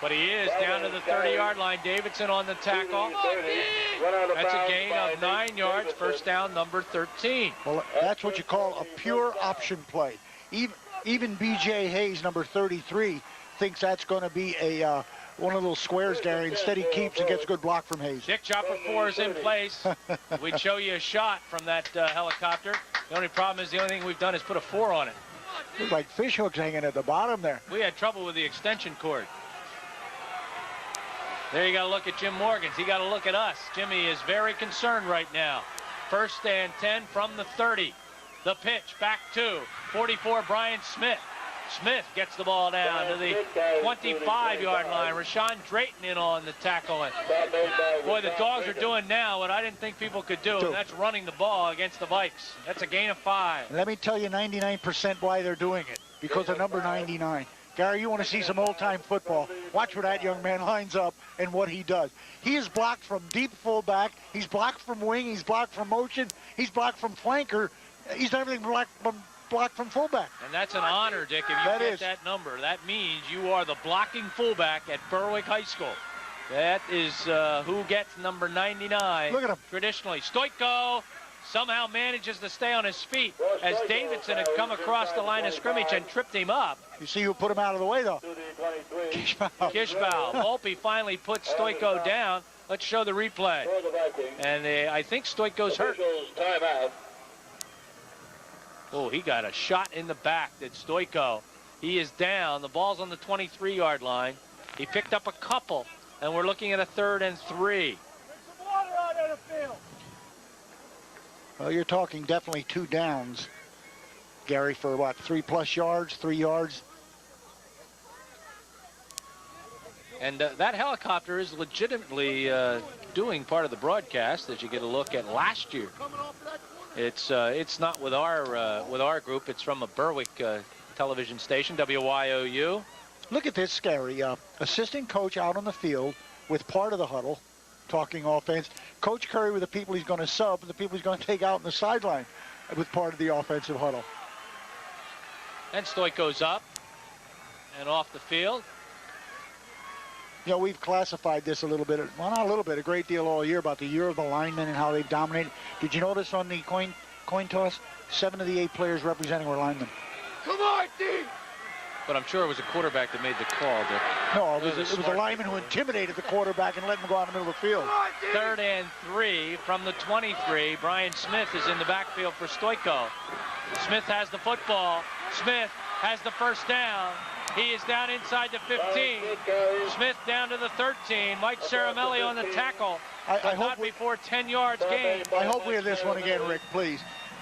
But he is down to the 30-yard line. Davidson on the tackle. That's a gain of 9 yards. First down, number 13. Well, that's what you call a pure option play. Even B.J. Hayes, number 33, thinks that's going to be a one of those squares, Gary. Instead, he keeps and gets a good block from Hayes. Dick Chopper 4 is in place. We'd show you a shot from that helicopter. The only problem is the only thing we've done is put a 4 on it. Looks like fish hooks hanging at the bottom there. We had trouble with the extension cord. There you got to look at Jim Morgan's. He got to look at us. Jimmy is very concerned right now. 1st and 10 from the 30. The pitch back to 44, Brian Smith. Smith gets the ball down to the 25-yard line. Rashawn Drayton in on the tackle. And boy, the Dogs are doing now what I didn't think people could do, and that's running the ball against the Vikes. That's a gain of 5. Let me tell you 99% why they're doing it, because of number 99. Gary, you want to see some old-time football. Watch where that young man lines up and what he does. He is blocked from deep fullback. He's blocked from wing. He's blocked from motion. He's blocked from flanker. He's done everything blocked from fullback. And that's an honor, Dick, if you get that number. That means you are the blocking fullback at Berwick High School. That is who gets number 99. Look at him. Traditionally. Stoyko somehow manages to stay on his feet as Davidson had come across the line of scrimmage and tripped him up. You see who put him out of the way, though? Kishbal. Volpe finally put Stoyko down. Let's show the replay. And I think Stoyko's hurt. Oh, he got a shot in the back, did Stoyko. He is down. The ball's on the 23-yard line. He picked up a couple, and we're looking at a 3rd and 3. Well, you're talking definitely 2 downs, Gary, for what, 3+ yards, 3 yards? And that helicopter is legitimately doing part of the broadcast, as you get a look at last year. It's not with our group. It's from a Berwick television station, WYOU. Look at this, Gary. Assistant coach out on the field with part of the huddle, talking offense. Coach Curry with the people he's going to sub and the people he's going to take out on the sideline with part of the offensive huddle. And Stoyko's up and off the field. You know, we've classified this a little bit, well, not a little bit, a great deal all year about the year of the linemen and how they've dominated. Did you notice on the coin toss, 7 of the 8 players representing were linemen? Come on, D! But I'm sure it was a quarterback that made the call, Dick. No, it was a lineman who intimidated the quarterback and let him go out in the middle of the field. 3rd and 3 from the 23. Brian Smith is in the backfield for Stoyko. Smith has the football. Smith has the first down. He is down inside the 15. Smith down to the 13. Mike Caramelli on the tackle. I hope not before 10 yards gain. I hope we have this one again, Rick, please.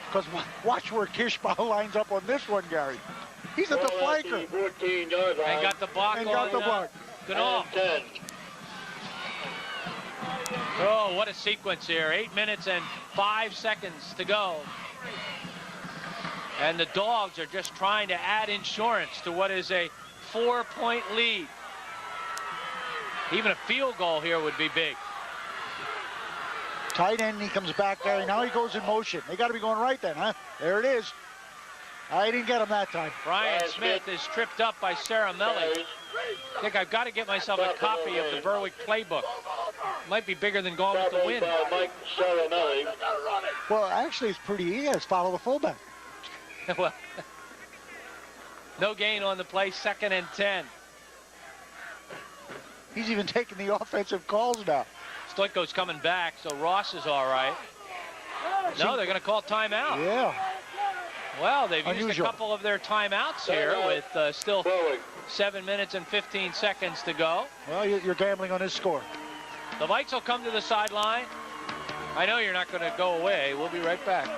Because watch where Kishbal lines up on this one, Gary. He's at the flanker. And got the block on Ganoff. Oh, what a sequence here. 8 minutes and 5 seconds to go. And the Dogs are just trying to add insurance to what is a 4-point lead. Even a field goal here would be big. Tight end, he comes back there. Now he goes in motion. They got to be going right then, huh? There it is. I didn't get him that time. Brian Smith is tripped up by Caramelli. I think I've got to get myself a copy of the Berwick playbook. Might be bigger than Gone with the Wind. Well, actually, it's pretty easy. It's follow the fullback. Well, no gain on the play, 2nd and 10. He's even taking the offensive calls now. Stoyko's coming back, so Ross is all right. No, they're going to call timeout. Yeah. Well, they've used a couple of their timeouts here with still 7 minutes and 15 seconds to go. Well, you're gambling on his score. The Vikes will come to the sideline. I know you're not going to go away. We'll be right back.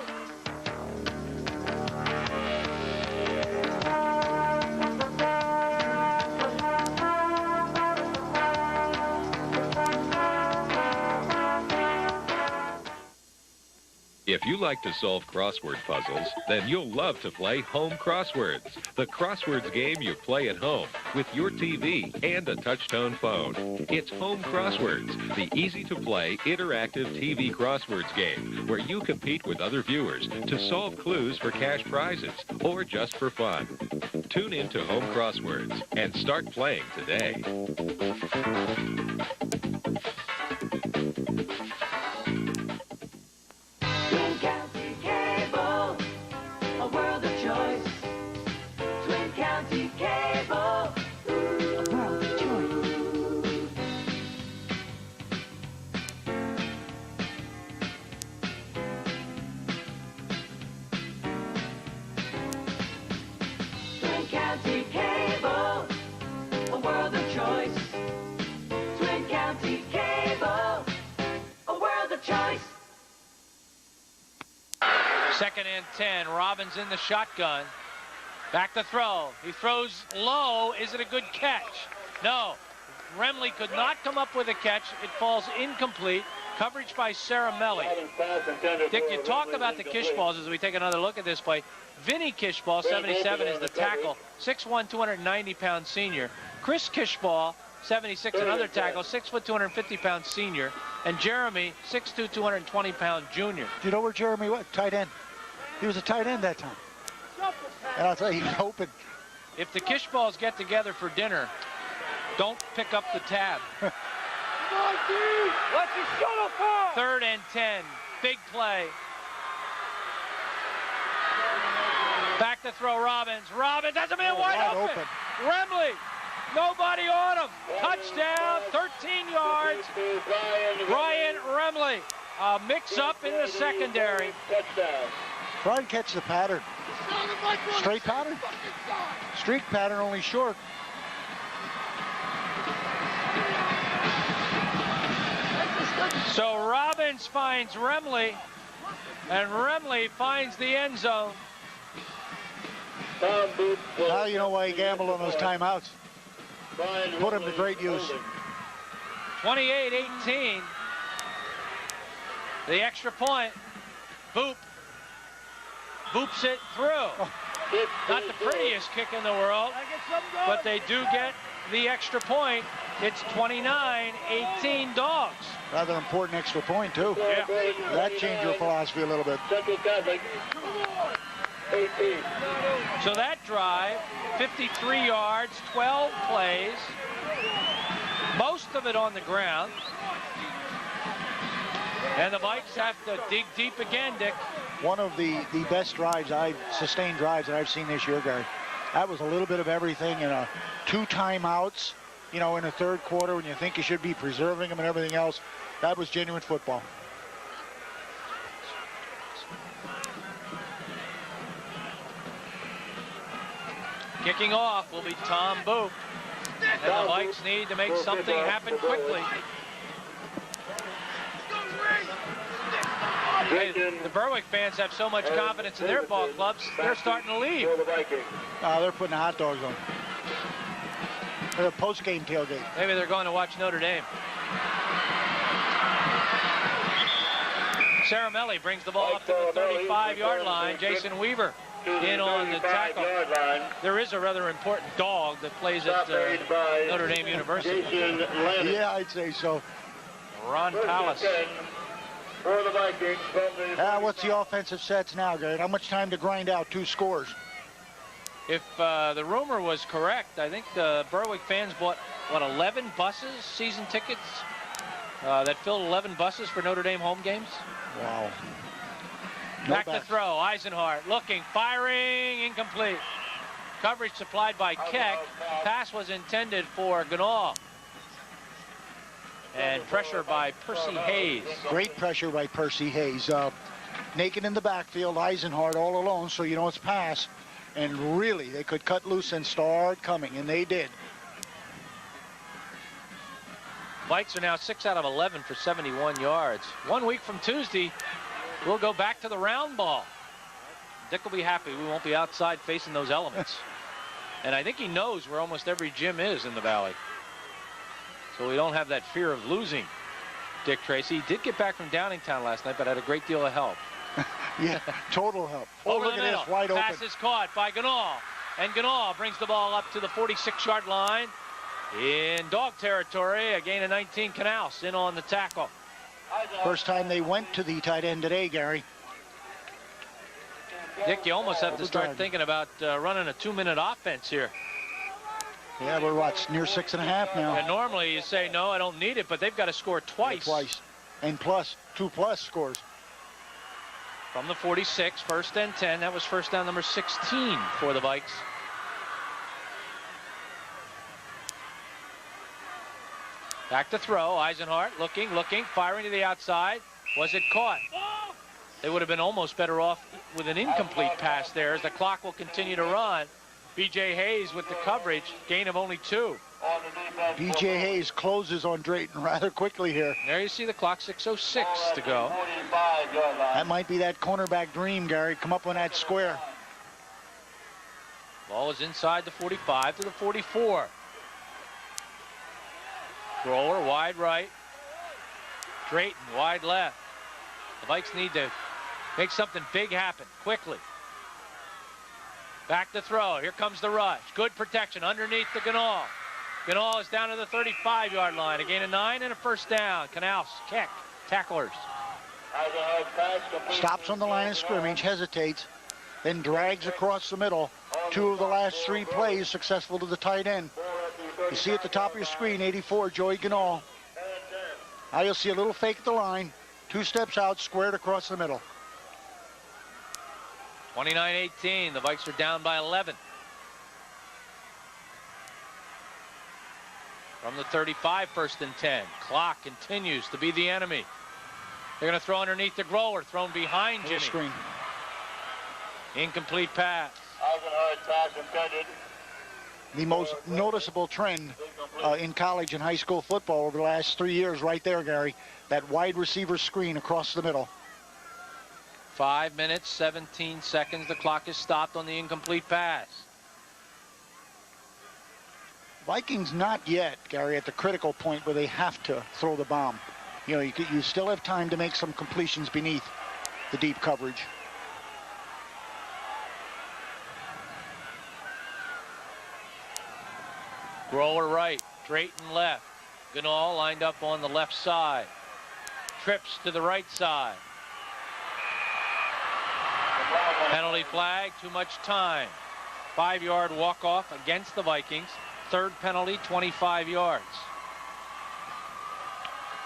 If you like to solve crossword puzzles, then you'll love to play Home Crosswords, the crosswords game you play at home with your TV and a touch-tone phone. It's Home Crosswords, the easy-to-play, interactive TV crosswords game where you compete with other viewers to solve clues for cash prizes or just for fun. Tune in to Home Crosswords and start playing today. Twin County Cable, a world of choice. Twin County Cable, a world of choice. Twin County Cable, a world of choice. Twin County Cable, a world of choice. 2nd and 10. Robbins in the shotgun. Back to throw. He throws low. Is it a good catch? No. Remley could not come up with a catch. It falls incomplete. Coverage by Saramelli. Dick, you talk about the Kishballs as we take another look at this play. Vinny Kishball, 77, is the tackle. 6'1", 290-pound senior. Chris Kishball, 76, another tackle, 6 foot, 250-pound senior. And Jeremy, 6'2", 220-pound junior. Do you know where Jeremy was? Tight end. He was a tight end that time. And I'll tell you, he's open. If the Kishballs get together for dinner, don't pick up the tab. Let's just shut up. 3rd and 10. Big play. Back to throw Robbins. Robbins, that's a man wide open. Remley, nobody on him. Touchdown, 13 yards. Brian Remley. A mix-up in the secondary. Try and catch the pattern. Straight pattern. Streak pattern, only short. So Robbins finds Remley, and Remley finds the end zone. Now you know why he gambled on those timeouts. Put him to great use. 28-18. The extra point. Boop. Boops it through. Not the prettiest kick in the world, but they do get the extra point. It's 29-18 Dogs. Rather important extra point, too. Yeah. That changed your philosophy a little bit. So that drive, 53 yards, 12 plays, most of it on the ground. And the Vikes have to dig deep again, Dick. One of the best drives, sustained drives that I've seen this year, Gary. That was a little bit of everything, and 2 timeouts, you know, in the 3rd quarter when you think you should be preserving them and everything else. That was genuine football. Kicking off will be Tom Boop. And the Vikes need to make something happen quickly. Hey, the Berwick fans have so much confidence in their ball clubs, they're starting to leave. They're putting the hot dogs on. They're a post-game tailgate. Maybe they're going to watch Notre Dame. Saramelli brings the ball up to the 35-yard line. Jason Weaver in on the tackle. There is a rather important dog that plays at Notre Dame University. Yeah, I'd say so. Ron Pallas. For the Vikings from the what's the offensive sets now, Gary? How much time to grind out 2 scores? If the rumor was correct, I think the Berwick fans bought, what, 11 buses, season tickets, that filled 11 buses for Notre Dame home games? Wow. Back to throw. Eisenhart looking, firing, incomplete. Coverage supplied by Keck. Pass was intended for Ganal. And pressure by Percy Hayes. Great pressure by Percy Hayes. Naked in the backfield, Eisenhart all alone, so you know it's pass. And really, they could cut loose and start coming, and they did. Vikes are now 6 out of 11 for 71 yards. 1 week from Tuesday, we'll go back to the round ball. Dick will be happy we won't be outside facing those elements. And I think he knows where almost every gym is in the Valley. So we don't have that fear of losing Dick Tracy. He did get back from Downingtown last night, but had a great deal of help. Yeah, total help. Over look the at middle. this, wide open. Pass is caught by Ganal. And Ganal brings the ball up to the 46-yard line. In dog territory, a gain of 19. Canals in on the tackle. First time they went to the tight end today, Gary. Dick, you almost have to start thinking about running a 2-minute offense here. Yeah, we're what, near 6.5 now. And normally you say, no, I don't need it, but they've got to score twice. Yeah, twice. And plus, 2+ scores. From the 46, 1st and 10. That was first down number 16 for the Vikes. Back to throw. Eisenhart looking, firing to the outside. Was it caught? They would have been almost better off with an incomplete pass there as the clock will continue to run. B.J. Hayes with the coverage, gain of only 2. B.J. Hayes closes on Drayton rather quickly here. There you see the clock, 6:06 to go. That might be that cornerback dream, Gary. Come up on that square. Ball is inside the 45 to the 44. Grower wide right. Drayton wide left. The Vikes need to make something big happen quickly. Back to throw. Here comes the rush. Good protection underneath the Ganal. Ganal is down to the 35-yard line. A gain of 9 and a first down. Canals kick. Tacklers. Stops on the line of scrimmage, hesitates, then drags across the middle. 2 of the last 3 plays successful to the tight end. You see at the top of your screen, 84, Joey Ganal. Now you'll see a little fake at the line. 2 steps out, squared across the middle. 29-18. The Vikes are down by 11. From the 35, 1st and 10. Clock continues to be the enemy. They're going to throw underneath the Grower. Thrown behind Jimmy. Screen. Incomplete pass. The most noticeable trend in college and high school football over the last 3 years right there, Gary. That wide receiver screen across the middle. 5 minutes, 17 seconds. The clock is stopped on the incomplete pass. Vikings not yet, Gary, at the critical point where they have to throw the bomb. You know, you still have time to make some completions beneath the deep coverage. Grower right, Drayton left. Ganal lined up on the left side. Trips to the right side. Penalty flag, too much time. 5-yard walk-off against the Vikings. 3rd penalty, 25 yards.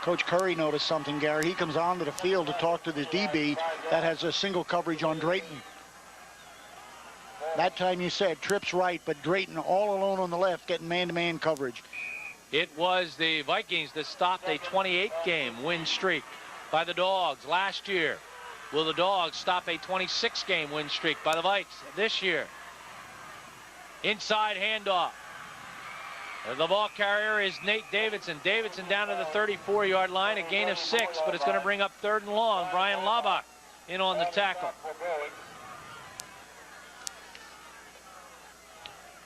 Coach Curry noticed something, Gary. He comes onto the field to talk to the DB that has a single coverage on Drayton. That time you said trips right, but Drayton all alone on the left getting man-to-man coverage. It was the Vikings that stopped a 28-game win streak by the Dogs last year. Will the Dogs stop a 26-game win streak by the Vikes this year? Inside handoff. The ball carrier is Nate Davidson. Davidson down to the 34-yard line, a gain of 6, but it's going to bring up 3rd and long. Brian Laubach in on the tackle.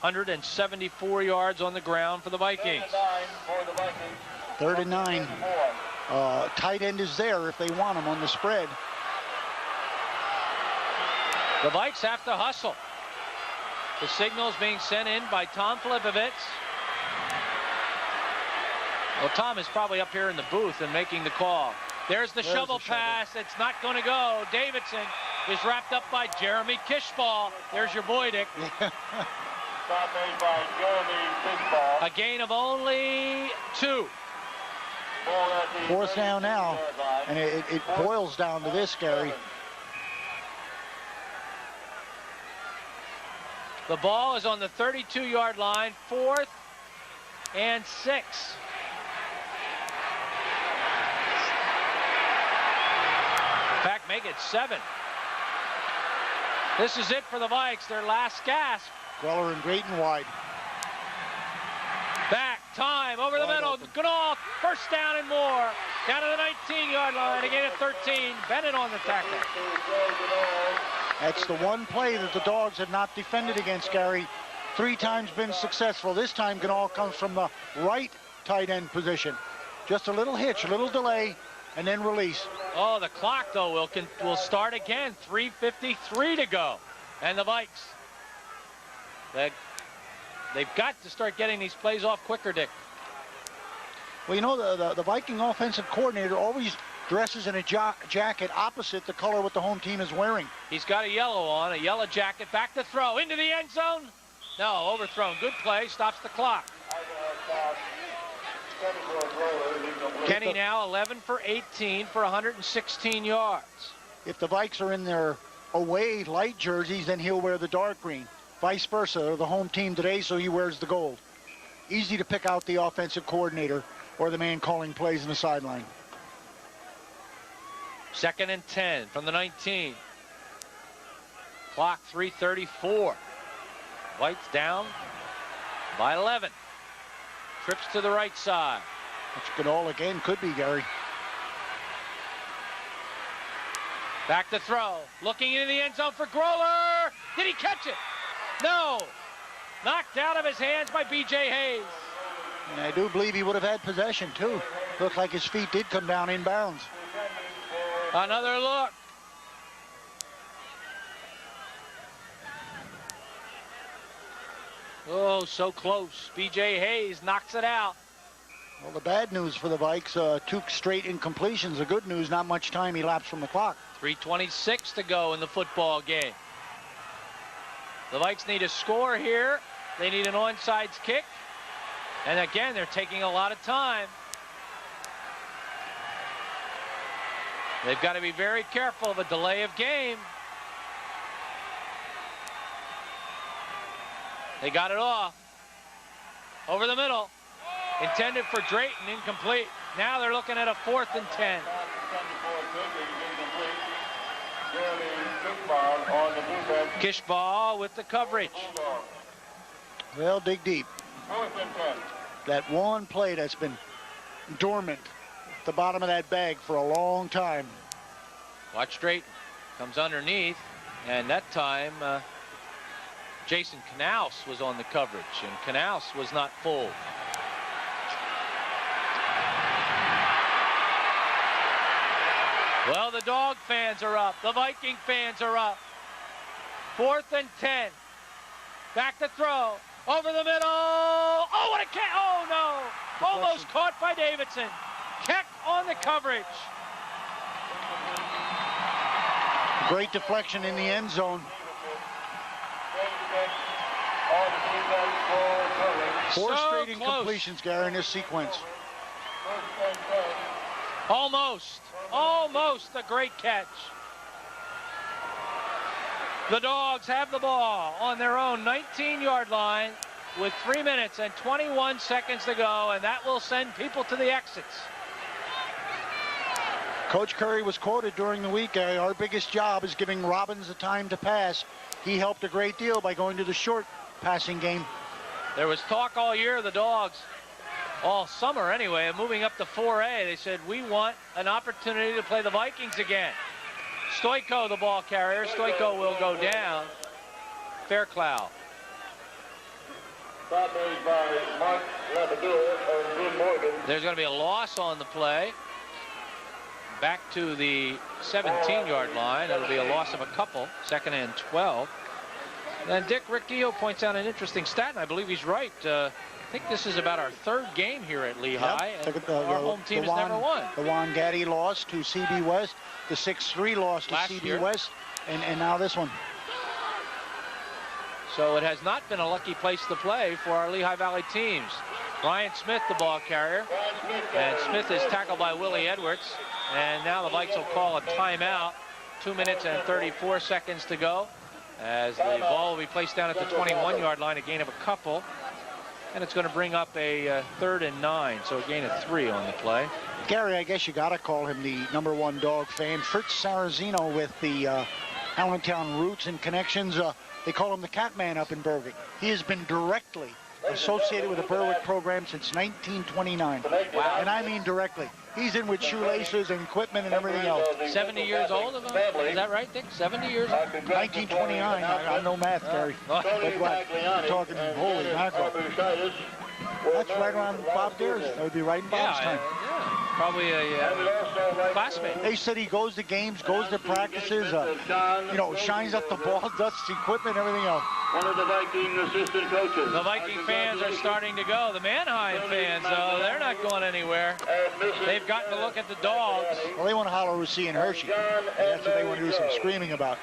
174 yards on the ground for the Vikings. 3rd and 9. Tight end is there if they want him on the spread. The Vikes have to hustle. The signal is being sent in by Tom Filipovich. Well, Tom is probably up here in the booth and making the call. There's the shovel pass. It's not going to go. Davidson is wrapped up by Jeremy Kishball. There's your boy, Dick. A gain of only 2. 4th down now, and it boils down to this, Gary. The ball is on the 32-yard line, 4th and 6. In fact, make it 7. This is it for the Vikes, their last gasp. Greller and Drayton wide. Back, time, over the middle. Ganal, first down and more. Down to the 19-yard line, again at 13. Bennett on the tackle. That's the one play that the Dogs have not defended against, Gary. 3 times been successful. This time Ganal comes from the right tight end position. Just a little hitch, a little delay, and then release. Oh, the clock, though, will start again. 3:53 to go. And the Vikes, they've got to start getting these plays off quicker, Dick. Well, you know, the Viking offensive coordinator always dresses in a jacket opposite the color what the home team is wearing. He's got a yellow on, a yellow jacket. Back to throw, into the end zone. No, overthrown. Good play, stops the clock. Kenny now 11 for 18 for 116 yards. If the Vikes are in their away light jerseys, then he'll wear the dark green. Vice versa, they're the home team today, so he wears the gold. Easy to pick out the offensive coordinator or the man calling plays in the sideline. 2nd and 10 from the 19. Clock 3:34. White's down by 11. Trips to the right side. That's Ganal again, could be, Gary. Back to throw. Looking into the end zone for Groller. Did he catch it? No. Knocked out of his hands by B.J. Hayes. And I do believe he would have had possession, too. Looked like his feet did come down in bounds. Another look. Oh, so close. B.J. Hayes knocks it out. Well, the bad news for the Vikes, 2 straight incompletions. The good news, not much time elapsed from the clock. 3:26 to go in the football game. The Vikes need a score here. They need an onside kick. And again, they're taking a lot of time. They've got to be very careful of a delay of game. They got it off. Over the middle. Intended for Drayton, incomplete. Now they're looking at a 4th and 10. Kishball with the coverage. Well, dig deep. That one play that's been dormant at the bottom of that bag for a long time. Watch Drayton. Comes underneath. And that time, Jason Knaus was on the coverage. And Knaus was not full. Well, the Dog fans are up. The Viking fans are up. 4th and 10. Back to throw. Over the middle. Oh, what a catch. Oh, no. Almost caught by Davidson. Keck on the coverage. Great deflection in the end zone. 4 straight incompletions, Gary, in this sequence. Almost a great catch. The Dogs have the ball on their own 19-yard line with 3 minutes and 21 seconds to go, and that will send people to the exits. Coach Curry was quoted during the week, our biggest job is giving Robbins the time to pass. He helped a great deal by going to the short passing game. There was talk all year, the Dogs, all summer anyway, of moving up to 4A. They said, we want an opportunity to play the Vikings again. Stoico, the ball carrier. Stoico will go down. Fairclough. There's going to be a loss on the play. Back to the 17-yard line. It'll be a loss of a couple. 2nd and 12. Then Dick Riccio points out an interesting stat, and I believe he's right. I think this is about our 3rd game here at Lehigh. Yep. Our home team has never won. The Juan Gaddy loss to CB West. The 6-3 loss to CB West. And now this one. So it has not been a lucky place to play for our Lehigh Valley teams. Brian Smith, the ball carrier. And Smith is tackled by Willie Edwards. And now the Vikes will call a timeout. 2 minutes and 34 seconds to go, as the ball will be placed down at the 21-yard line, a gain of a couple. And it's going to bring up a 3rd and 9, so a gain of 3 on the play. Gary, I guess you got to call him the #1 Dog fan. Fritz Sarrazino with the Allentown roots and connections. They call him the Catman up in Berwick. He has been directly associated with the Berwick program since 1929. Wow. And I mean directly. He's in with shoelaces and equipment and everything else. 70 years old, is that right, Dick? 70 years old? 1929. I'm no math, Gary. But what? You're talking holy mackerel. That's right around Bob Dare's. That would be right in Bob's time. Yeah. Probably a classmate. They said he goes to games, goes to practices, you know, shines up the ball, dusts equipment, everything else. One of the Viking assistant coaches. The Viking fans are starting to go. The Mannheim fans, though, they're not going anywhere. They've gotten to look at the Dogs. Well, they want to holler Russi and Hershey. That's what they want to do some screaming about.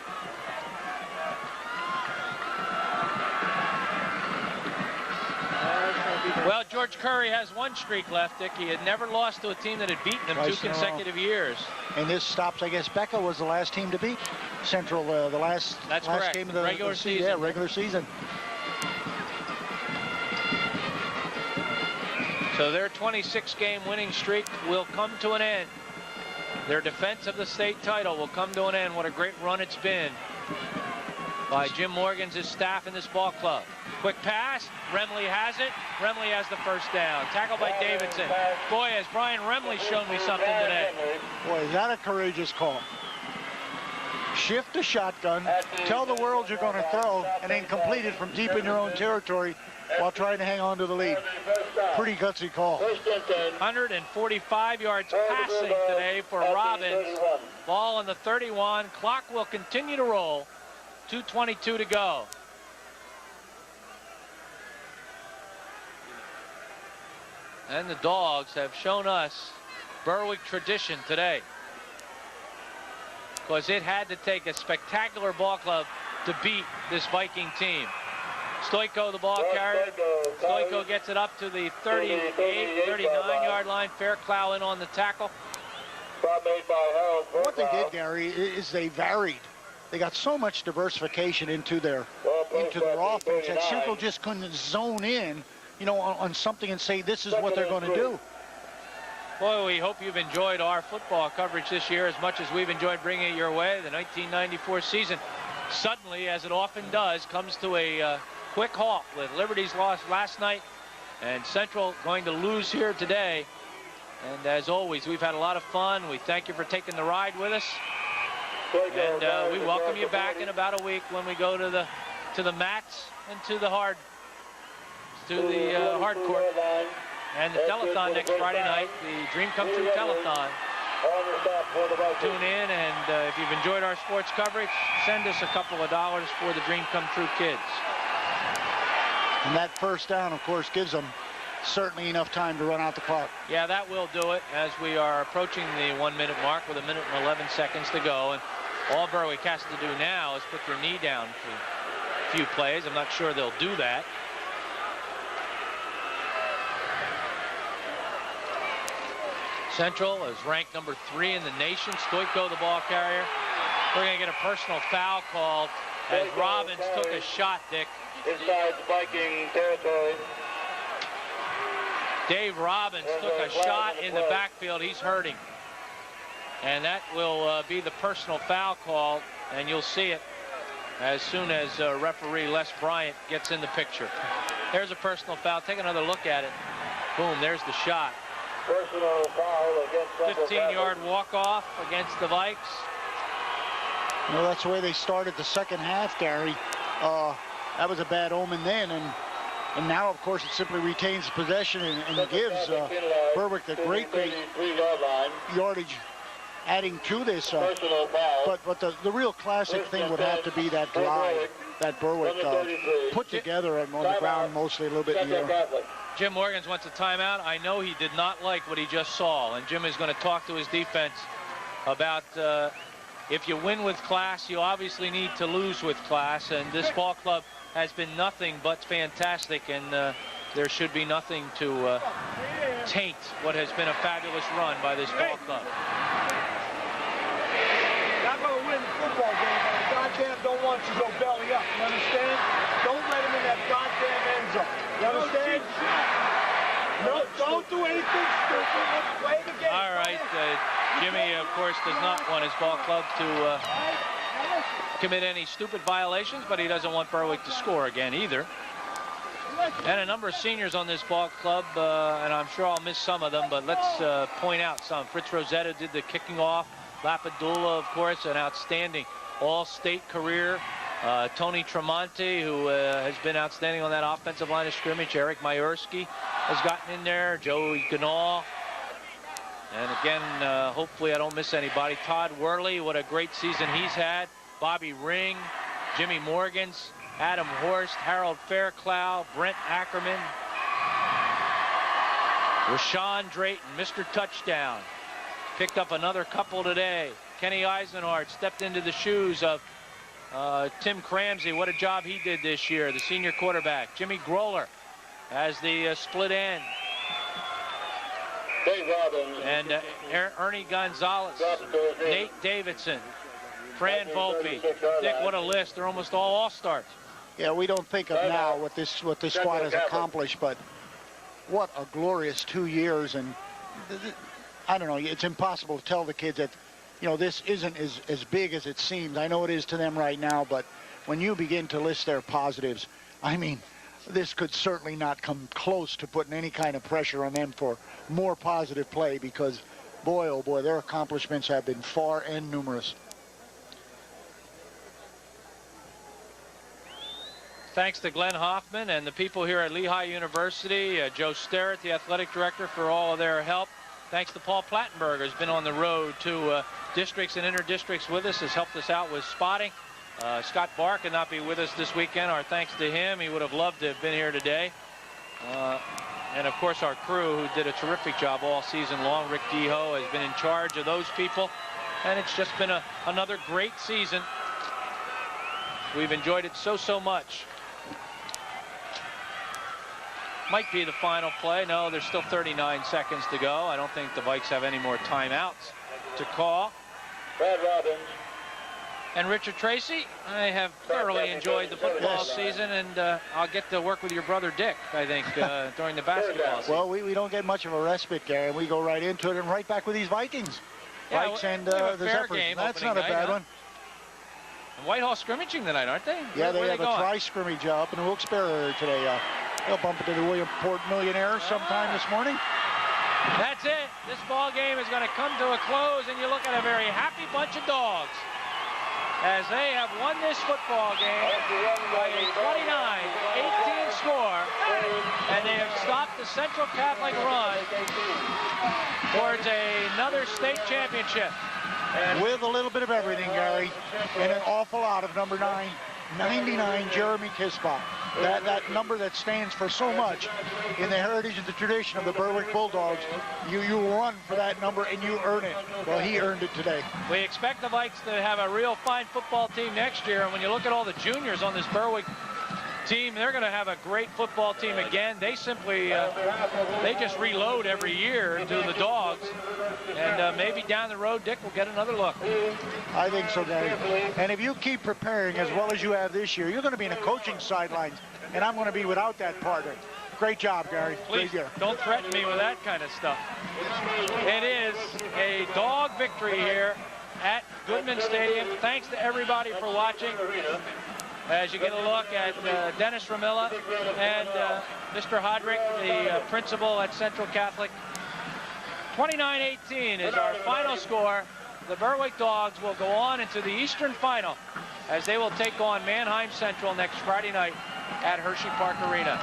Well, George Curry has 1 streak left, Dick. He had never lost to a team that had beaten him 2 consecutive years. And this stops, I guess, Becca was the last team to beat Central, the last game of the regular season. Yeah, regular season. So their 26-game winning streak will come to an end. Their defense of the state title will come to an end. What a great run it's been by Jim Morgan's staff in this ball club. Quick pass. Remley has it. Remley has the first down. Tackled by Davidson. Boy, has Brian Remley shown me something today. Boy, is that a courageous call. shift the shotgun, tell the world you're going to throw, and then complete it from deep in your own territory while trying to hang on to the lead. Pretty gutsy call. 145 yards passing today for Robbins. Ball on the 31. Clock will continue to roll. 2:22 to go. And the Dogs have shown us Berwick tradition today, because it had to take a spectacular ball club to beat this Viking team. Stoiko, the ball carrier. Stoiko gets it up to the 38, 39-yard line. Fairclough in on the tackle. What they did, Gary, is they varied. They got so much diversification into their offense that Central just couldn't zone in, you know, on something and say this is what they're going to do. Boy, we hope you've enjoyed our football coverage this year as much as we've enjoyed bringing it your way. The 1994 season suddenly, as it often does, comes to a quick halt with Liberty's loss last night and Central going to lose here today. And as always, we've had a lot of fun. We thank you for taking the ride with us. And we welcome you back in about a week when we go to the mats and to the hard court. And the telethon next Friday night, the Dream Come True telethon. Tune in, and if you've enjoyed our sports coverage, send us a couple of dollars for the Dream Come True kids. And that first down, of course, gives them certainly enough time to run out the clock. Yeah, that will do it as we are approaching the 1-minute mark with 1 minute and 11 seconds to go. And all Berwick has to do now is put their knee down for a few plays. I'm not sure they'll do that. Central is ranked number 3 in the nation. Stoiko, the ball carrier. We're going to get a personal foul called as Robbins took a shot, Dick. Inside the Viking territory. Dave Robbins took a shot in the backfield. He's hurting. And that will be the personal foul call, and you'll see it as soon as referee Les Bryant gets in the picture. There's a personal foul. Take another look at it. Boom, there's the shot. Personal foul against 15-yard walk-off against the Vikes. Well, that's the way they started the second half, Gary. That was a bad omen then, and now, of course, it simply retains possession and gives Berwick the great yardage adding to this. But the real classic thing would have to be that drive that Berwick put together on the ground, mostly a little bit in the air. Jim Morgans wants a timeout. I know he did not like what he just saw, and Jim is going to talk to his defense about if you win with class, you obviously need to lose with class, and this ball club has been nothing but fantastic, and there should be nothing to taint what has been a fabulous run by this ball club. Not going to win the football game, but I goddamn don't want you to go belly up. You understand? Don't let him in that goddamn end zone. You understand? No, don't do anything stupid. Let's play the game. All right. Jimmy, of course, does not want his ball club to commit any stupid violations, but he doesn't want Berwick to score again either. And a number of seniors on this ball club, and I'm sure I'll miss some of them, but let's point out some. Fritz Rosetta did the kicking off. Lapadula, of course, an outstanding all-state career. Tony Tremonti, who has been outstanding on that offensive line of scrimmage. Eric Majerski has gotten in there. Joey Ganal. And again, hopefully I don't miss anybody. Todd Worley, what a great season he's had. Bobby Ring, Jimmy Morgans, Adam Horst, Harold Fairclough, Brent Ackerman, Rashawn Drayton, Mr. Touchdown. Picked up another couple today. Kenny Eisenhardt stepped into the shoes of Tim Cramsey. What a job he did this year, the senior quarterback. Jimmy Groller as the split end. And Ernie Gonzalez, Nate Davidson, Fran Volpe. Dick, what a list. They're almost all stars. Yeah, we don't think of now what this squad has accomplished, but what a glorious 2 years. And I don't know, it's impossible to tell the kids that, you know, this isn't as big as it seems. I know it is to them right now, but when you begin to list their positives, I mean, this could certainly not come close to putting any kind of pressure on them for more positive play, because, boy, oh boy, their accomplishments have been far and numerous. Thanks to Glenn Hoffman and the people here at Lehigh University, Joe Sterrett, the athletic director, for all of their help. Thanks to Paul Plattenberger, who's been on the road to districts and inter-districts with us, has helped us out with spotting. Scott Barr could not be with us this weekend. Our thanks to him. He would have loved to have been here today. And, of course, our crew, who did a terrific job all season long. Rick Deho has been in charge of those people. And it's just been another great season. We've enjoyed it so much. Might be the final play. No, there's still 39 seconds to go. I don't think the Vikes have any more timeouts to call. Brad Robbins. And Richard Tracy, I have thoroughly enjoyed the football season, and I'll get to work with your brother Dick, I think, during the basketball season. Well, we don't get much of a respite, Gary. We go right into it and right back with these Vikings. Yeah, Vikes and the the Zephyrs. That's not a bad one. And Whitehall scrimmaging tonight, aren't they? Yeah, they have a tri-scrimmage up in Wilkes-Barre area today. They'll bump into the Williamport Millionaires sometime this morning. That's it. This ball game is going to come to a close, and you look at a very happy bunch of dogs as they have won this football game by a 29-18 score, and they have stopped the Central Catholic run towards another state championship. And with a little bit of everything, Gary, and an awful lot of number 99, Jeremy Kisbach. That number that stands for so much in the heritage and the tradition of the Berwick Bulldogs. You run for that number and you earn it. Well, he earned it today. We expect the Vikes to have a real fine football team next year, and when you look at all the juniors on this Berwick team, they're going to have a great football team again. They simply, they just reload every year to the Dogs, and maybe down the road, Dick will get another look. I think so, Gary. And if you keep preparing as well as you have this year, you're going to be in the coaching sidelines, and I'm going to be without that partner. Great job, Gary. Please don't threaten me with that kind of stuff. It is a dog victory here at Goodman Stadium. Thanks to everybody for watching. As you get a look at Dennis Ramilla and Mr. Hodrick, the principal at Central Catholic. 29-18 is our final score. The Berwick Dogs will go on into the Eastern Final as they will take on Mannheim Central next Friday night at Hershey Park Arena.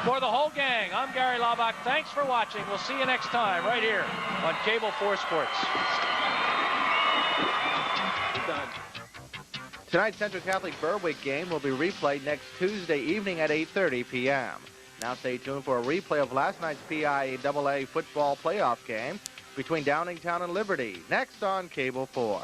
For the whole gang, I'm Gary Laubach. Thanks for watching. We'll see you next time right here on Cable 4 Sports. Tonight's Central Catholic Berwick game will be replayed next Tuesday evening at 8:30 p.m. Now stay tuned for a replay of last night's PIAA football playoff game between Downingtown and Liberty, next on Cable 4.